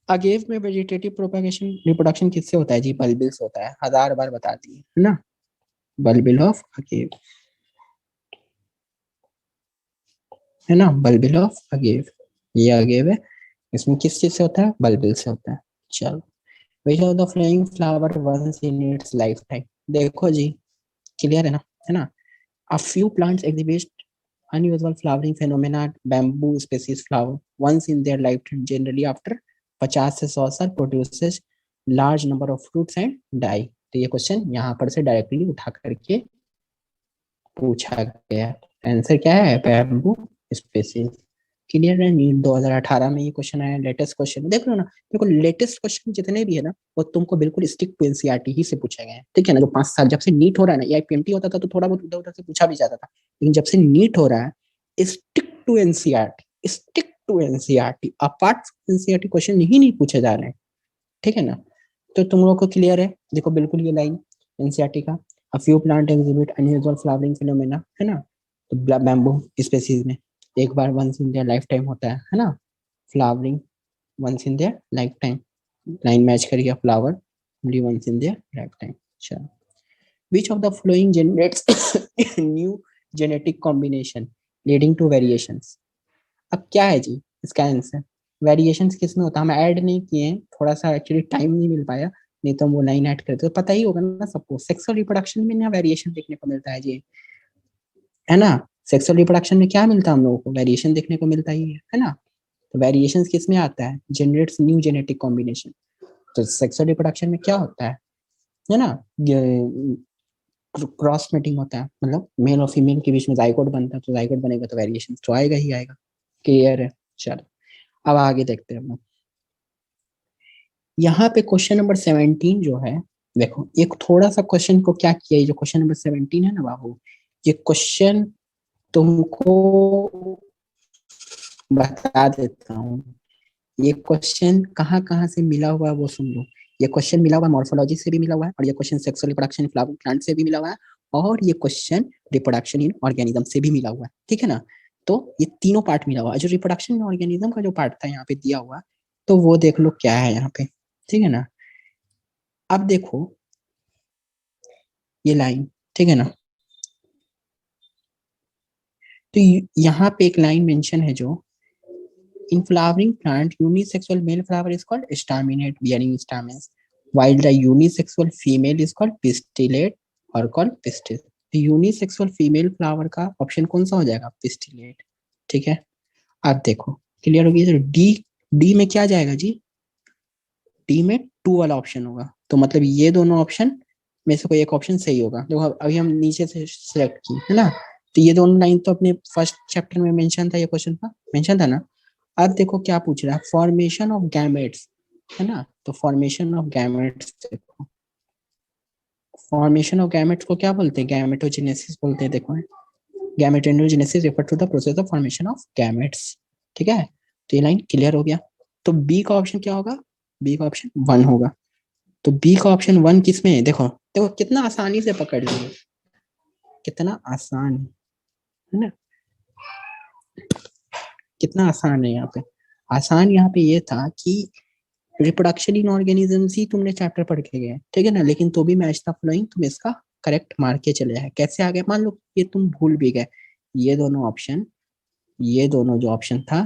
अगेव में वेजिटेटिव प्रोपेगेशन रिप्रोडक्शन किससे होता है जी? बल्बिल से होता है, 1000 बार बता दिए है ना। बल्बिल ऑफ अगेव, है ना, बल्बिल ऑफ अगेव, ये अगेव है। इसमें किस चीज से होता है? बल्बिल से होता है। चलो, which of the following flower once in its life time? देखो जी, क्लियर है ना, है ना। A few plants exhibit unusual flowering phenomena. Bamboo species flower once in their lifetime, generally after 50 से 100 साल, produces large number of fruits and die. तो ये क्वेश्चन यहाँ पर से डायरेक्टली उठा करके पूछा गया। आंसर क्या है? Bamboo species. क्लियर है? नीट 2018 में ये क्वेश्चन आया, लेटेस्ट क्वेश्चन देख लो ना। देखो लेटेस्ट क्वेश्चन जितने भी है ना, वो तुमको बिल्कुल स्टिक टू एनसीईआरटी ही से पूछे गए हैं। ठीक है ना, जो 5 साल जब से नीट हो रहा है ना, या आईपीएमटी होता था तो थोड़ा बहुत उधर उधर से पूछा भी जाता था, लेकिन जब से नीट हो रहा है, stick to NCERT, stick to NCERT, apart NCERT question ही नहीं पूछे जा रहे हैं। ठीक है ना, तो तुम लोग को क्लियर है? देखो बिल्कुल ये लाइन एनसीईआरटी का, a few plant exhibit unusual flowering phenomena, है ना। तो बैम्बू स्पेसीज में एक बार once in their life time होता है ना, flowering once in their life time. Line match कर गया, flower only once in their life time. चलो, which of the following generates new genetic combination leading to variations? अब क्या है जी इसका आंसर? वेरिएशंस किस में होता है? हम ऐड नहीं किए हैं, थोड़ा सा एक्चुअली टाइम नहीं मिल पाया, नहीं तो हम वो लाइन ऐड करते तो पता ही होगा ना सबको। सेक्सुअल रिप्रोडक्शन में ना वेरिएशन देखने को मिलता है जी, है ना। सेक्सुअल रिप्रोडक्शन में क्या मिलता है हम लोगों को? वेरिएशन देखने को मिलता ही है ना। तो वेरिएशन किस में आता है? Generates new genetic combination. तो सेक्सुअल रिप्रोडक्शन में क्या होता है ना, क्रॉस मेटिंग होता है, मतलब मेल और फीमेल के बीच में जाइगोट बनता है, तो जाइगोट बनेगा तो वेरिएशन तो आएगा ही आएगा। क्लियर है? चलो, अब आगे देखते हैं हम। यहाँ पे क्वेश्चन नंबर 17 जो है, देखो एक थोड़ा सा क्वेश्चन को क्या किया, ये जो क्वेश्चन नंबर 17 है ना बाबू, ये क्वेश्चन तुमको बता देता हूँ। ये क्वेश्चन कहाँ कहाँ से मिला हुआ है वो सुन लो। ये क्वेश्चन मिला हुआ है मॉर्फोलॉजी से भी मिला हुआ है, और ये question sexual reproduction in flowering plant से भी मिला हुआ है, और ये क्वेश्चन रिप्रोडक्शन इन ऑर्गेनिज्म से भी मिला हुआ है। ठीक है ना, तो ये तीनों पार्ट मिला हुआ है। जो रिप्रोडक्शन इन ऑर्गेनिज्म का जो पार्ट था यहाँ पे दिया हुआ, तो वो देख लो क्या है यहाँ पे। ठीक है ना, अब देखो ये लाइन, ठीक है ना, तो यहाँ पे एक लाइन मेंशन है जो In flowering plant, unisexual male flower is called staminate, bearing stamens, while the unisexual female is called pistillate or called pistil. Unisexual female flower का ऑप्शन कौन सा हो जाएगा? पिस्टिलेट। ठीक है, अब देखो क्लियर हो गया। तो डी, डी में क्या जाएगा जी? डी में 2 वाला ऑप्शन होगा, तो मतलब ये दोनों ऑप्शन में से कोई एक ऑप्शन सही होगा। देखो अभी हम नीचे से सिलेक्ट की है ना, तो ये दोनों लाइन तो अपने फर्स्ट चैप्टर में मेंशन था, ये क्वेश्चन का मेंशन था ना। अब देखो क्या पूछ रहा है, फॉर्मेशन ऑफ गैमेट्स है ना, तो फॉर्मेशन ऑफ गैमेट्स देखो, फॉर्मेशन ऑफ गैमेट्स को क्या बोलते हैं? गैमेटोजेनेसिस बोलते हैं। देखो gametogenesis refer to the process of formation of gametes. ठीक है, तो ये लाइन क्लियर हो गया। तो बी का ऑप्शन क्या होगा? बी का ऑप्शन 1 होगा। तो बी का ऑप्शन 1 किसमें है? देखो देखो कितना आसानी से पकड़ लिए, कितना आसान है ना, कितना आसान है यहाँ पे। आसान यहाँ पे ये था कि रिप्रोडक्शन इन ऑर्गेनिजम्स ही तुमने चैप्टर पढ़ के गए, ठीक है ना, लेकिन तो भी मैच द फॉलोइंग तुम इसका करेक्ट मार के चले हैं। कैसे आ गए? मान लो ये तुम भूल भी गए, ये दोनों ऑप्शन, ये दोनों जो ऑप्शन था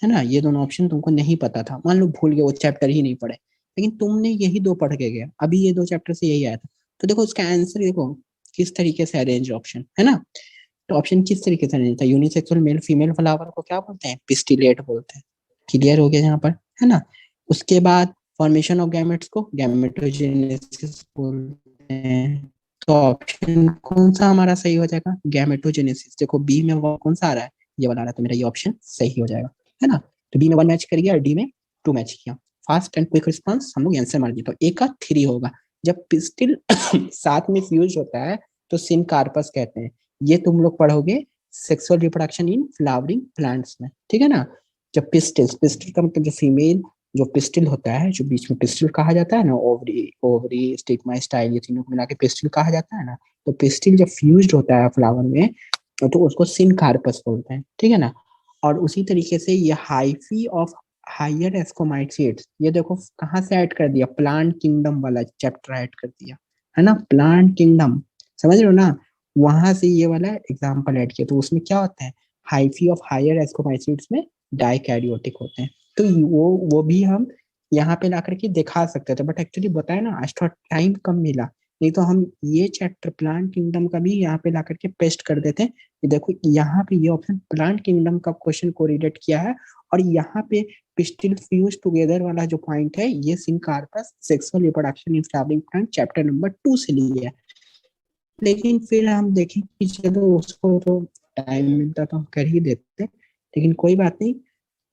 है ना, ये दोनों ऑप्शन तुमको नहीं पता था, मान लो भूल गए, वो चैप्टर ही नहीं पढ़े, लेकिन तुमने यही 2 पढ़ के गए, अभी ये 2 चैप्टर से यही आया था। तो देखो उसका आंसर देखो किस तरीके से अरेंज ऑप्शन है ना। तो ऑप्शन किस तरीके से अरेंज था? यूनिसेक्सुअल मेल फीमेल फ्लावर को क्या बोलते हैं? पिस्टिलेट बोलते हैं। क्लियर हो गया यहाँ पर है ना। उसके बाद फॉर्मेशन ऑफ गैमेट्स को गैमेटोजेनेसिस बोलते हैं। तो ऑप्शन कौन सा हमारा सही हो जाएगा? गैमेटोजेनेसिस। देखो बी में वो कौन सा आ रहा है? ये वाला आ रहा है, तो मेरा ये ऑप्शन सही हो जाएगा है ना। तो बी में 1 मैच कर गया और डी में 2 मैच किया। फास्ट एंड क्विक रिस्पॉन्स हम लोग आंसर मार दिए, तो ए का 3 होगा। जब पिस्टिल साथ में फ्यूज होता है तो सिनकार्पस कहते हैं। ये तुम लोग पढ़ोगे sexual reproduction in flowering plants में, ठीक है ना। जब पिस्टिल, पिस्टिल का मतलब जो फीमेल जो पिस्टिल होता है, जो बीच में पिस्टिल कहा जाता है ना, ओवरी ओवरी स्टिग्मा स्टाइल, ये तीनों को मिला के पिस्टिल कहा जाता है ना। तो पिस्टिल जब फ्यूज्ड होता है फ्लावर में तो उसको सिनकार्पस बोलते हैं, ठीक है ना। और उसी तरीके से ये हाइफी ऑफ हायर एस्कोमाइसीड्स, ये देखो कहाँ से ऐड कर दिया? प्लांट किंगडम वाला चैप्टर ऐड कर दिया है ना, प्लांट किंगडम, समझ रहे हो ना। वहां से ये वाला एग्जांपल ऐड किया, तो उसमें क्या होता है? हाइफी ऑफ हायर एस्कोमाइसीड्स में डाइकैरियोटिक होते हैं। तो वो भी हम यहाँ पे ला करके दिखा सकते थे, बट एक्चुअली बताया ना आज थोड़ा टाइम कम मिला, नहीं तो हम ये चैप्टर प्लांट किंगडम का भी यहाँ पे ला करके पेस्ट कर देते हैं। ये देखो यहाँ पे ये ऑप्शन प्लांट किंगडम का क्वेश्चन कोरिलेट किया है, और यहाँ पे पिस्टिल फ्यूज टुगेदर वाला जो पॉइंट है ये syncarpous sexual reproduction in flowering plant chapter number 2 से लिया है। लेकिन फिर हम देखें कि चलो उसको तो टाइम मिलता तो हम कर ही देते, लेकिन कोई बात नहीं।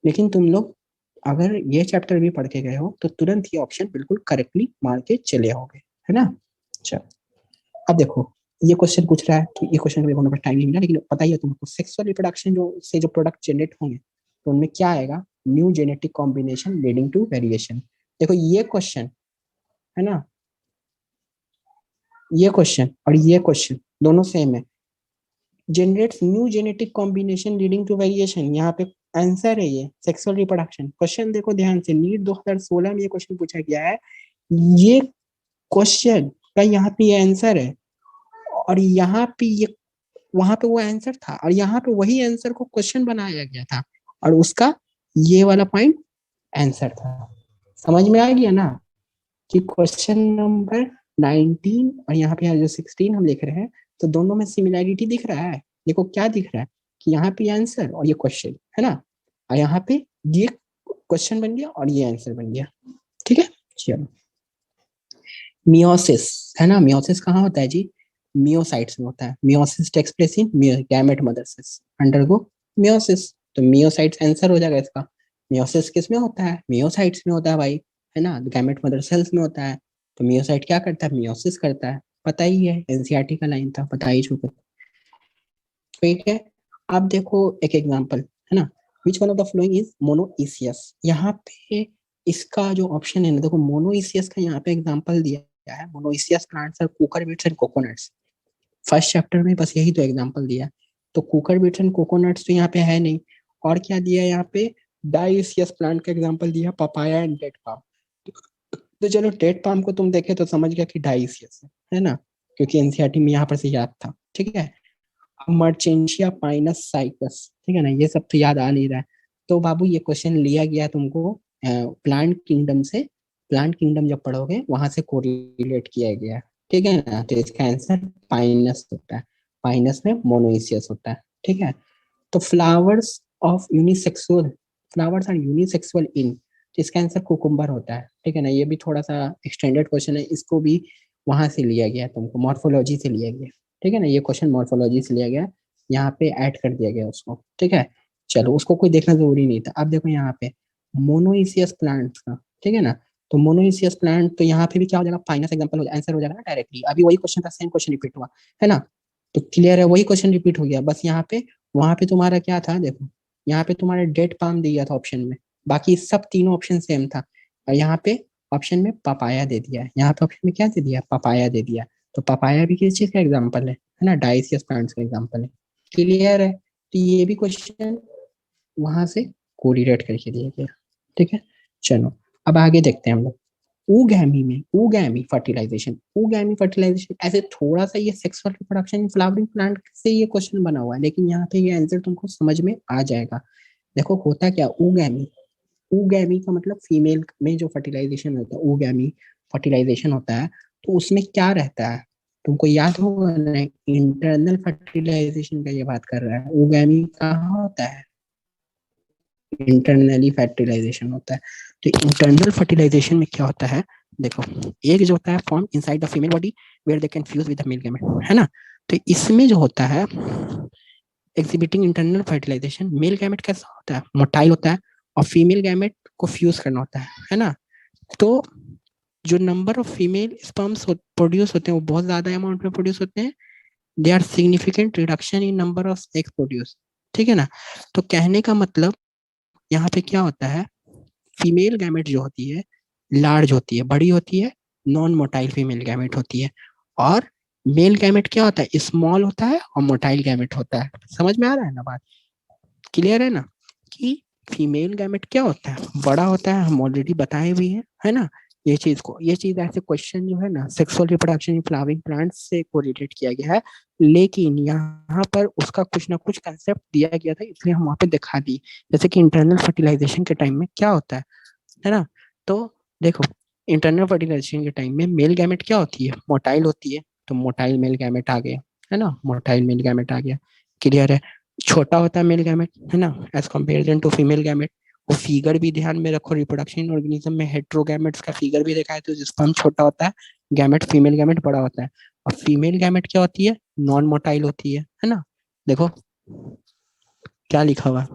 लेकिन तुम लोग अगर ये चैप्टर भी पढ़ के गए हो तो तुरंत ये ऑप्शन बिल्कुल करेक्टली मार के चले होगे, है ना। चलो अब देखो ये क्वेश्चन पूछ रहा है कि ये क्वेश्चन होने पर टाइम नहीं मिला, लेकिन पता ही है तुमको सेक्सुअल रिप्रोडक्शन जो से जो प्रोडक्ट जनरेट होंगे तो उनमें क्या आएगा? New genetic combination leading to variation. देखो ये क्वेश्चन है ना, ये क्वेश्चन और ये क्वेश्चन दोनों सेम है। Generates new genetic combination leading to variation, यहाँ पे आंसर है ये सेक्सुअल रिप्रोडक्शन। क्वेश्चन देखो ध्यान से, नीट 2016 में ये क्वेश्चन पूछा गया है, ये क्वेश्चन का यहाँ पे ये आंसर है, और यहाँ पे ये वहां पे वो आंसर था, और यहाँ पे वही आंसर को क्वेश्चन बनाया गया था, और उसका ये वाला पॉइंट आंसर था। समझ में आ गया ना कि क्वेश्चन नंबर 19 और यहाँ पे जो 16 हम लिख रहे हैं, तो दोनों में सिमिलैरिटी दिख रहा है। देखो क्या दिख रहा है कि यहाँ पे आंसर और ये क्वेश्चन है ना, और यहाँ पे ये क्वेश्चन बन गया और ये आंसर बन गया, ठीक है। चलो मियोसिस है ना, मियोसिस कहाँ होता है जी? मियोसाइट्स में होता है। Meiosis takes place in gamete mother cells undergo meiosis. तो मियोसाइट्स आंसर हो जाएगा इसका। मियोसिस किस में होता है? मियोसाइट्स में होता है भाई, है ना, गैमेट मदर सेल्स में होता है। तो मियोसाइट क्या करता है? मियोसिस करता है, पता ही है, एनसीईआरटी का लाइन था, पता ही चुका। ठीक है, अब देखो एक एग्जांपल है ना, which one of the following is monoecious. यहाँ पे इसका जो ऑप्शन है ना, देखो मोनोइसियस का यहाँ पे एग्जांपल दिया है, monoecious plants are cucurbits and coconuts. First chapter में बस यही तो एग्जांपल दिया, तो कुकर बीट्स एंड कोकोनट्स तो यहाँ पे है नहीं। और क्या दिया है यहाँ पे? डाइसियस प्लांट का एग्जांपल दिया, पपाया एंड डेट पाम। तो चलो डेट पाम को तुम देखे तो समझ गया कि डाइसियस है ना, क्योंकि एनसीईआरटी में यहाँ पर से याद था, ठीक है। मर्चेंशिया पाइनस साइकस, ठीक है ना, ये सब तो याद आ नहीं रहा है। तो बाबू ये क्वेश्चन लिया गया तुमको प्लांट किंगडम से। प्लांट किंगडम जब पढ़ोगे वहां से कोरिलेट किया गया, ठीक है ना। तो इसका आंसर पाइनस होता है। पाइनस में मोनोइसियस होता है, ठीक है। तो flowers of unisexual, flowers are unisexual in, तो इसका आंसर कुकुम्बर होता है, ठीक है ना। ये भी थोड़ा सा एक्सटेंडेड क्वेश्चन है, इसको भी वहां से लिया गया, तुमको मॉर्फोलॉजी से लिया गया, ठीक है ना। ये क्वेश्चन मॉर्फोलॉजी से लिया गया, यहाँ पे ऐड कर दिया गया उसको, ठीक है। चलो उसको कोई देखना जरूरी नहीं था। अब देखो यहाँ पे मोनोइसियस प्लांट का, ठीक है ना। तो मोनोइसियस प्लांट, तो यहाँ पे भी क्या हो जाएगा, फाइनस एग्जाम्पल हो आंसर हो जाएगा ना डायरेक्टली। अभी वही क्वेश्चन था, सेम क्वेश्चन रिपीट हुआ, है ना। तो क्लियर है, वही क्वेश्चन रिपीट हो गया, बस यहाँ पे वहां पे तुम्हारा क्या था देखो, यहाँ पे तुम्हारा डेट पाम दिया था ऑप्शन में, बाकी सब तीनों ऑप्शन सेम था। और यहाँ पे ऑप्शन में पपाया दे दिया है, यहाँ पे ऑप्शन में क्या दे दिया, पपाया दे दिया। तो पपाया भी किस चीज का एग्जाम्पल है ना, डाइसियस प्लांट्स का एग्जाम्पल है। क्लियर है, तो ये भी क्वेश्चन वहां से कोरिलेट करके दिया गया, ठीक है। चलो अब आगे देखते हैं हम लोग। ऊगैमी में, ऊगैमी फर्टिलाइजेशन ऐसे थोड़ा सा ये सेक्सुअल रिप्रोडक्शन फ्लावरिंग प्लांट से ये क्वेश्चन बना हुआ है, लेकिन यहाँ पे ये आंसर तुमको समझ में आ जाएगा। देखो होता क्या, ऊगैमी, ऊगैमी का मतलब फीमेल में जो फर्टिलाइजेशन होता है, ऊगैमी फर्टिलाइजेशन होता है। तो उसमें क्या रहता है, तुमको याद होगा ना, इंटरनल फर्टिलाइजेशन का ये बात कर रहा है। ऊगैमी कहाँ होता है, इंटरनली फर्टिलाइजेशन होता है। तो इंटरनल फर्टिलाइजेशन में क्या होता है, देखो एक जो होता है form inside the female body where they can fuse with the male gamete, है ना। तो इसमें जो होता है exhibiting internal fertilization, male gamete कैसा होता है, मोटाइल होता है, और फीमेल गैमेट को फ्यूज करना होता है ना। तो जो number of female sperms produce होते हैं वो बहुत ज्यादा अमाउंट में प्रोड्यूस होते हैं। They are significant reduction in number of eggs produce, ठीक है ना। तो कहने का मतलब यहाँ पे क्या होता है, फीमेल गैमेट जो होती है लार्ज होती है, बड़ी होती है, नॉन मोटाइल फीमेल गैमेट होती है। और मेल गैमेट क्या होता है, स्मॉल होता है और मोटाइल गैमेट होता है। समझ में आ रहा है ना बात, क्लियर है ना। कि फीमेल गैमेट क्या होता है, बड़ा होता है, हम ऑलरेडी बताए भी हैं, है ना। ये चीज को, ये चीज ऐसे क्वेश्चन जो है ना sexual reproduction in flowering plants से कोरिलेट किया गया है, लेकिन यहाँ पर उसका कुछ ना कुछ कंसेप्ट दिया गया था, इसलिए हम वहाँ पे दिखा दी। जैसे कि इंटरनल फर्टिलाइजेशन के टाइम में क्या होता है ना। तो देखो इंटरनल फर्टिलाइजेशन के टाइम में मेल गैमेट क्या होती है, मोटाइल होती है। तो मोटाइल मेल गैमेट आ गया, है ना, मोटाइल मेल गैमेट आ गया, क्लियर है। छोटा होता है मेल गैमेट, है ना, as comparison to female gamete. वो फिगर भी ध्यान में रखो, रिप्रोडक्शन ऑर्गेनिज्म में हेट्रोगैमेट्स का फिगर भी देखा है, तो जिसका हम छोटा होता है गैमेट, फीमेल गैमेट बड़ा होता है। और फीमेल गैमेट क्या होती है, नॉन मोटाइल होती है ना। देखो क्या लिखा हुआ,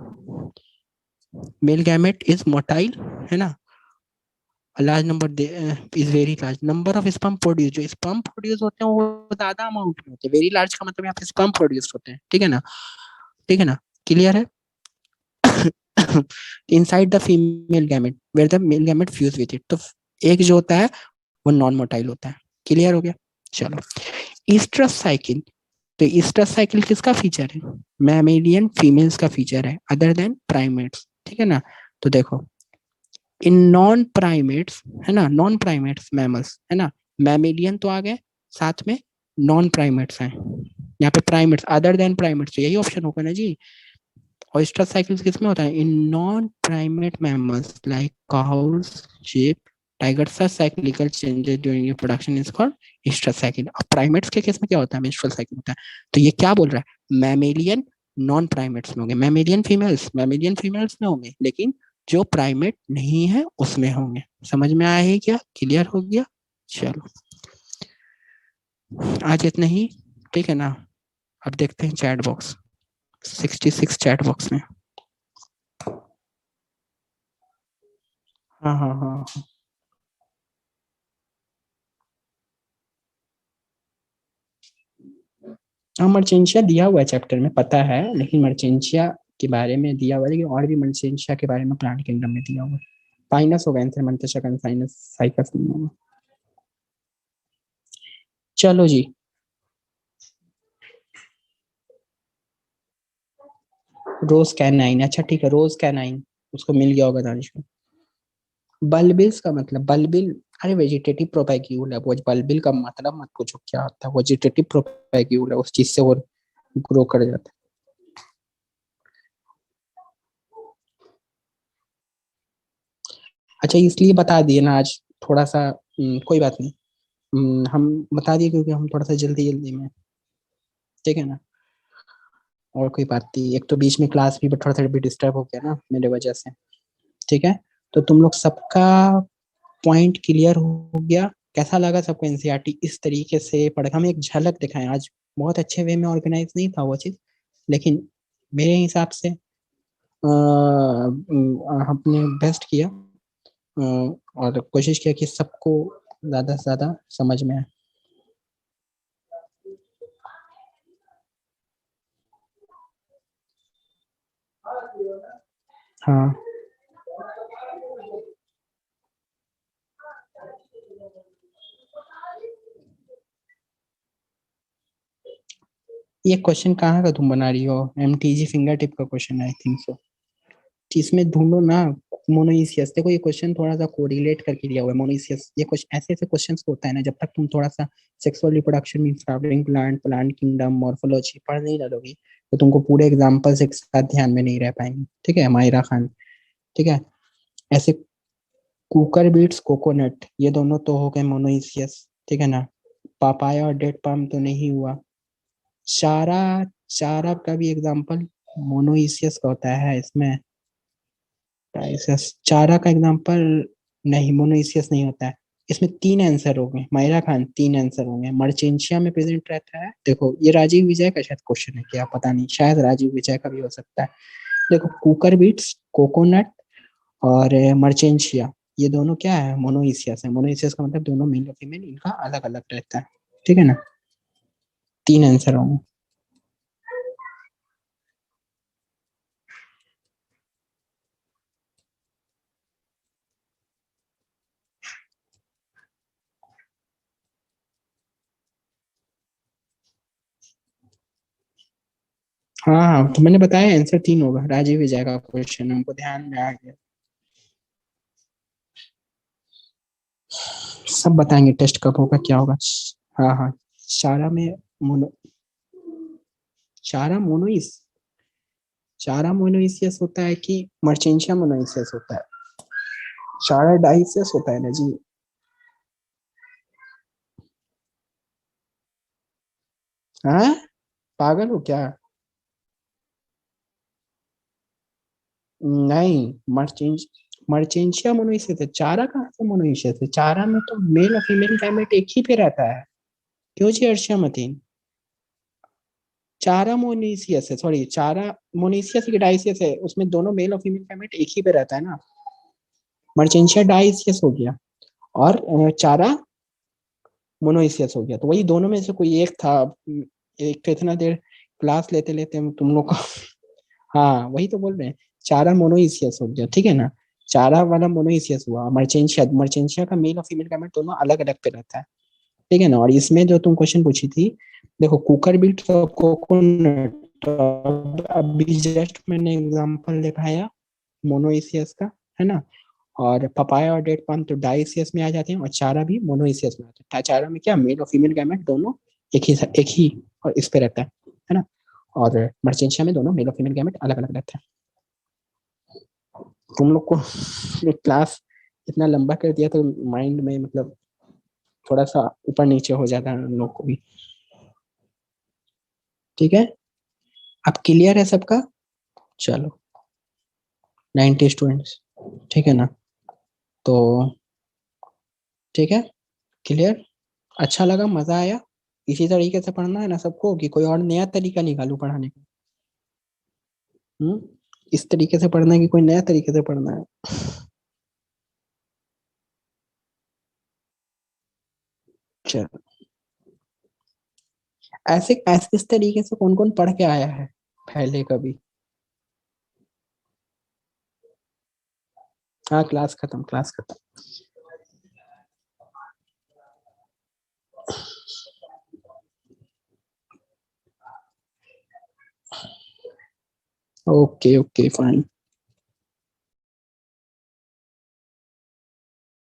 मेल गैमेट इज मोटाइल, है ना। Large number is very large number of sperm produce, जो स्पर्म प्रोड्यूस होते हैं वो ज्यादा अमाउंट में होते हैं। वेरी लार्ज का मतलब यहाँ पे स्पर्म प्रोड्यूस होते हैं, ठीक है ना, ठीक है ना, क्लियर है। Inside the female gamete where the male gamete fuse with it, तो एक जो होता है वो नॉन मोटाइल होता है, क्लियर हो गया। चलो ईस्ट्रस साइकिल, तो ईस्ट्रस साइकिल किसका फीचर है, मैमेलियन फीमेल्स का फीचर है अदर देन प्राइमेट्स, ठीक है ना। तो देखो इन नॉन प्राइमेट्स, है ना, नॉन प्राइमेट्स मैमल्स, है ना, मैमेलियन तो आ गए, साथ में नॉन प्राइमेट्स हैं। यहाँ पे प्राइमेट्स अदर देन प्राइमेट्स, तो यही ऑप्शन होगा ना जी। ऑयस्टर साइकिल किस में होता है, in non primate mammals like cows, sheep, tiger, such cyclical changes during reproduction is called Easter cycle. अब प्राइमेट्स के केस में क्या होता है, मेंस्ट्रुअल साइकिल होता है। तो ये क्या बोल रहा है, मैमेलियन नॉन प्राइमेट्स में होंगे, मैमेलियन फीमेल्स में होंगे, लेकिन जो प्राइमेट नहीं है उसमें होंगे। समझ में आया है क्या, क्लियर हो गया। चलो आज इतना ही, ठीक है ना। अब देखते हैं चैट बॉक्स, 66 चैट बॉक्स में। हाँ हाँ हाँ हाँ। हाँ मर्चेंशिया दिया हुआ है चैप्टर में, पता है, लेकिन मर्चेंशिया के बारे में दिया हुआ है, लेकिन और भी मर्चेंशिया के बारे में प्लांट किंगडम में दिया हुआ है। पाइनस होगा आंसर, मंतशा साइनस साइकस नहीं होगा। चलो जी, रोज कैनाइन, अच्छा ठीक है, रोज कैनाइन उसको मिल गया होगा दानिश को। बल्बिल्स का मतलब, बल्बिल, अरे वेजिटेटिव प्रोपैग्यूल है वो, बल्बिल का मतलब मत पूछो क्या होता है, वेजिटेटिव प्रोपैग्यूल है, उस चीज से वो ग्रो कर जाता है। अच्छा इसलिए बता दिए ना आज, थोड़ा सा कोई बात नहीं। हम बता दिए क्योंकि हम थोड़ा सा जल्दी जल्दी में, ठीक है ना। और कोई बात नहीं, एक तो बीच में क्लास भी थोड़ा सा भी डिस्टर्ब हो गया ना मेरे वजह से। ठीक है, तो तुम लोग सबका पॉइंट क्लियर हो गया। कैसा लगा सबको एनसीईआरटी इस तरीके से पढ़, हम एक झलक दिखाएं आज। बहुत अच्छे वे में ऑर्गेनाइज नहीं था वो चीज, लेकिन मेरे हिसाब से हमने बेस्ट किया। और कोशिश किया कि सबको ज्यादा से ज्यादा समझ में आए। हाँ, ये क्वेश्चन कहाँ का तुम बना रही हो? एमटीजी फिंगर टिप का क्वेश्चन आई थिंक सो। इसमें ढूंढो ना मोनोइसियस। देखो ये क्वेश्चन थोड़ा सा कोरिलेट करके दिया हुआ है मोनोइसियस। ये कुछ ऐसे ऐसे क्वेश्चन होता है ना, जब तक तुम थोड़ा सा sexual reproduction mean flowering plant, plant kingdom, morphology पढ़ नहीं डालोगी, तो तुमको पूरे एग्जाम्पल्स एक साथ ध्यान में नहीं रह पाएंगे। ठीक है माहिरा खान। ठीक है, ऐसे कुकर बीट्स, कोकोनट, ये दोनों तो हो गए मोनोइसियस। ठीक है ना। पापाया और डेट पाम तो नहीं हुआ। चारा, चारा का भी एग्जाम्पल मोनोइसियस का होता है इसमें। डाइसियस, चारा का एग्जांपल नहीं, मोनोइसियस नहीं होता है। इसमें तीन आंसर हो गए मायरा खान, तीन आंसर होंगे। मर्चेंशिया में प्रेजेंट रहता है। देखो ये राजीव विजय का शायद क्वेश्चन है, क्या पता नहीं, शायद राजीव विजय का भी हो सकता है। देखो कुकर बीट्स, कोकोनट और मर्चेंशिया, ये दोनों क्या है? मोनोइसियस है। मोनोइसियस का मतलब दोनों मेल और फीमेल इनका अलग अलग रहता है। ठीक है ना। तीन आंसर होंगे। हाँ हाँ, तो मैंने बताया आंसर तीन होगा। राजीव विजय का क्वेश्चन हमको ध्यान में आ गया। सब बताएंगे टेस्ट कब होगा क्या होगा। हाँ हाँ। चारा में मोनो, चारा मोनोइस, चारा मोनोइसियस होता है कि मर्चेंशिया मोनोइसियस होता है? चारा डाइसियस होता है ना जी। हाँ, पागल हो क्या? नहीं, मर्चेंज मर्चेंशिया मोनोइसियस है। चारा कहाँ से मोनोइसियस है? चारा में तो मेल और फीमेल गैमेट एक ही पे रहता है। क्यों जी अर्शिया मतीन? चारा मोनोइसियस है, सॉरी, चारा मोनोइसियस की डाइसियस है, उसमें दोनों मेल और फीमेल गैमेट एक ही पे रहता है ना। मर्चेंशिया डाइसियस हो गया, और चारा मोनोइसियस हो गया। तो वही दोनों में से कोई एक था। एक तो इतना देर क्लास लेते लेते तुम लोग को हाँ वही तो बोल रहे हैं। चारा मोनोइसियस हो गया, ठीक है ना। चारा वाला मोनोइसियस हुआ। मर्चेंशिया, मर्चेंशिया का मेल और फीमेल गैमेट दोनों अलग अलग पे रहता है। ठीक है ना। और इसमें जो तुम क्वेश्चन पूछी थी, देखो कुकर बीट और कोकोनट, अभी जस्ट मैंने एग्जांपल दिखाया मोनोइसियस का, है ना। और पपाया और डेट पाम तो डाइसियस में आ जाते हैं, और चारा भी मोनोइसियस में आता है। चारा में क्या, मेल और फीमेल गैमेट दोनों एक ही और इस पे रहता है ना। और मर्चेंशिया में दोनों मेल और फीमेल गैमेट अलग अलग रहते हैं। तुम लोग को क्लास इतना लंबा कर दिया तो माइंड में मतलब थोड़ा सा ऊपर नीचे हो जाता है हम लोग को भी। ठीक है, अब क्लियर है सबका? चलो, 90 स्टूडेंट्स, ठीक है ना। तो ठीक है, क्लियर, अच्छा लगा, मजा आया। इसी तरीके से पढ़ना है ना सबको, कि कोई और नया तरीका निकालू पढ़ाने का? हम्म, इस तरीके से पढ़ना है कि कोई नया तरीके से पढ़ना है? चलो, ऐसे ऐसे इस तरीके से कौन कौन पढ़ के आया है पहले कभी? हाँ, क्लास खत्म, क्लास खत्म। Okay okay fine.